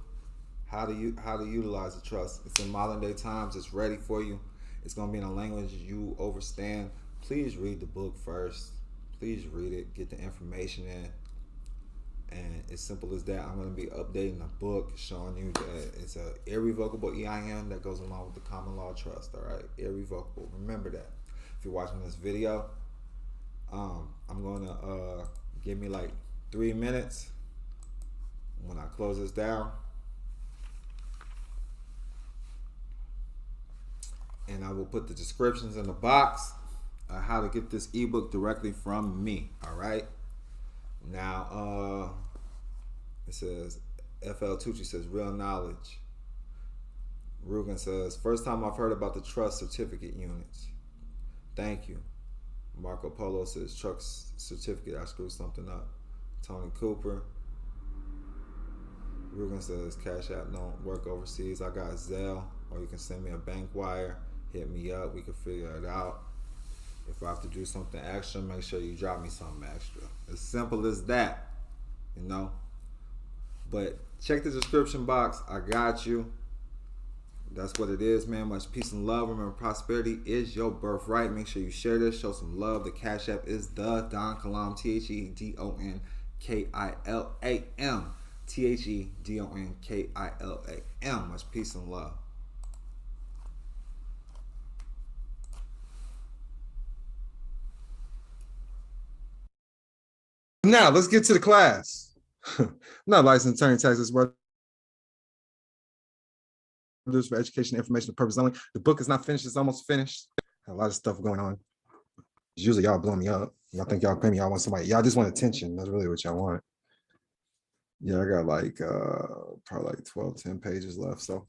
How to utilize the trust. It's in modern day times. It's ready for you. It's gonna be in a language you understand. Please read the book first. Please read it. Get the information in. And as simple as that, I'm going to be updating the book, showing you that it's a irrevocable EIN that goes along with the common law trust. All right, irrevocable. Remember that. If you're watching this video, I'm going to give me like 3 minutes when I close this down, and I will put the descriptions in the box on how to get this ebook directly from me. All right. Now, it says, FL Tucci says, real knowledge. Rugen says, first time I've heard about the trust certificate units. Thank you. Marco Polo says, truck certificate, I screwed something up. Tony Cooper. Rugen says, Cash App don't work overseas. I got Zelle, or you can send me a bank wire. Hit me up. We can figure it out. If I have to do something extra, make sure you drop me something extra. As simple as that, you know. But check the description box. I got you. That's what it is, man. Much peace and love. Remember, prosperity is your birthright. Make sure you share this. Show some love. The Cash App is the Don Kilam, TheDonKilam, TheDonKilam. Much peace and love. Now, let's get to the class. I'm not licensed attorney, taxes, for education, information, purpose only. The book is not finished. It's almost finished. A lot of stuff going on. Usually y'all blow me up. Y'all think y'all pay me. Y'all want somebody. Y'all just want attention. That's really what y'all want. Yeah, I got like probably like 12, 10 pages left. So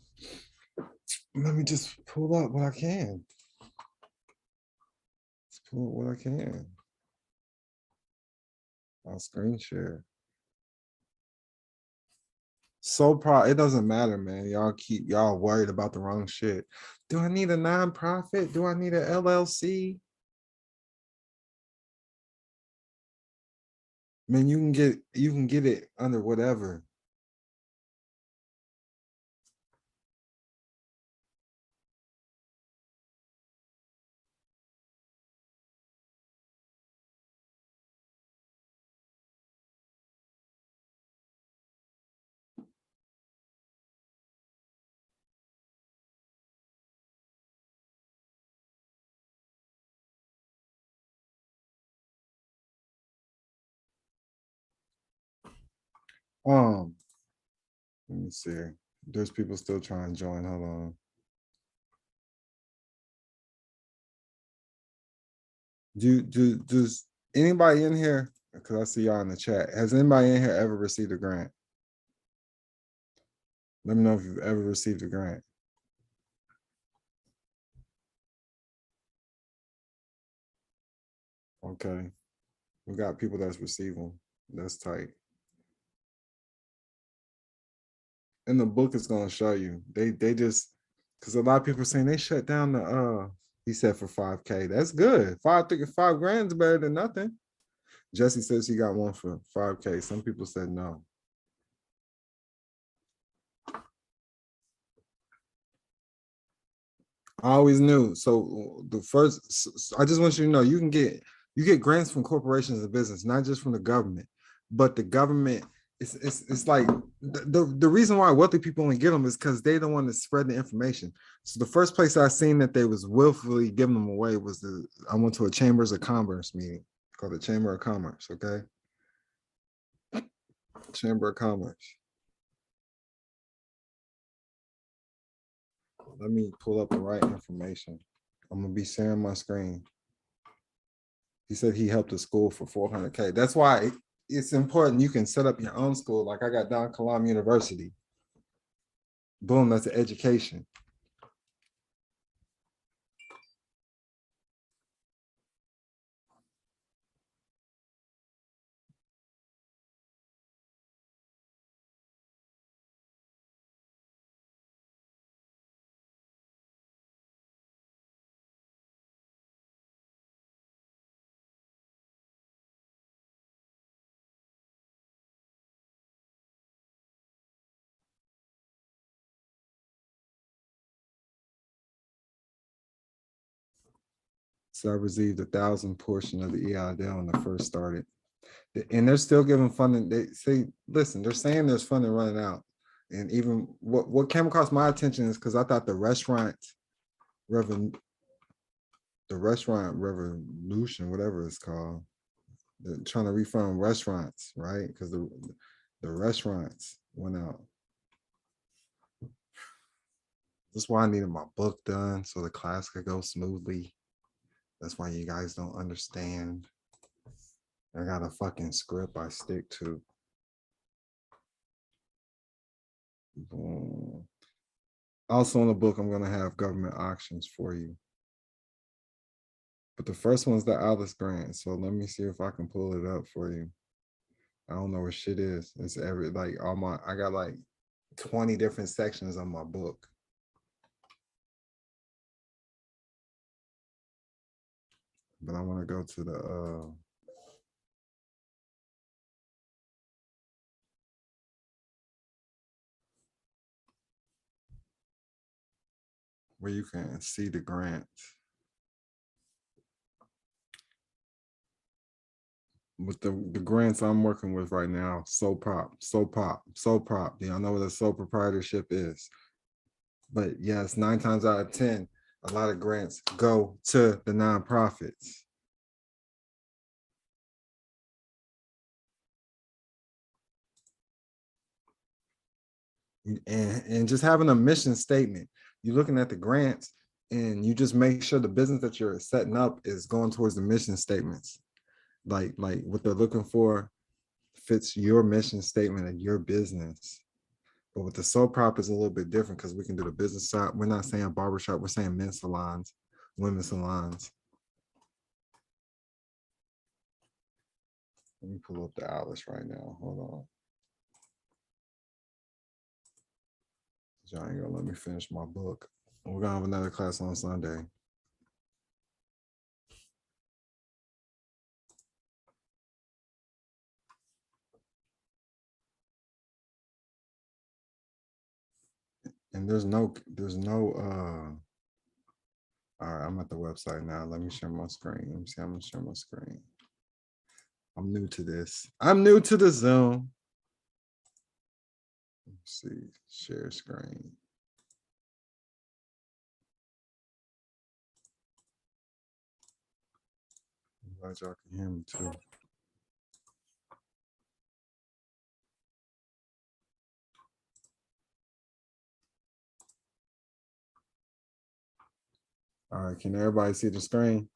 let me just pull up what I can. Let's pull up what I can. I'll screen share. So proud. It doesn't matter, man. Y'all worried about the wrong shit. Do I need a nonprofit? Do I need a LLC? Man, you can get it under whatever. Let me see. There's people still trying to join. Hold on. Does anybody in here? Because I see y'all in the chat. Has anybody in here ever received a grant? Let me know if you've ever received a grant. Okay. We got people that's receiving. That's tight. And the book is gonna show you. They just, because a lot of people are saying they shut down the he said for 5K. That's good. $5 grand is better than nothing. Jesse says he got one for 5K. Some people said no. I always knew. So the first, I just want you to know, you get grants from corporations and business, not just from the government. But the government, it's like the reason why wealthy people only get them is because they don't want to spread the information. So the first place I seen that they was willfully giving them away was I went to a Chambers of Commerce meeting called the Chamber of Commerce. Okay, Chamber of Commerce. Let me pull up the right information. I'm gonna be sharing my screen. He said he helped a school for 400K. That's why it's important you can set up your own school. Like I got Don Kilam University. Boom, that's an education. So I received 1,000 portion of the EIDL when I first started. And they're still giving funding. They say, listen, they're saying there's funding running out. And even what came across my attention is because I thought the restaurant revolution, whatever it's called, they're trying to refund restaurants, right? Because the restaurants went out. That's why I needed my book done so the class could go smoothly. That's why you guys don't understand. I got a fucking script I stick to. Boom. Also in the book, I'm gonna have government auctions for you. But the first one's the Alice grant. So let me see if I can pull it up for you. I don't know what shit is. It's I got like 20 different sections on my book. But I want to go to the where you can see the grant. With the grants I'm working with right now, SOPOP. Do y'all know what a sole proprietorship is? But yes, 9 times out of 10, a lot of grants go to the nonprofits. And just having a mission statement, you're looking at the grants and you just make sure the business that you're setting up is going towards the mission statements. Like what they're looking for fits your mission statement of your business. But with the sole prop is a little bit different because we can do the business side. We're not saying barbershop, we're saying men's salons, women's salons. Let me pull up the Alice right now. Hold on. Y'all ain't gonna let me finish my book. We're gonna have another class on Sunday. And there's no all right, I'm at the website now. Let me share my screen. Let me see. I'm gonna share my screen. I'm new to this. I'm new to the Zoom. Let's see, share screen. I'm glad y'all can hear me too. All right, can everybody see the screen?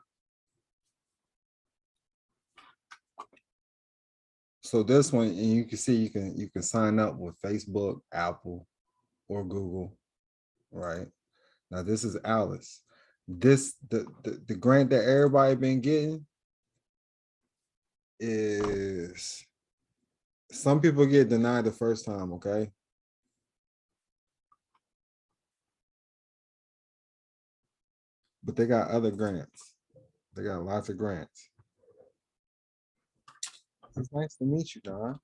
So this one, and you can see you can sign up with Facebook, Apple, or Google, right? Now this is Alice. This the grant that everybody been getting is some people get denied the first time, okay? But they got other grants. They got lots of grants. It's nice to meet you, Don.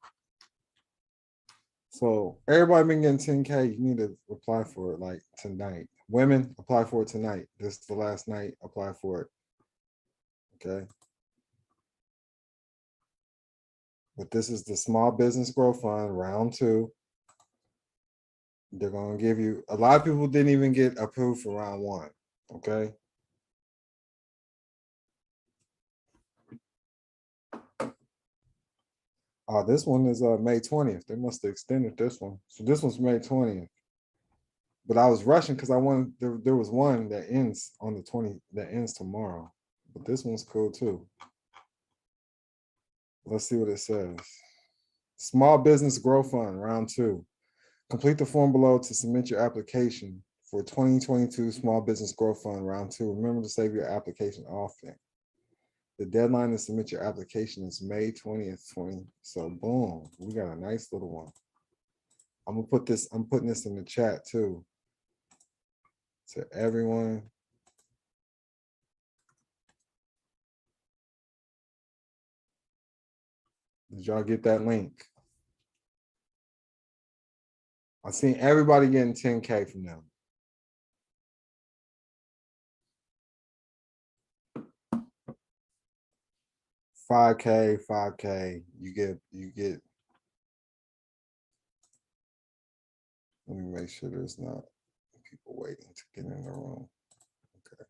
So everybody been getting 10K. You need to apply for it like tonight. Women, apply for it tonight. This is the last night. Apply for it. Okay. But this is the Small Business Growth Fund, round 2. They're gonna give you, a lot of people didn't even get approved for round 1. Okay. This one is May 20th. They must have extended this one. So this one's May 20th. But I was rushing because I wanted, there was one that ends on the 20th, that ends tomorrow. But this one's cool too. Let's see what it says. Small Business Growth Fund, round 2. Complete the form below to submit your application for 2022 Small Business Growth Fund, round 2. Remember to save your application often. The deadline to submit your application is May 20th, 20. So boom, we got a nice little one. I'm putting this in the chat too. To everyone. Did y'all get that link? I've seen everybody getting 10K from them. 5K. You get. Let me make sure there's not people waiting to get in the room. Okay.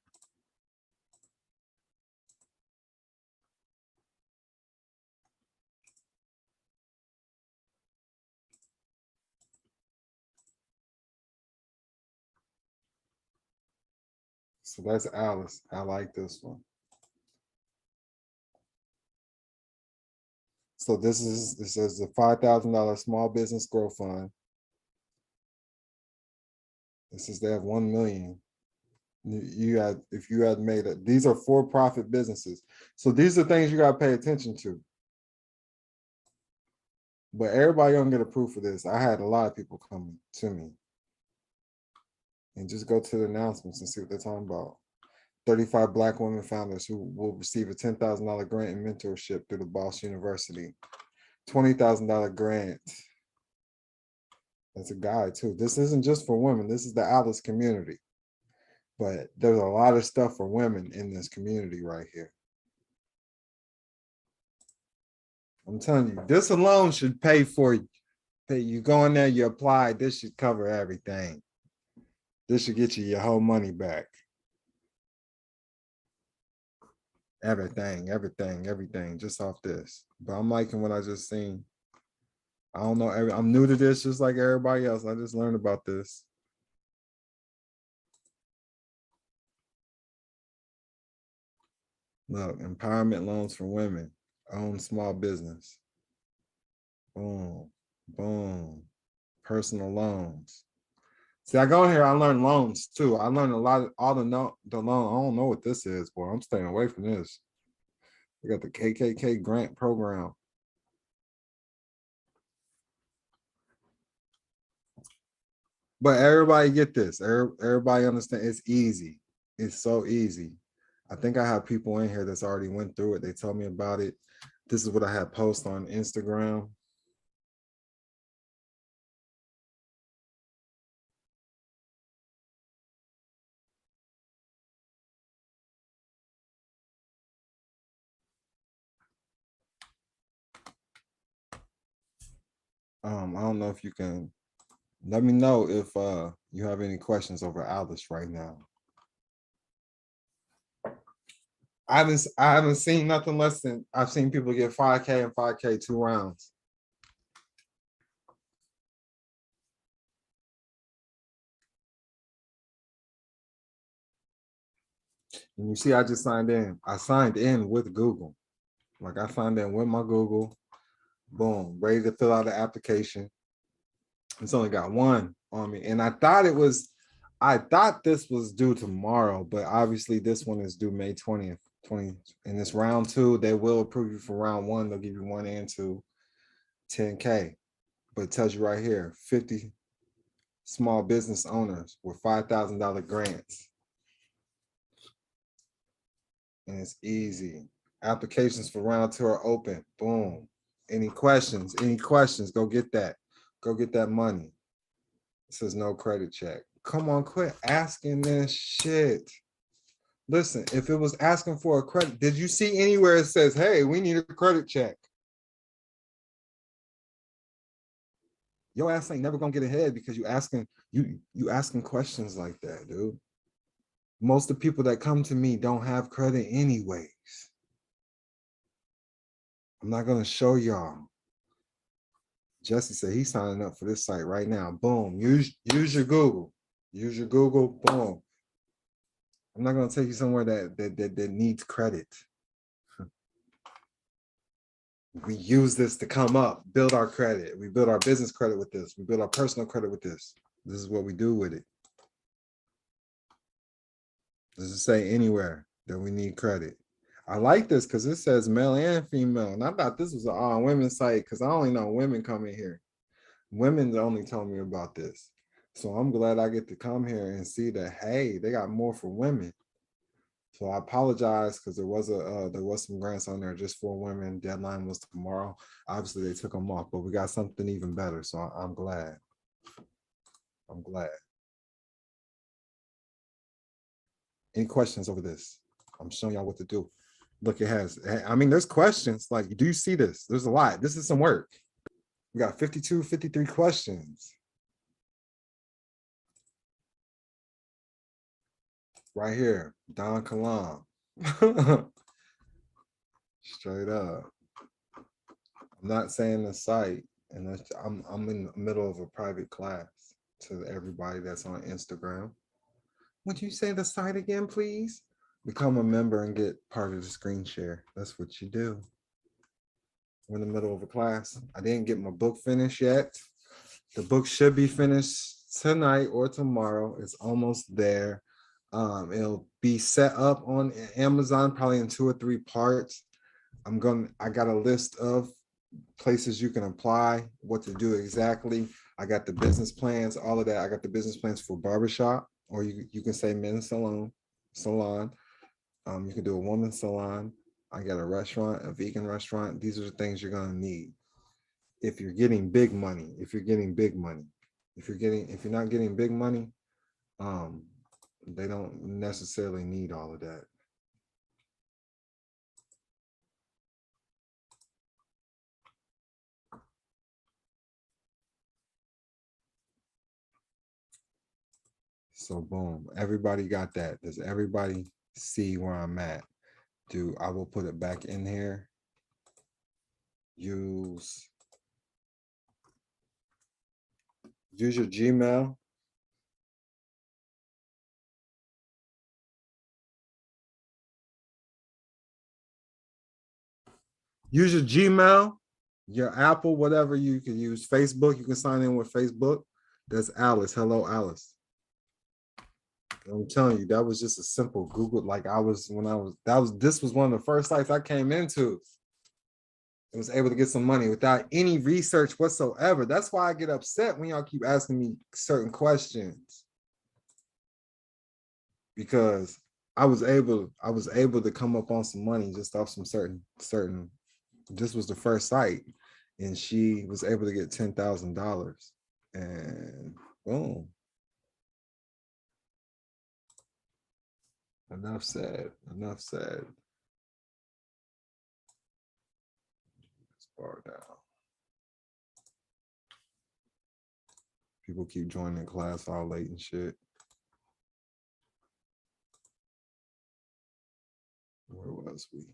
So that's Alice. I like this one. So it says the $5,000 small business growth fund. It says they have 1 million. If you had made it, these are for-profit businesses. So these are things you got to pay attention to. But everybody don't get approved for this. I had a lot of people coming to me. And just go to the announcements and see what they're talking about. 35 Black women founders who will receive a $10,000 grant in mentorship through the Boss University. $20,000 grant. That's a guide too. This isn't just for women. This is the Alice community. But there's a lot of stuff for women in this community right here. I'm telling you, this alone should pay for you. You go in there, you apply, this should cover everything. This should get you your whole money back. Everything, just off this. But I'm liking what I just seen. I don't know, I'm new to this just like everybody else. I just learned about this. Look, empowerment loans for women, own small business. Boom, boom, personal loans. See, I go in here, I learn loans too. I learned a lot of all the loan. I don't know what this is, boy. I'm staying away from this. We got the KKK grant program. But everybody get this. Everybody understand it's easy. It's so easy. I think I have people in here that's already went through it. They told me about it. This is what I had post on Instagram. I don't know if you can let me know if you have any questions over Alice right now. I haven't seen nothing less than I've seen people get 5K and 5K 2 rounds. And you see, I just signed in. I signed in with Google. Like I signed in with my Google. Boom, ready to fill out the application. It's only got one on me. And I thought this was due tomorrow, but obviously this one is due May 20th. In this round 2, they will approve you for round 1. They'll give you 1 and 2, 10K. But it tells you right here, 50 small business owners with $5,000 grants. And it's easy. Applications for round 2 are open. Boom. Any questions? Go get that. Go get that money. It says no credit check. Come on, quit asking this shit. Listen, if it was asking for a credit, did you see anywhere it says, hey, we need a credit check? Your ass ain't never gonna get ahead because you asking questions like that, dude. Most of the people that come to me don't have credit anyways. I'm not gonna show y'all. Jesse said he's signing up for this site right now. Boom. Use your Google. Use your Google. Boom. I'm not gonna take you somewhere that needs credit. We use this to come up, build our credit. We build our business credit with this. We build our personal credit with this. This is what we do with it. Does it say anywhere that we need credit? I like this because it says male and female. And I thought this was an all women site because I only know women come in here. Women only told me about this. So I'm glad I get to come here and see that, hey, they got more for women. So I apologize because there was some grants on there just for women. Deadline was tomorrow. Obviously, they took them off, but we got something even better. So I'm glad. I'm glad. Any questions over this? I'm showing y'all what to do. Look, it has, I mean, there's questions. Like, do you see this? There's a lot. This is some work. We got 52, 53 questions. Right here, Don Kilam. Straight up. I'm not saying the site, and I'm in the middle of a private class to everybody that's on Instagram. Would you say the site again, please? Become a member and get part of the screen share. That's what you do. We're in the middle of a class. I didn't get my book finished yet. The book should be finished tonight or tomorrow. It's almost there. It'll be set up on Amazon probably in 2 or 3 parts. I got a list of places you can apply, what to do exactly. I got the business plans, all of that. I got the business plans for barbershop, or you can say men's salon. You can do a woman's salon. I got a restaurant, a vegan restaurant. These are the things you're gonna need if you're getting big money. If you're not getting big money, they don't necessarily need all of that. So boom, everybody got that. Does everybody see where I'm at? I will put it back in here. Use your Gmail. Use your Gmail, your Apple, whatever you can use. Facebook, you can sign in with Facebook. That's Alice. Hello, Alice. I'm telling you, that was just a simple Google. This was one of the first sites I came into. I was able to get some money without any research whatsoever. That's why I get upset when y'all keep asking me certain questions. Because I was able to come up on some money just off some certain. This was the first site, and she was able to get $10,000, and boom. Enough said. Let's bar down. People keep joining class all late and shit. Where was we?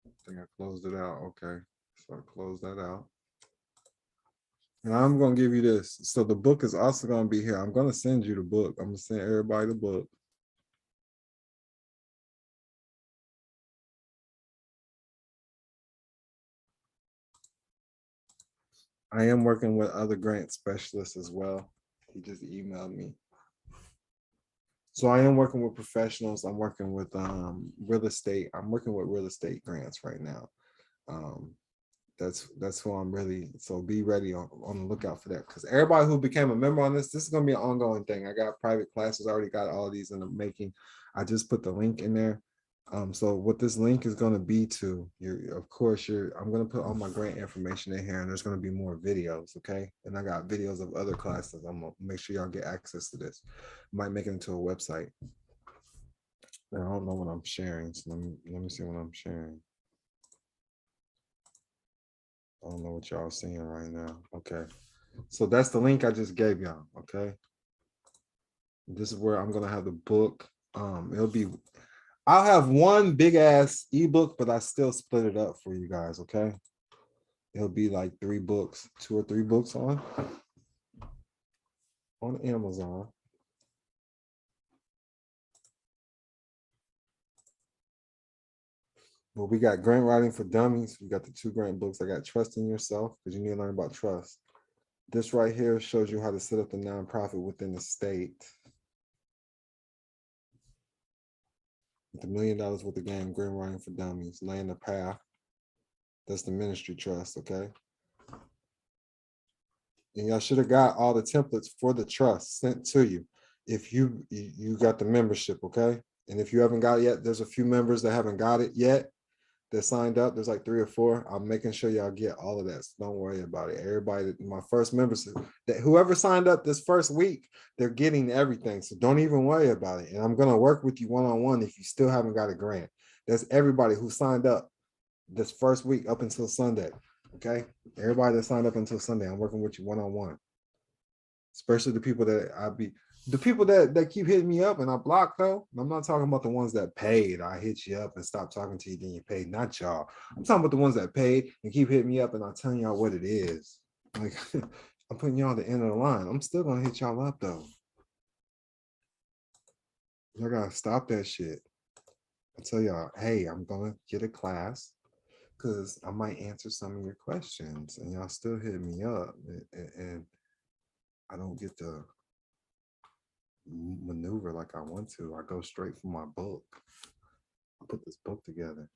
I think I closed it out. Okay, so I closed that out. And I'm going to give you this. So the book is also going to be here. I'm going to send you the book. I'm going to send everybody the book. I am working with other grant specialists as well. He just emailed me. So I am working with professionals. I'm working with real estate. I'm working with real estate grants right now. That's who I'm really, so be ready on the lookout for that. Because everybody who became a member on this is going to be an ongoing thing. I got private classes, I already got all of these in the making. I just put the link in there. So what this link is going to be to, I'm going to put all my grant information in here, and there's going to be more videos, okay? And I got videos of other classes. I'm going to make sure y'all get access to this. Might make it into a website. I don't know what I'm sharing, so let me see what I'm sharing. I don't know what y'all seeing right now. Okay, so that's the link I just gave y'all, okay? This is where I'm going to have the book. I'll have one big ass ebook, but I still split it up for you guys, okay? It'll be like 3 books, 2 or 3 books on Amazon. Well, we got grant writing for dummies. We got the 2 grant books. I got trust in yourself, because you need to learn about trust. This right here shows you how to set up the nonprofit within the state. With $1 million worth of game, grant writing for dummies, laying the path. That's the ministry trust, okay? And y'all should have got all the templates for the trust sent to you if you got the membership, okay? And if you haven't got it yet, there's a few members that haven't got it yet. that signed up. There's like 3 or 4. I'm making sure y'all get all of that. So don't worry about it. Everybody, my first members, that whoever signed up this first week, they're getting everything. So don't even worry about it. And I'm gonna work with you one-on-one if you still haven't got a grant. That's everybody who signed up this first week up until Sunday. Okay, everybody that signed up until Sunday, I'm working with you one-on-one. Especially the people that keep hitting me up and I block though. I'm not talking about the ones that paid. I hit you up and stop talking to you, then you paid. Not y'all. I'm talking about the ones that paid and keep hitting me up and I'm telling y'all what it is. Like I'm putting y'all at the end of the line. I'm still gonna hit y'all up though. Y'all gotta stop that shit. I tell y'all, hey, I'm gonna get a class because I might answer some of your questions and y'all still hit me up and I don't get to maneuver like I want to. I go straight for my book. I put this book together.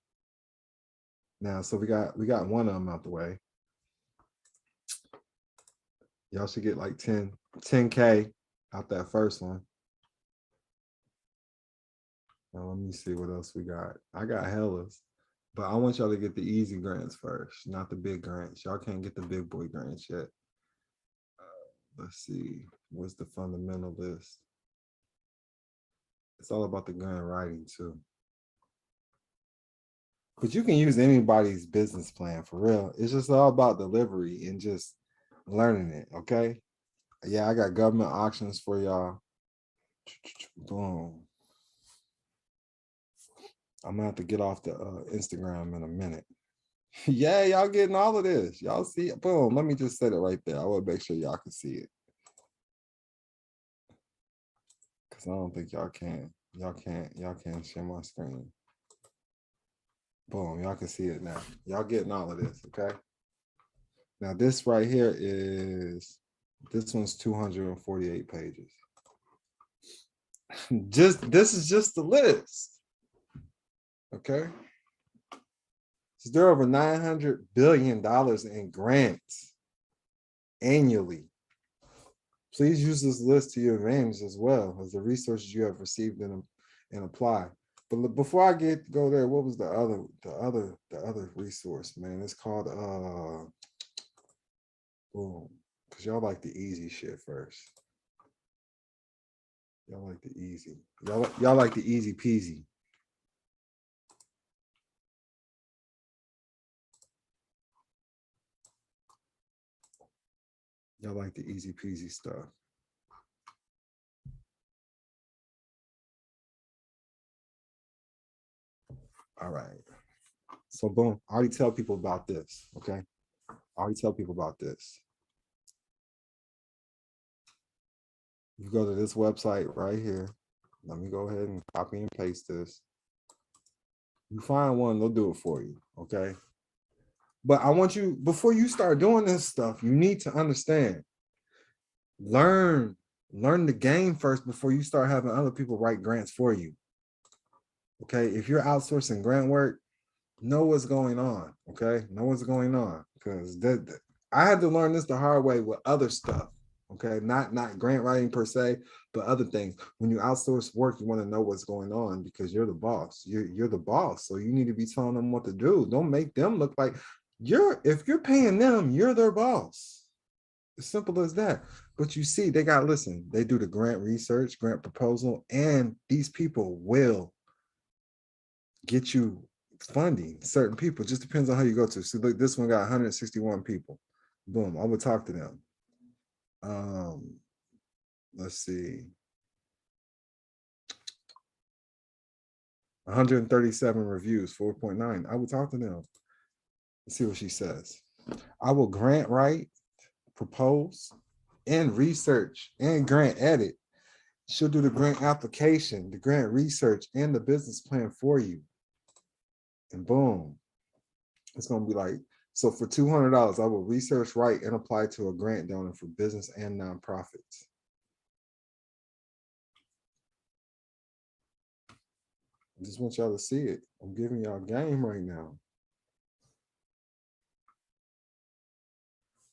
Now, so we got one of them out the way. Y'all should get like 10K out that first one. Now let me see what else we got. I got hellas, but I want y'all to get the easy grants first, not the big grants. Y'all can't get the big boy grants yet. Let's see, what's the fundamental list? It's all about the grant writing too. But you can use anybody's business plan for real. It's just all about delivery and just learning it, okay? Yeah, I got government auctions for y'all. Boom. I'm gonna have to get off the Instagram in a minute. Yeah, y'all getting all of this. Y'all see it. Boom. Let me just set it right there. I want to make sure y'all can see it. Because I don't think y'all can. Y'all can't share my screen. Boom. Y'all can see it now. Y'all getting all of this, okay? Now this right here is, this one's 248 pages. This is just the list. Okay. So there are over $900 billion in grants annually. Please use this list to your advantage as well as the resources you have received and apply. But before I go there, what was the other resource, man? It's called boom, because y'all like the easy shit first. Y'all like the easy. Y'all like the easy peasy. Y'all like the easy peasy stuff. All right. So boom, I already tell people about this, okay? I already tell people about this. You go to this website right here. Let me go ahead and copy and paste this. You find one, they'll do it for you, okay? But I want you, before you start doing this stuff, you need to understand. Learn the game first before you start having other people write grants for you. Okay, if you're outsourcing grant work, know what's going on. Okay, know what's going on, because I had to learn this the hard way with other stuff. Okay, not grant writing per se, but other things. When you outsource work, you want to know what's going on because you're the boss. You're the boss, so you need to be telling them what to do. Don't make them look like if you're paying them, you're their boss. As simple as that. But you see, they do the grant research, grant proposal, and these people will get you funding. Certain people, just depends on how you go to. So look, this one got 161 people. Boom, I would talk to them. Let's see. 137 reviews, 4.9. I would talk to them. Let's see what she says. I will grant write, propose, and research, and grant edit. She'll do the grant application, the grant research, and the business plan for you. And boom, it's gonna be like, so for $200, I will research, write, and apply to a grant donor for business and nonprofits. I just want y'all to see it. I'm giving y'all a game right now.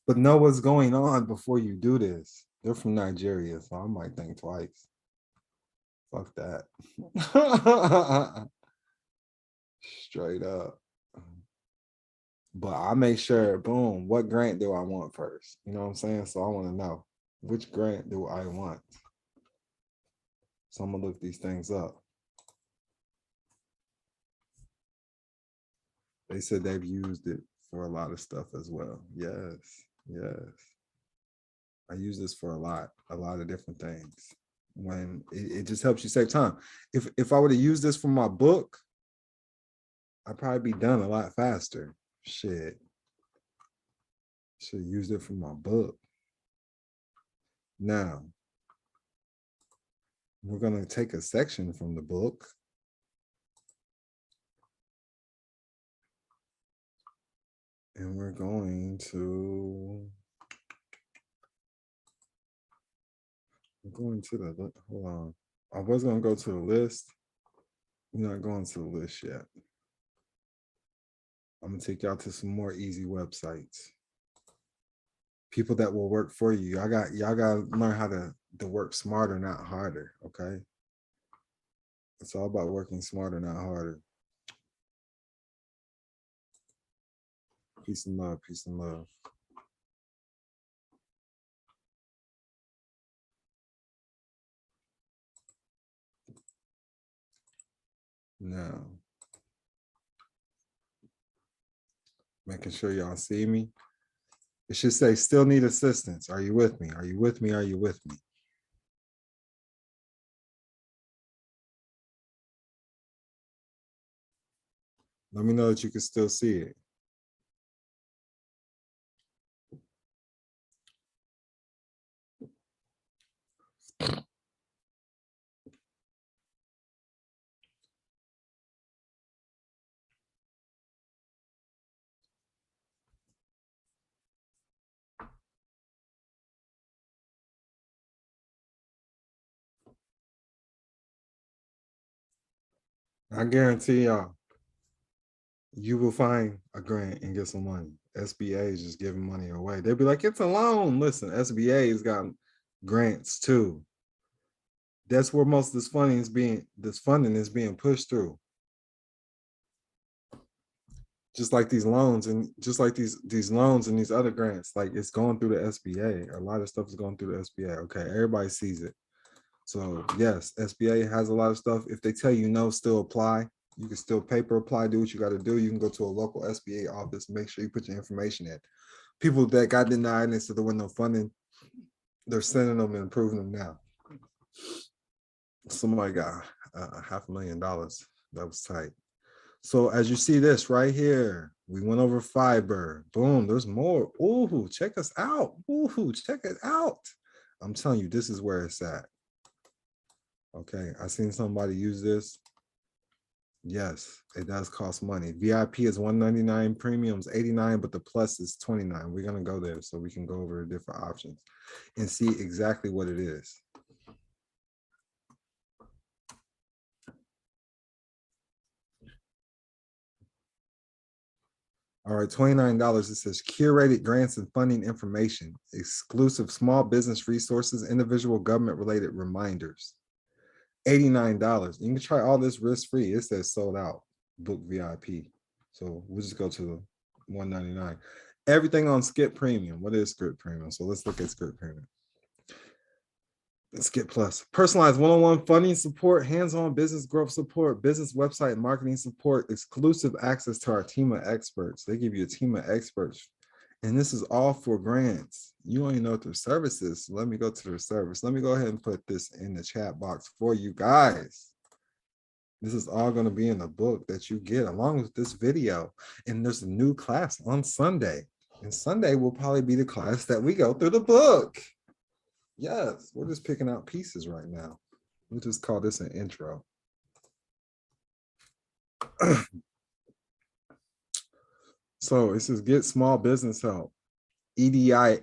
But know what's going on before you do this. They're from Nigeria, so I might think twice. Fuck that. Straight up. But I make sure, boom, what grant do I want first? You know what I'm saying? So I want to know which grant do I want? So I'm gonna look these things up. They said they've used it for a lot of stuff as well. Yes, yes. I use this for a lot of different things. When it just helps you save time. If I would have used this for my book, I'd probably be done a lot faster. Shit. Should have used it for my book. Now, we're going to take a section from the book. And we're going to the, hold on. I was going to go to the list. We're not going to the list yet. I'm going to take y'all to some more easy websites. People that will work for you. Y'all got to learn how to work smarter, not harder, okay? It's all about working smarter, not harder. Peace and love, peace and love. Now, making sure y'all see me. It should say, still need assistance. Are you with me? Are you with me? Are you with me? Let me know that you can still see it. I guarantee y'all, you will find a grant and get some money. SBA is just giving money away. They'll be like, it's a loan. Listen, SBA has got grants too. That's where most of this funding is being pushed through. Just like these loans and just like these loans and these other grants, like it's going through the SBA. A lot of stuff is going through the SBA. Okay, everybody sees it. So yes, SBA has a lot of stuff. If they tell you no, still apply. You can still paper apply, do what you got to do. You can go to a local SBA office, make sure you put your information in. People that got denied instead of window funding, they're sending them and approving them now. Somebody got $500,000. That was tight. So as you see this right here, we went over fiber. Boom, there's more. Ooh, check us out. Ooh, check it out. I'm telling you, this is where it's at. Okay, I seen somebody use this. Yes, it does cost money. VIP is $199, premiums $89, but the plus is $29. We're gonna go there so we can go over the different options and see exactly what it is. All right, $29. It says curated grants and funding information, exclusive small business resources, individual government related reminders. $89. You can try all this risk-free. It says sold out, book VIP. So we'll just go to the $199. Everything on Skip Premium. What is Skip Premium? So let's look at Skip Premium. Skip Plus. Personalized one-on-one funding support, hands-on business growth support, business website marketing support, exclusive access to our team of experts. They give you a team of experts. And this is all for grants. You only know what their service is. So let me go to their service. Let me go ahead and put this in the chat box for you guys. This is all going to be in the book that you get along with this video. And there's a new class on Sunday. And Sunday will probably be the class that we go through the book. Yes, we're just picking out pieces right now. We'll just call this an intro. So it says get small business help, EIDL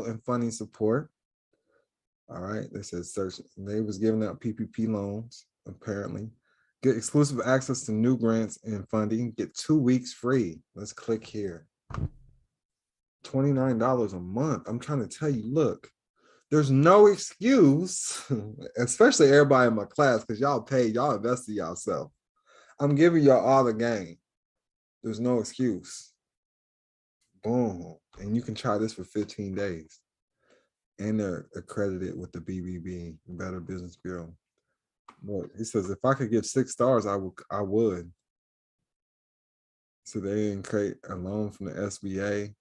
and funding support. All right, they said search. They was giving out PPP loans, apparently. Get exclusive access to new grants and funding. Get 2 weeks free. Let's click here. $29 a month. I'm trying to tell you, look, there's no excuse, especially everybody in my class, because y'all paid, y'all invested yourself. I'm giving y'all all the game. There's no excuse. Boom. And you can try this for 15 days. And they're accredited with the BBB, Better Business Bureau. Look, he says, if I could give 6 stars, I would. So they didn't create a loan from the SBA.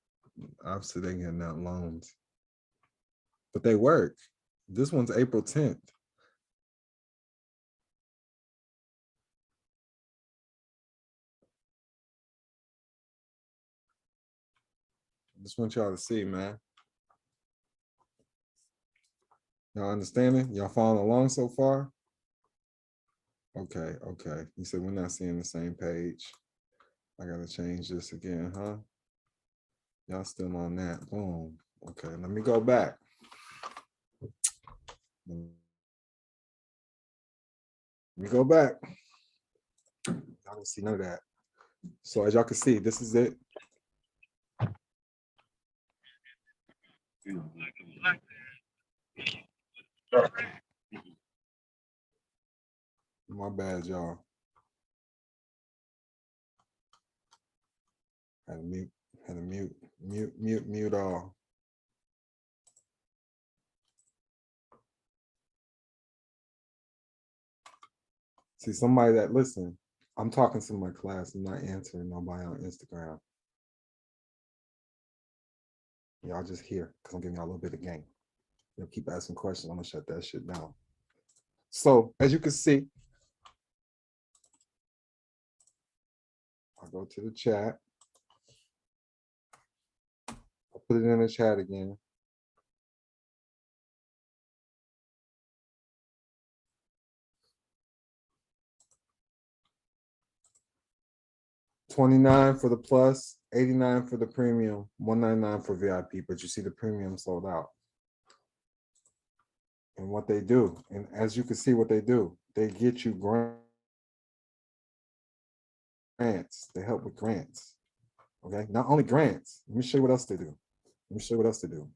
Obviously, they getting out loans. But they work. This one's April 10th. Just want y'all to see, man. Y'all understanding? Y'all following along so far? Okay, okay. You said we're not seeing the same page. I gotta change this again, huh? Y'all still on that. Boom. Okay, let me go back. Let me go back. Y'all don't see none of that. So as y'all can see, this is it. My bad, y'all. Had to mute all. See, somebody that listen, I'm talking to my class. I'm not answering nobody on Instagram. Y'all just here because I'm giving y'all a little bit of game. You'll keep asking questions. I'm gonna shut that shit down. So as you can see, I'll go to the chat. I'll put it in the chat again. $29 for the plus, $89 for the premium, $199 for VIP. But you see the premium sold out. And what they do, and as you can see what they do, they get you grants. They help with grants. Okay, not only grants. Let me show you what else they do. Let me show you what else they do.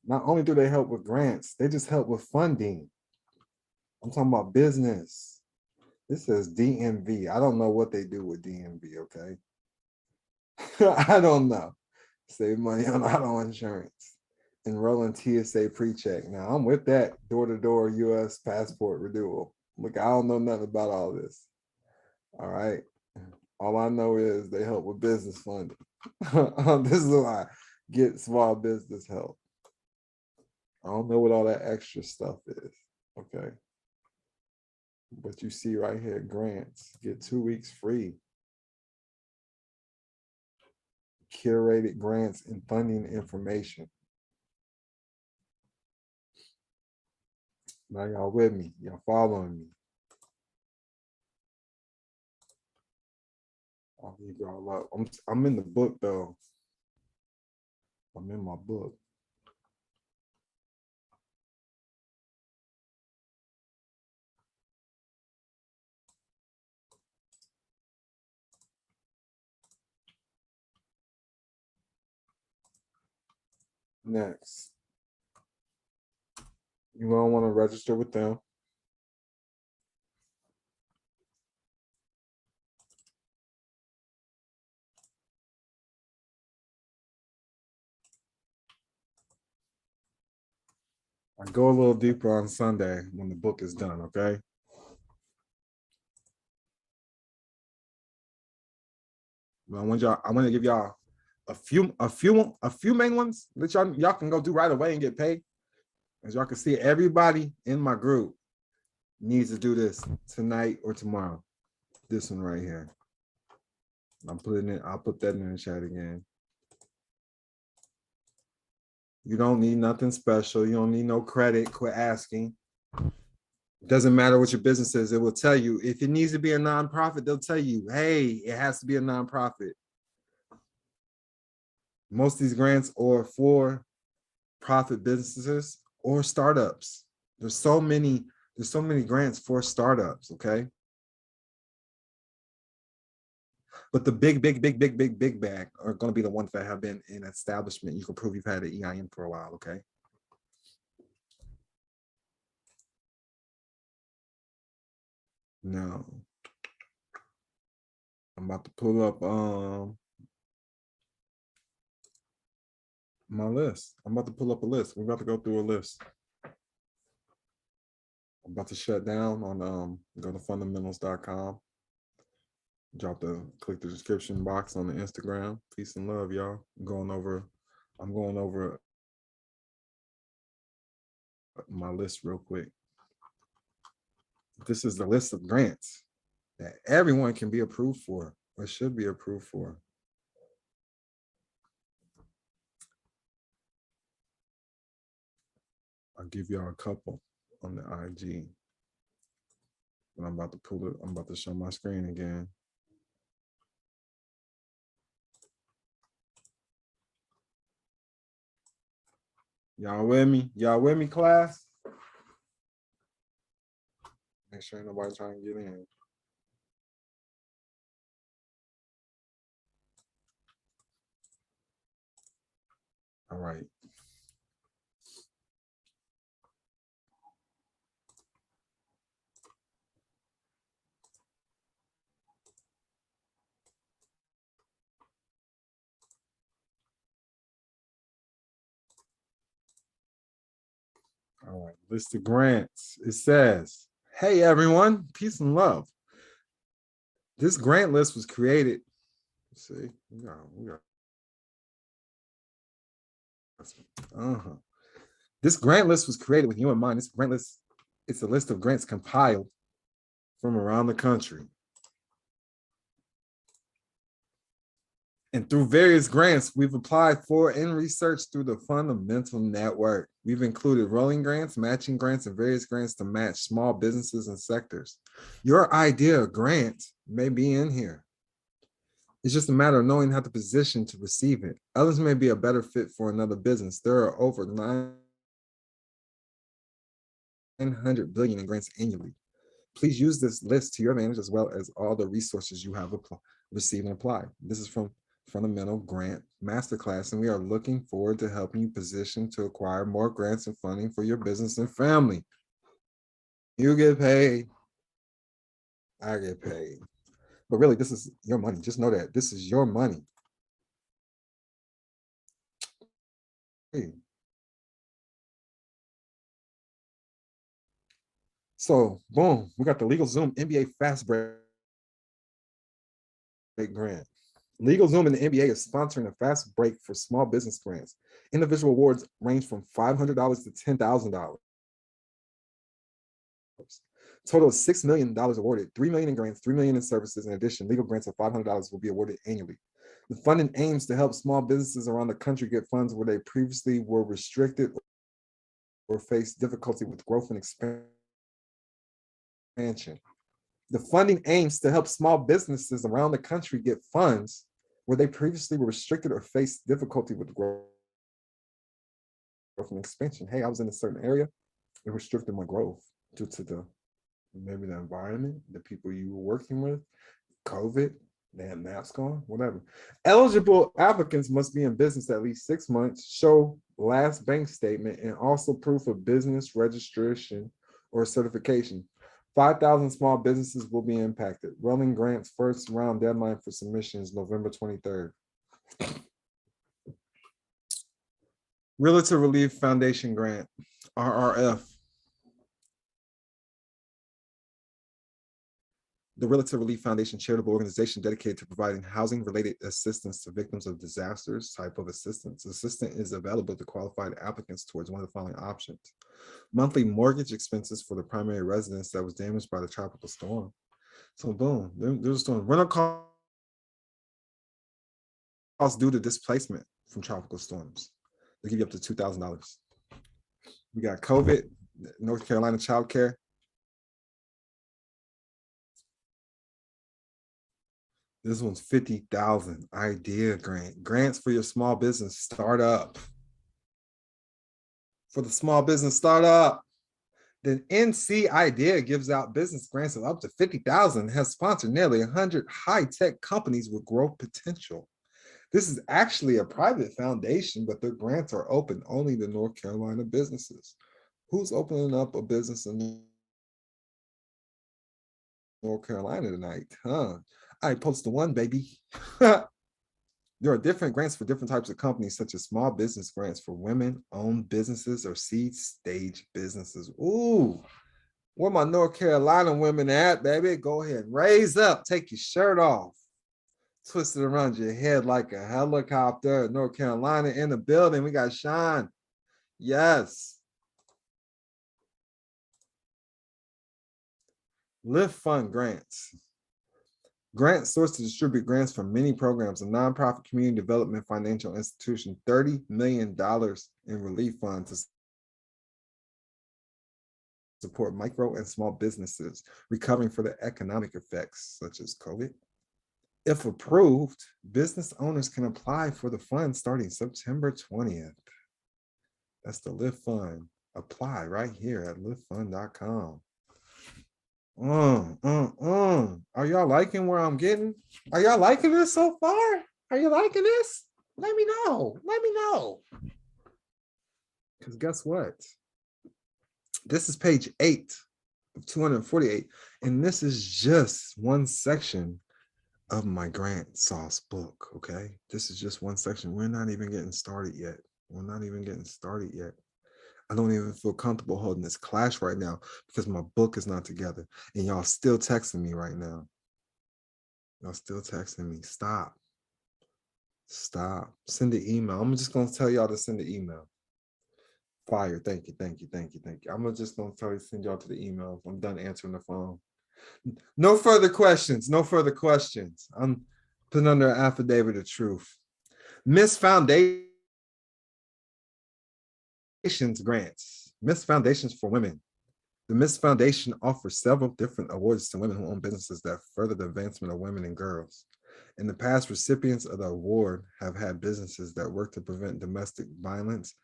Not only do they help with grants, they just help with funding. I'm talking about business. This says DMV. I don't know what they do with DMV, okay? I don't know. Save money on auto insurance. Enroll in TSA pre-check. Now, I'm with that door-to-door US passport renewal. Look, I don't know nothing about all this. All right. All I know is they help with business funding. This is why I get small business help. I don't know what all that extra stuff is. Okay. But you see right here, grants. Get 2 weeks free. Curated grants and funding information. Now y'all with me. Y'all following me. I'll leave y'all up. I'm in the book though. I'm in my book. Next. You don't want to register with them. I go a little deeper on Sunday when the book is done, okay? But I want to give y'all a few main ones that y'all can go do right away and get paid. As y'all can see, everybody in my group needs to do this tonight or tomorrow. This one right here. I'll put that in the chat again. You don't need nothing special. You don't need no credit. Quit asking. It doesn't matter what your business is. It will tell you. If it needs to be a nonprofit, they'll tell you, hey, it has to be a nonprofit. Most of these grants are for profit businesses or startups. There's so many grants for startups, okay? But the big bag are going to be the ones that have been in establishment. You can prove you've had an EIN for a while, okay? No. I'm about to pull up my list. I'm about to pull up a list. We're about to go through a list. I'm about to shut down on go to fundamentals.com. Click the description box on the Instagram. Peace and love, y'all. I'm going over my list real quick. This is the list of grants that everyone can be approved for or should be approved for. I'll give y'all a couple on the IG. But I'm about to pull it. I'm about to show my screen again. Y'all with me? Y'all with me, class? Make sure ain't nobody trying to get in. All right. All right, list of grants. It says, hey everyone, peace and love. This grant list was created. Let's see, we got. This grant list was created with you in mind. This grant list, it's a list of grants compiled from around the country. And through various grants, we've applied for and researched through the Fundamental Network. We've included rolling grants, matching grants, and various grants to match small businesses and sectors. Your idea of grant may be in here. It's just a matter of knowing how to position to receive it. Others may be a better fit for another business. There are over 900 billion in grants annually. Please use this list to your advantage as well as all the resources you have received and applied. This is from Fundamental Grant Masterclass, and we are looking forward to helping you position to acquire more grants and funding for your business and family. You get paid, I get paid. But really, this is your money. Just know that this is your money. Hey. So, boom, we got the LegalZoom NBA Fast Break grant. LegalZoom and the NBA is sponsoring a fast break for small business grants. Individual awards range from $500 to $10,000. Total of $6 million awarded, $3 million in grants, $3 million in services. In addition, legal grants of $500 will be awarded annually. The funding aims to help small businesses around the country get funds where they previously were restricted or faced difficulty with growth and expansion. The funding aims to help small businesses around the country get funds where they previously were restricted or faced difficulty with growth and expansion. Hey, I was in a certain area, it restricted my growth due to maybe the environment, the people you were working with, COVID, they had mask on, whatever. Eligible applicants must be in business at least 6 months, show last bank statement, and also proof of business registration or certification. 5,000 small businesses will be impacted. Rolling grants first round deadline for submissions November 23rd. Realtor Relief Foundation Grant, RRF. The Realtor Relief Foundation, charitable organization dedicated to providing housing-related assistance to victims of disasters. Type of assistance. Assistance is available to qualified applicants towards one of the following options. Monthly mortgage expenses for the primary residence that was damaged by the tropical storm. So boom, there's a storm. Rental costs due to displacement from tropical storms. They give you up to $2,000. We got COVID, North Carolina child care. This one's 50,000 idea grant. Grants for your small business startup. For the small business startup. The NC Idea gives out business grants of up to 50,000 and has sponsored nearly 100 high-tech companies with growth potential. This is actually a private foundation, but their grants are open only to North Carolina businesses. Who's opening up a business in North Carolina tonight, huh? I posted one, baby. There are different grants for different types of companies, such as small business grants for women-owned businesses or seed stage businesses. Ooh, where my North Carolina women at, baby? Go ahead, raise up, take your shirt off, twist it around your head like a helicopter. North Carolina in the building. We got Sean. Yes. Lift Fund grants. Grant source to distribute grants from many programs, a nonprofit community development financial institution, $30 million in relief funds to support micro and small businesses recovering for the economic effects such as COVID. If approved, business owners can apply for the fund starting September 20th. That's the Lift Fund. Apply right here at liftfund.com. Are y'all liking where I'm getting? Are y'all liking this so far? Are you liking this? Let me know. Let me know. Because guess what? This is page 8 of 248. And this is just one section of my grant sauce book. Okay. This is just one section. We're not even getting started yet. We're not even getting started yet. I don't even feel comfortable holding this class right now because my book is not together. And y'all still texting me right now. Y'all still texting me. Stop. Stop. Send the email. I'm just going to tell y'all to send the email. Fire. Thank you. Thank you. Thank you. Thank you. I'm just going to tell you to send y'all to the email. I'm done answering the phone. No further questions. No further questions. I'm putting under an affidavit of truth. Miss Foundation grants. Miss Foundations for Women. The Miss Foundation offers several different awards to women who own businesses that further the advancement of women and girls. In the past, recipients of the award have had businesses that work to prevent domestic violence,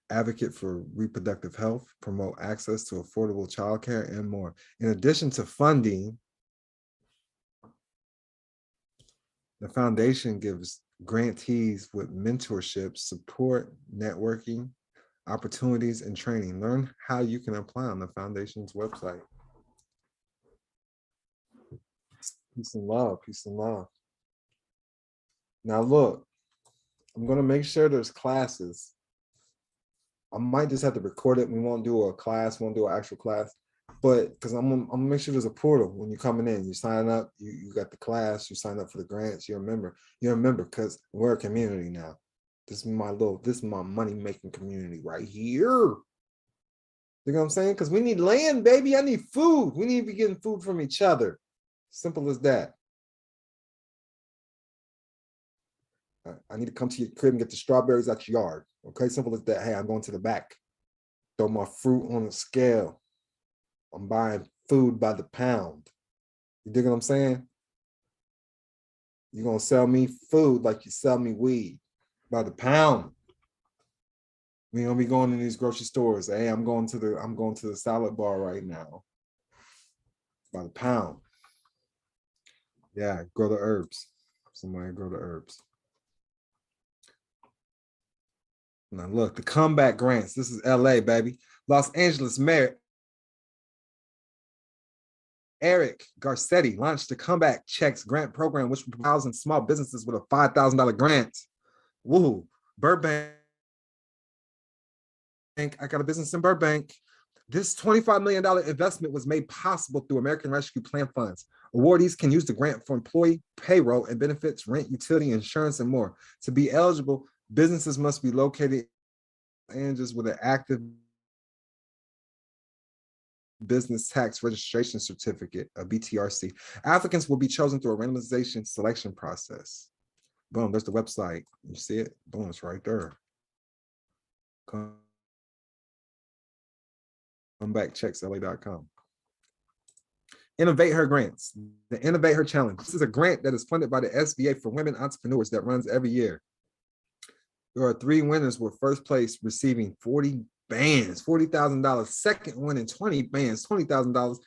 advocate for reproductive health, promote access to affordable childcare, and more. In addition to funding, the foundation gives grantees with mentorship, support, networking, opportunities, and training. Learn how you can apply on the foundation's website. Peace and love, peace and love. Now look, I'm gonna make sure there's classes. I might just have to record it. We won't do a class, won't do an actual class, but because I'm gonna make sure there's a portal when you're coming in. You sign up, you got the class, you sign up for the grants, you're a member. You're a member because we're a community now. This is my money-making community right here. You know what I'm saying? Because we need land, baby. I need food. We need to be getting food from each other. Simple as that. I need to come to your crib and get the strawberries out your yard. Okay, simple as that. Hey, I'm going to the back. Throw my fruit on a scale. I'm buying food by the pound. You dig what I'm saying? You're going to sell me food like you sell me weed. By the pound. We don't be going in these grocery stores. Hey, I'm going to the salad bar right now. By the pound. Yeah, grow the herbs. Somebody grow the herbs. Now look, the comeback grants. This is LA, baby. Los Angeles Mayor Eric Garcetti launched the Comeback Checks grant program, which provides small businesses with a $5,000 grant. Woo, Burbank. I got a business in Burbank. This $25 million investment was made possible through American Rescue Plan funds. Awardees can use the grant for employee payroll and benefits, rent, utility, insurance, and more. To be eligible, businesses must be located in just with an active business tax registration certificate, a BTRC. Applicants will be chosen through a randomization selection process. Boom, there's the website. You see it? Boom, it's right there. Comebackchecksla.com. Innovate Her grants. The Innovate Her Challenge. This is a grant that is funded by the SBA for women entrepreneurs that runs every year. There are 3 winners with first place receiving 40 bands, $40,000. Second winning 20 bands, $20,000.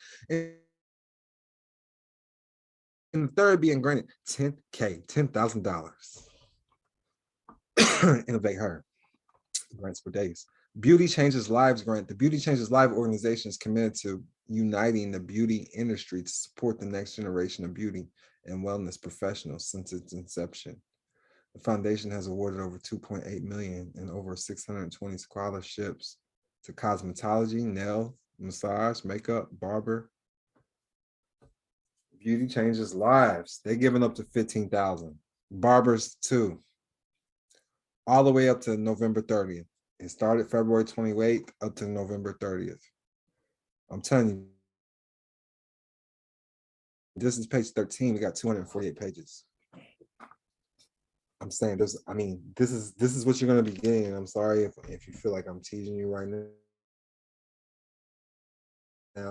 And the third being granted $10K, $10,000. Innovate Her. Grants for days. Beauty Changes Lives grant. The Beauty Changes Lives organization is committed to uniting the beauty industry to support the next generation of beauty and wellness professionals since its inception. The foundation has awarded over 2.8 million and over 620 scholarships to cosmetology, nail, massage, makeup, barber. Beauty changes lives. They're giving up to 15,000. Barbers too. All the way up to November 30th. It started February 28th up to November 30th. I'm telling you, this is page 13. We got 248 pages. I'm saying this, I mean, this is what you're gonna be getting. I'm sorry if you feel like I'm teasing you right now.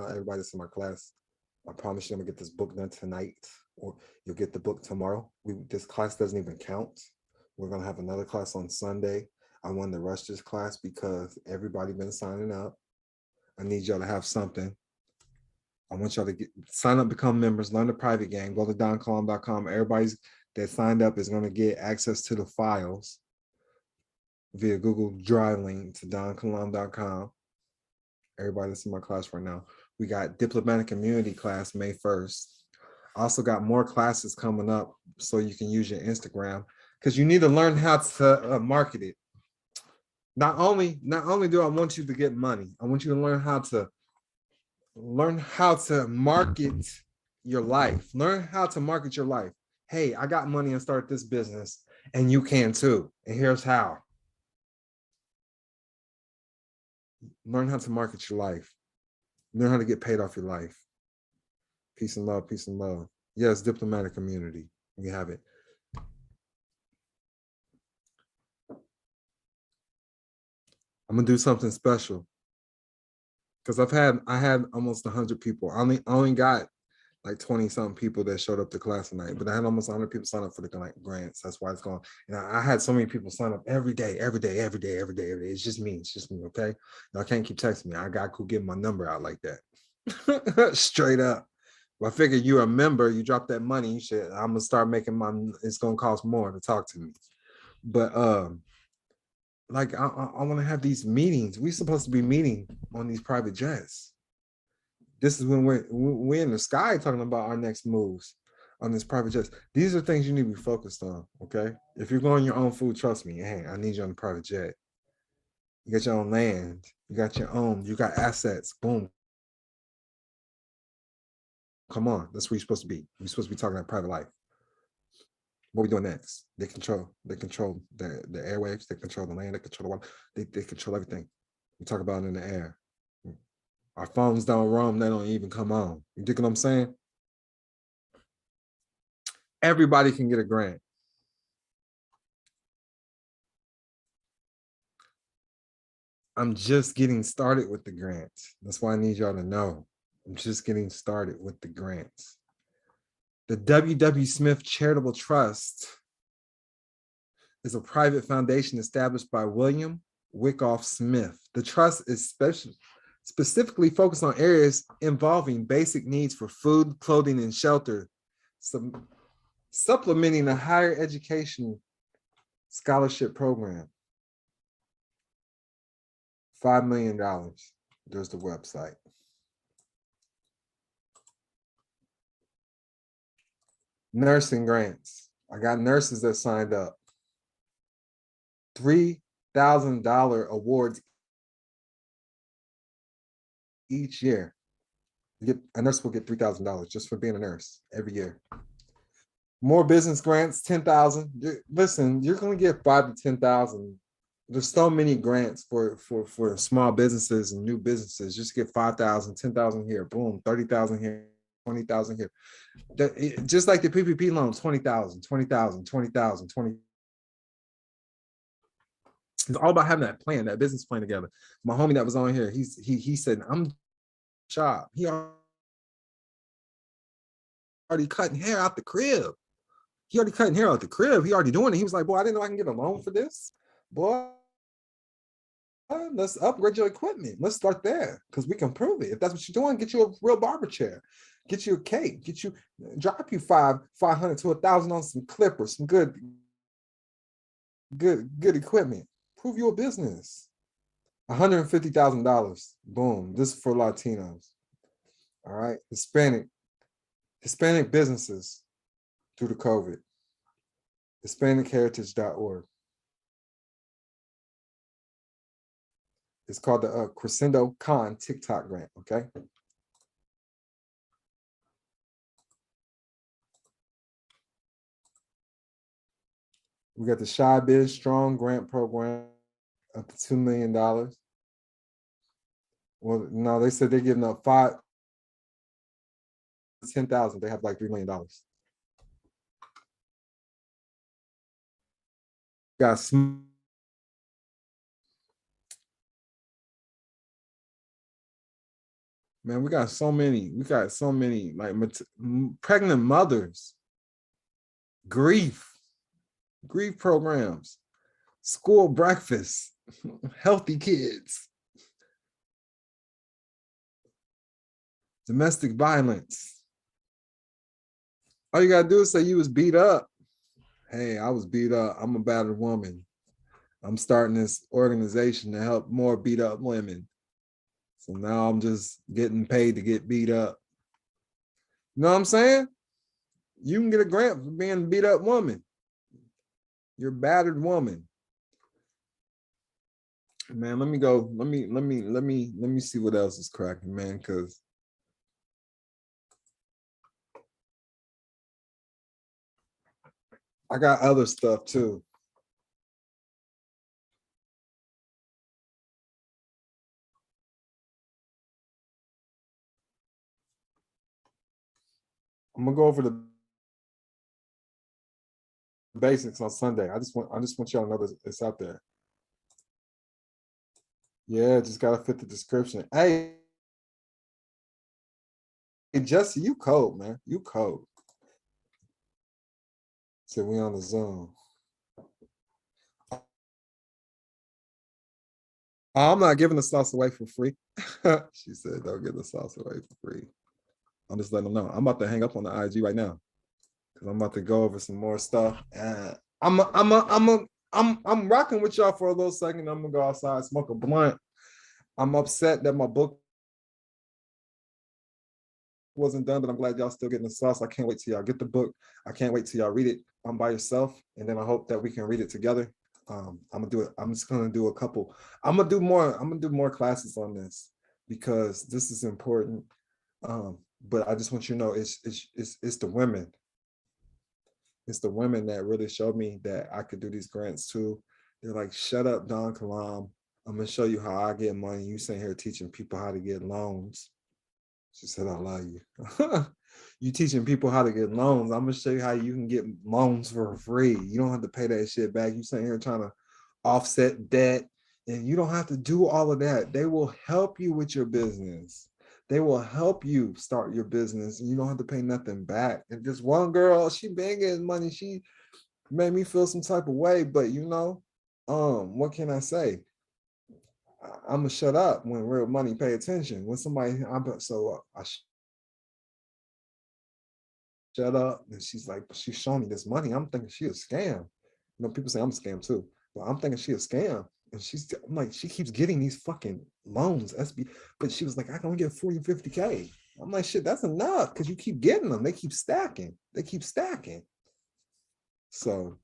Everybody that's in my class, I promise you I'm gonna get this book done tonight, or you'll get the book tomorrow. This class doesn't even count. We're gonna have another class on Sunday. I wanted to rush this class because everybody been signing up. I need y'all to have something. I want y'all to sign up, become members, learn the private game, go to donkilam.com. Everybody's that signed up is going to get access to the files via Google Drive link to donkilam.com. Everybody that's in my class right now. We got diplomatic immunity class May 1st. Also got more classes coming up so you can use your Instagram, because you need to learn how to market it. Not only do I want you to get money, I want you to learn how to market your life. Learn how to market your life. Hey, I got money and start this business, and you can too. And here's how. Learn how to market your life. Learn how to get paid off your life. Peace and love, peace and love. Yes, diplomatic immunity. We have it. I'm gonna do something special because I had almost 100 people. I only got like 20 something people that showed up to class tonight, but I had almost 100 people sign up for the grants. That's why it's going. And I had so many people sign up every day. It's just me. Okay, y'all can't keep texting me. I got to give my number out like that. Straight up. Well, I figure you're a member. You drop that money. You should. I'm gonna start making my. It's gonna cost more to talk to me, but like I want to have these meetings. We're supposed to be meeting on these private jets. This is when we're in the sky talking about our next moves on this private jets. These are things you need to be focused on, okay? If you're going your own food, trust me, hey, I need you on the private jet. You got your own land. You got assets. Boom. Come on, that's where you're supposed to be. We're supposed to be talking about private life. What are we doing next? They control the airwaves, they control the land, they control the water, they control everything. We talk about it in the air. Our phones don't roam, they don't even come on. You dig what I'm saying? Everybody can get a grant. I'm just getting started with the grants. That's why I need y'all to know. I'm just getting started with the grants. The W.W. Smith Charitable Trust is a private foundation established by William Wyckoff Smith. The trust is specifically focused on areas involving basic needs for food, clothing, and shelter, supplementing a higher education scholarship program. $5 million. There's the website. Nursing grants. I got nurses that signed up. $3,000 awards each year. A nurse will get $3,000 just for being a nurse every year. More business grants, $10,000. Listen, you're going to get $5,000 to $10,000. There's so many grants for small businesses and new businesses. Just get $5,000, $10,000 here, boom, $30,000 here, $20,000 here. Just like the PPP loan, $20,000, $20,000, $20,000, $20,000. It's all about having that plan, that business plan together. My homie that was on here, he said, I'm job. He already cutting hair out the crib. He already doing it. He was like, boy, I didn't know I can get a loan for this. Boy, let's upgrade your equipment. Let's start there because we can prove it. If that's what you're doing, get you a real barber chair. Get you a cake. Drop you $500 to $1,000 on some clippers, some good equipment. Prove you a business. $150,000. Boom. This is for Latinos. All right. Hispanic businesses. due to COVID. HispanicHeritage.org. It's called the Crescendo Con TikTok grant, okay? We got the Shy Biz Strong grant program up to $2 million. Well, no, they said they're giving up 10,000. They have like $3 million. Got man, we got so many like pregnant mothers, grief programs, school breakfast, healthy kids, domestic violence. All you gotta do is say you was beat up. Hey, I was beat up. I'm a battered woman. I'm starting this organization to help more beat up women. So now I'm just getting paid to get beat up. You know what I'm saying? You can get a grant for being a beat up woman. You're a battered woman. Man, let me go. Let me see what else is cracking, man, because I got other stuff too. I'm gonna go over the basics on Sunday. I just want y'all to know it's out there. Yeah, just gotta fit the description. Hey, Jesse, you cold, man. You cold. So we on the Zoom. I'm not giving the sauce away for free. She said, "Don't give the sauce away for free." I'm just letting them know. I'm about to hang up on the IG right now because I'm about to go over some more stuff. I'm rocking with y'all for a little second. I'm gonna go outside, smoke a blunt. I'm upset that my book wasn't done, but I'm glad y'all still getting the sauce. I can't wait till y'all get the book. I can't wait till y'all read it by yourself, and then I hope that we can read it together. I'm gonna do it. I'm just gonna do a couple. I'm gonna do more classes on this because this is important. But I just want you to know it's the women. It's the women that really showed me that I could do these grants too. They're like, "Shut up, Don Kilam. I'm gonna show you how I get money. You sitting here teaching people how to get loans." She said, "I love you." You teaching people how to get loans. I'm gonna show you how you can get loans for free. You don't have to pay that shit back. You sitting here trying to offset debt, and you don't have to do all of that. They will help you with your business. They will help you start your business, and you don't have to pay nothing back. And this one girl, she been getting money. She made me feel some type of way, but what can I say? I'm gonna shut up when real money pay attention. When somebody, I shut up, and she's like, she's showing me this money. I'm thinking she a scam. People say I'm a scam too, but I'm thinking she a scam. And I'm like, she keeps getting these fucking loans, SB. But she was like, I can only get 40, 50K. I'm like, shit, that's enough because you keep getting them. They keep stacking. So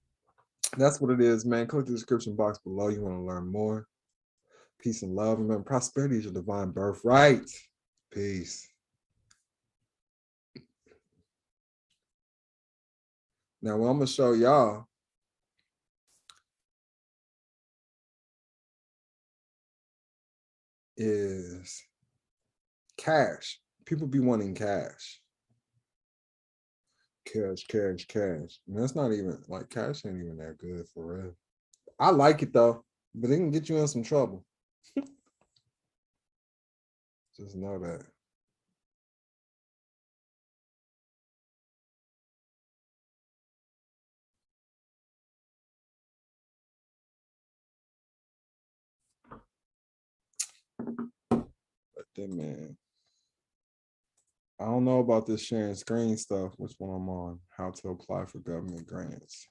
that's what it is, man. Click the description box below. You want to learn more. Peace and love. Remember, prosperity is your divine birthright. Peace. Now, what I'm going to show y'all is cash. People be wanting cash. Cash. And that's not even, like, cash ain't even that good for real. I like it, though, but it can get you in some trouble. Just know that. But then, man, I don't know about this sharing screen stuff, which one I'm on, how to apply for government grants.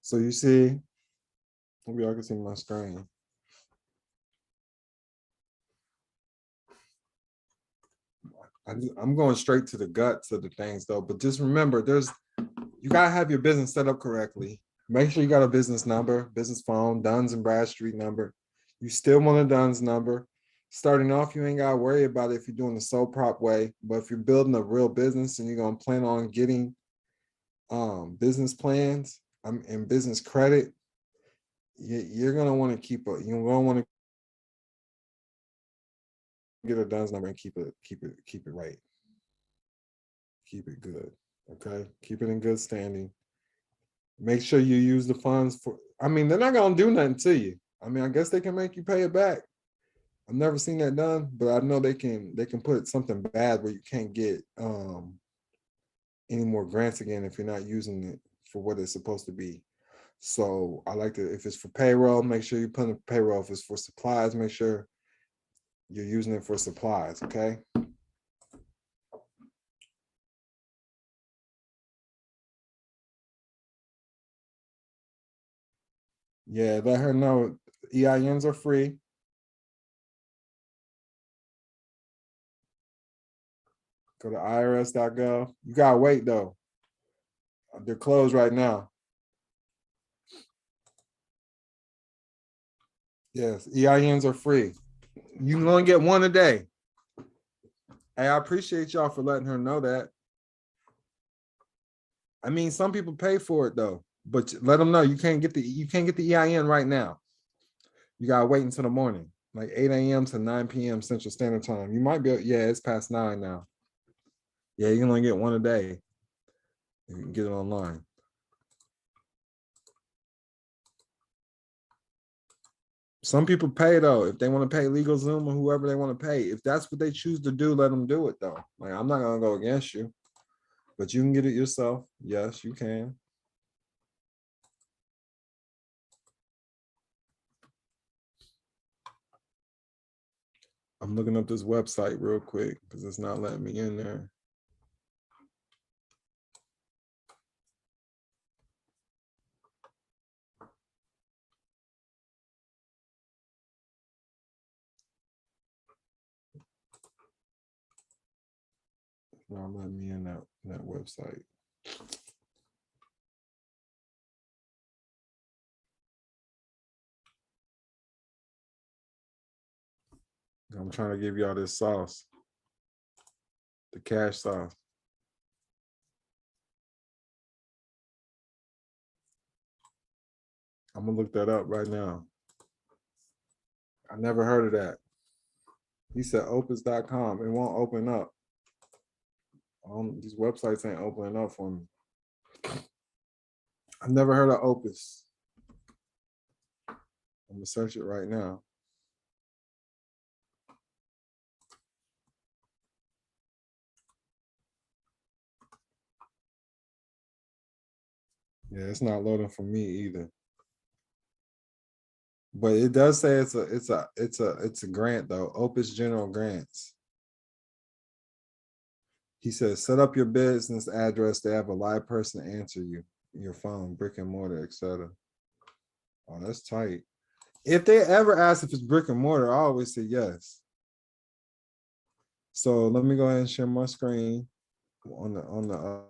So you see, maybe y'all can see my screen. I'm going straight to the guts of the things though. But just remember, you gotta have your business set up correctly. Make sure you got a business number, business phone, Duns and Bradstreet number. You still want a Duns number. Starting off, you ain't gotta worry about it if you're doing the sole prop way. But if you're building a real business and you're gonna plan on getting business plans and business credit, you're gonna want to you're gonna want to get a Duns number and keep it right. Keep it good. Okay. Keep it in good standing. Make sure you use the funds for, I mean, they're not gonna do nothing to you. I mean, I guess they can make you pay it back. I've never seen that done, but I know they can put something bad where you can't get any more grants again if you're not using it for what it's supposed to be. So I like to, if it's for payroll, make sure you put in payroll. If it's for supplies, make sure you're using it for supplies, okay? Yeah, let her know EINs are free. Go to irs.gov. You gotta wait though. They're closed right now. Yes, EINs are free. You can only get one a day. Hey, I appreciate y'all for letting her know that. I mean, some people pay for it though, but let them know you can't get the EIN right now. You gotta wait until the morning, like 8 a.m. to 9 p.m. Central Standard Time. You might be, yeah, it's past 9 now. Yeah, you can only get one a day. You can get it online. Some people pay though. If they want to pay LegalZoom or whoever they want to pay, if that's what they choose to do, let them do it though. Like, I'm not gonna go against you, but you can get it yourself. Yes, you can. I'm looking up this website real quick because it's not letting me in there. It's not letting me in that website. I'm trying to give y'all this sauce, the cash sauce. I'm gonna look that up right now. I never heard of that. He said opus.com. It won't open up. These websites ain't opening up for me. I've never heard of Opus. I'm gonna search it right now. Yeah, it's not loading for me either. But it does say it's a grant though. Opus General Grants. He says set up your business address to have a live person answer you, your phone, brick and mortar, etc. Oh, that's tight. If they ever ask if it's brick and mortar, I always say yes. So let me go ahead and share my screen on the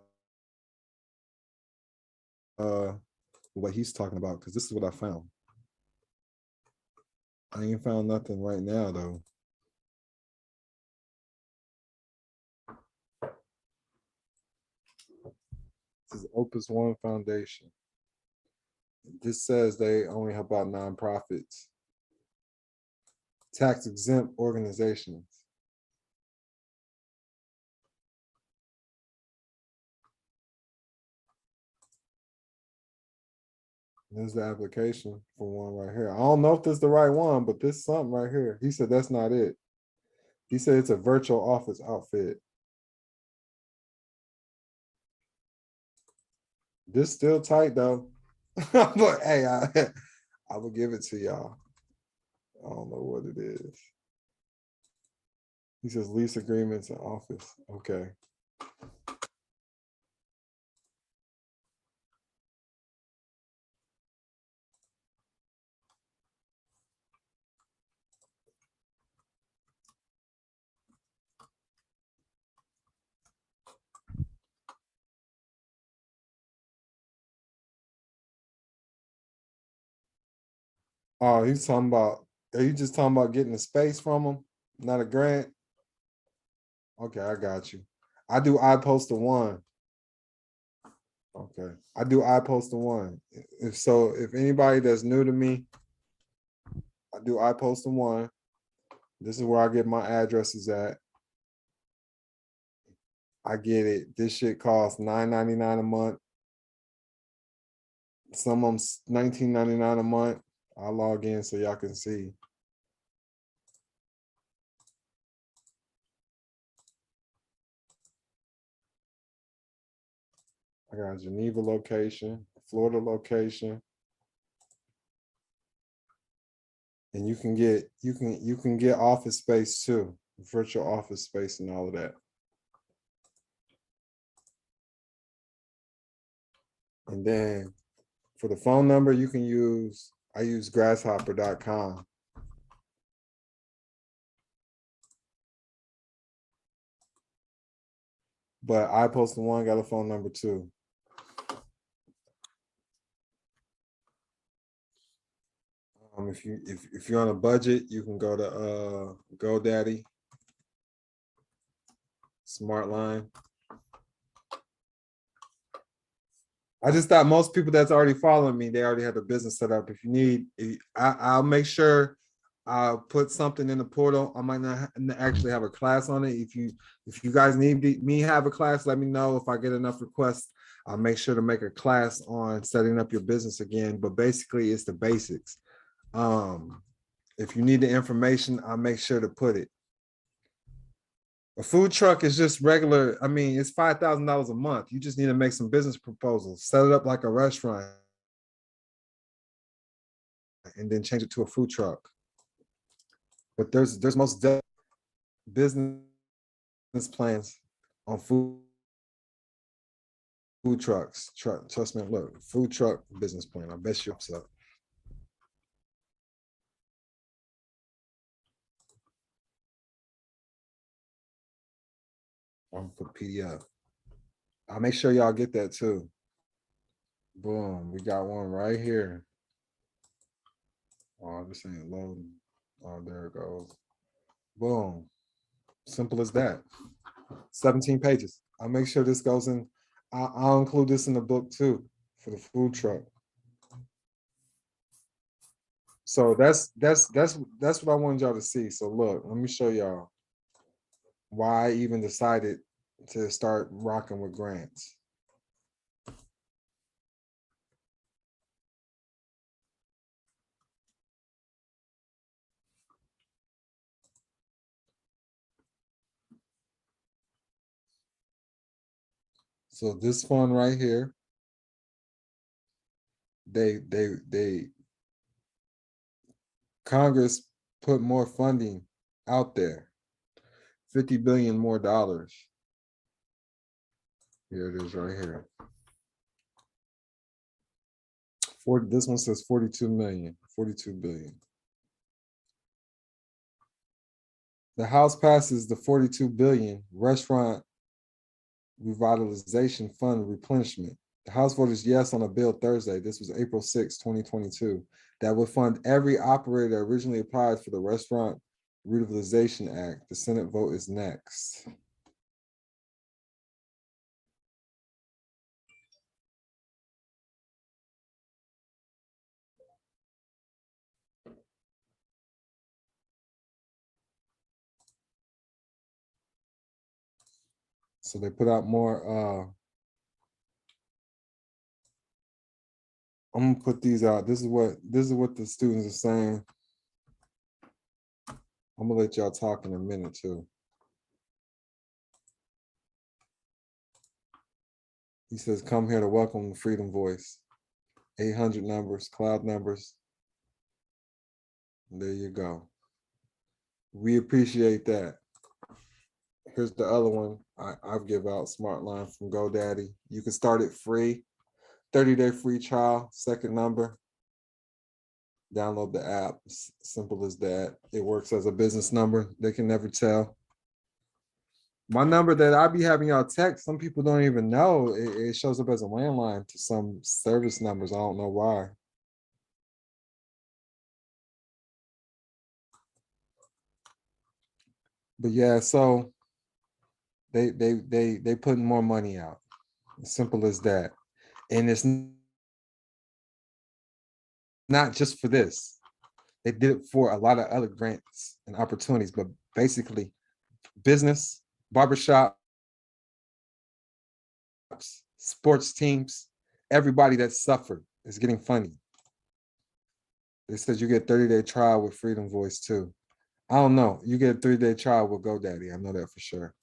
what he's talking about, because this is what I found. I ain't found nothing right now though. This is Opus One Foundation. This says they only help out nonprofits, tax exempt organizations. There's the application for one right here. I don't know if this is the right one, but this is something right here. He said that's not it. He said it's a virtual office outfit. This still tight though. But hey, I will give it to y'all. I don't know what it is. He says lease agreements in office. Okay. Oh, he's talking about, are you just talking about getting a space from him? Not a grant? Okay, I got you. I do iPoster one. Okay. I do iPoster one. If so, if anybody that's new to me, I do iPoster one. This is where I get my addresses at. I get it. This shit costs $9.99 a month. Some of them's $19.99 a month. I'll log in so y'all can see. I got a Geneva location, Florida location. And you can get office space too, virtual office space and all of that. And then for the phone number, you can use, I use grasshopper.com. But iPoster one got a phone number too. If you're on a budget, you can go to GoDaddy, Smartline. I just thought most people that's already following me, they already have a business set up. If you need, I'll make sure I'll put something in the portal. I might not actually have a class on it. If you guys need me have a class, let me know. If I get enough requests, I'll make sure to make a class on setting up your business again. But basically, it's the basics. If you need the information, I'll make sure to put it. A food truck is just regular. I mean, it's $5,000 a month. You just need to make some business proposals, set it up like a restaurant, and then change it to a food truck. But there's most business plans on food trucks. Trust me, look, food truck business plan. I bet you so. I'm for PDF. I'll make sure y'all get that too. Boom, we got one right here. Oh, this ain't loading. Oh, there it goes. Boom. Simple as that. 17 pages. I'll make sure this goes in. I'll include this in the book too for the food truck. So that's what I wanted y'all to see. So look, let me show y'all why I even decided to start rocking with grants. So this fund right here, they Congress put more funding out there, 50 billion more dollars. Here it is right here. This one says 42 million, 42 billion. The House passes the 42 billion restaurant revitalization fund replenishment. The House voted yes on a bill Thursday. This was April 6, 2022, that would fund every operator that originally applied for the Restaurant Revitalization Act. The Senate vote is next. So they put out more. I'm gonna put these out. This is what the students are saying. I'm gonna let y'all talk in a minute too. He says, "Come here to welcome the Freedom Voice." 800 numbers, cloud numbers. There you go. We appreciate that. Here's the other one I've give out, Smartline from GoDaddy. You can start it free, 30-day free trial, second number. Download the app, simple as that. It works as a business number. They can never tell. My number that I be having y'all text, some people don't even know. It shows up as a landline to some service numbers. I don't know why. But yeah, so they putting more money out. As simple as that. And it's not just for this. They did it for a lot of other grants and opportunities, but basically business, barbershop, sports teams, everybody that suffered is getting funding. They said you get 30-day trial with Freedom Voice too. I don't know. You get a 3-day trial with GoDaddy. I know that for sure.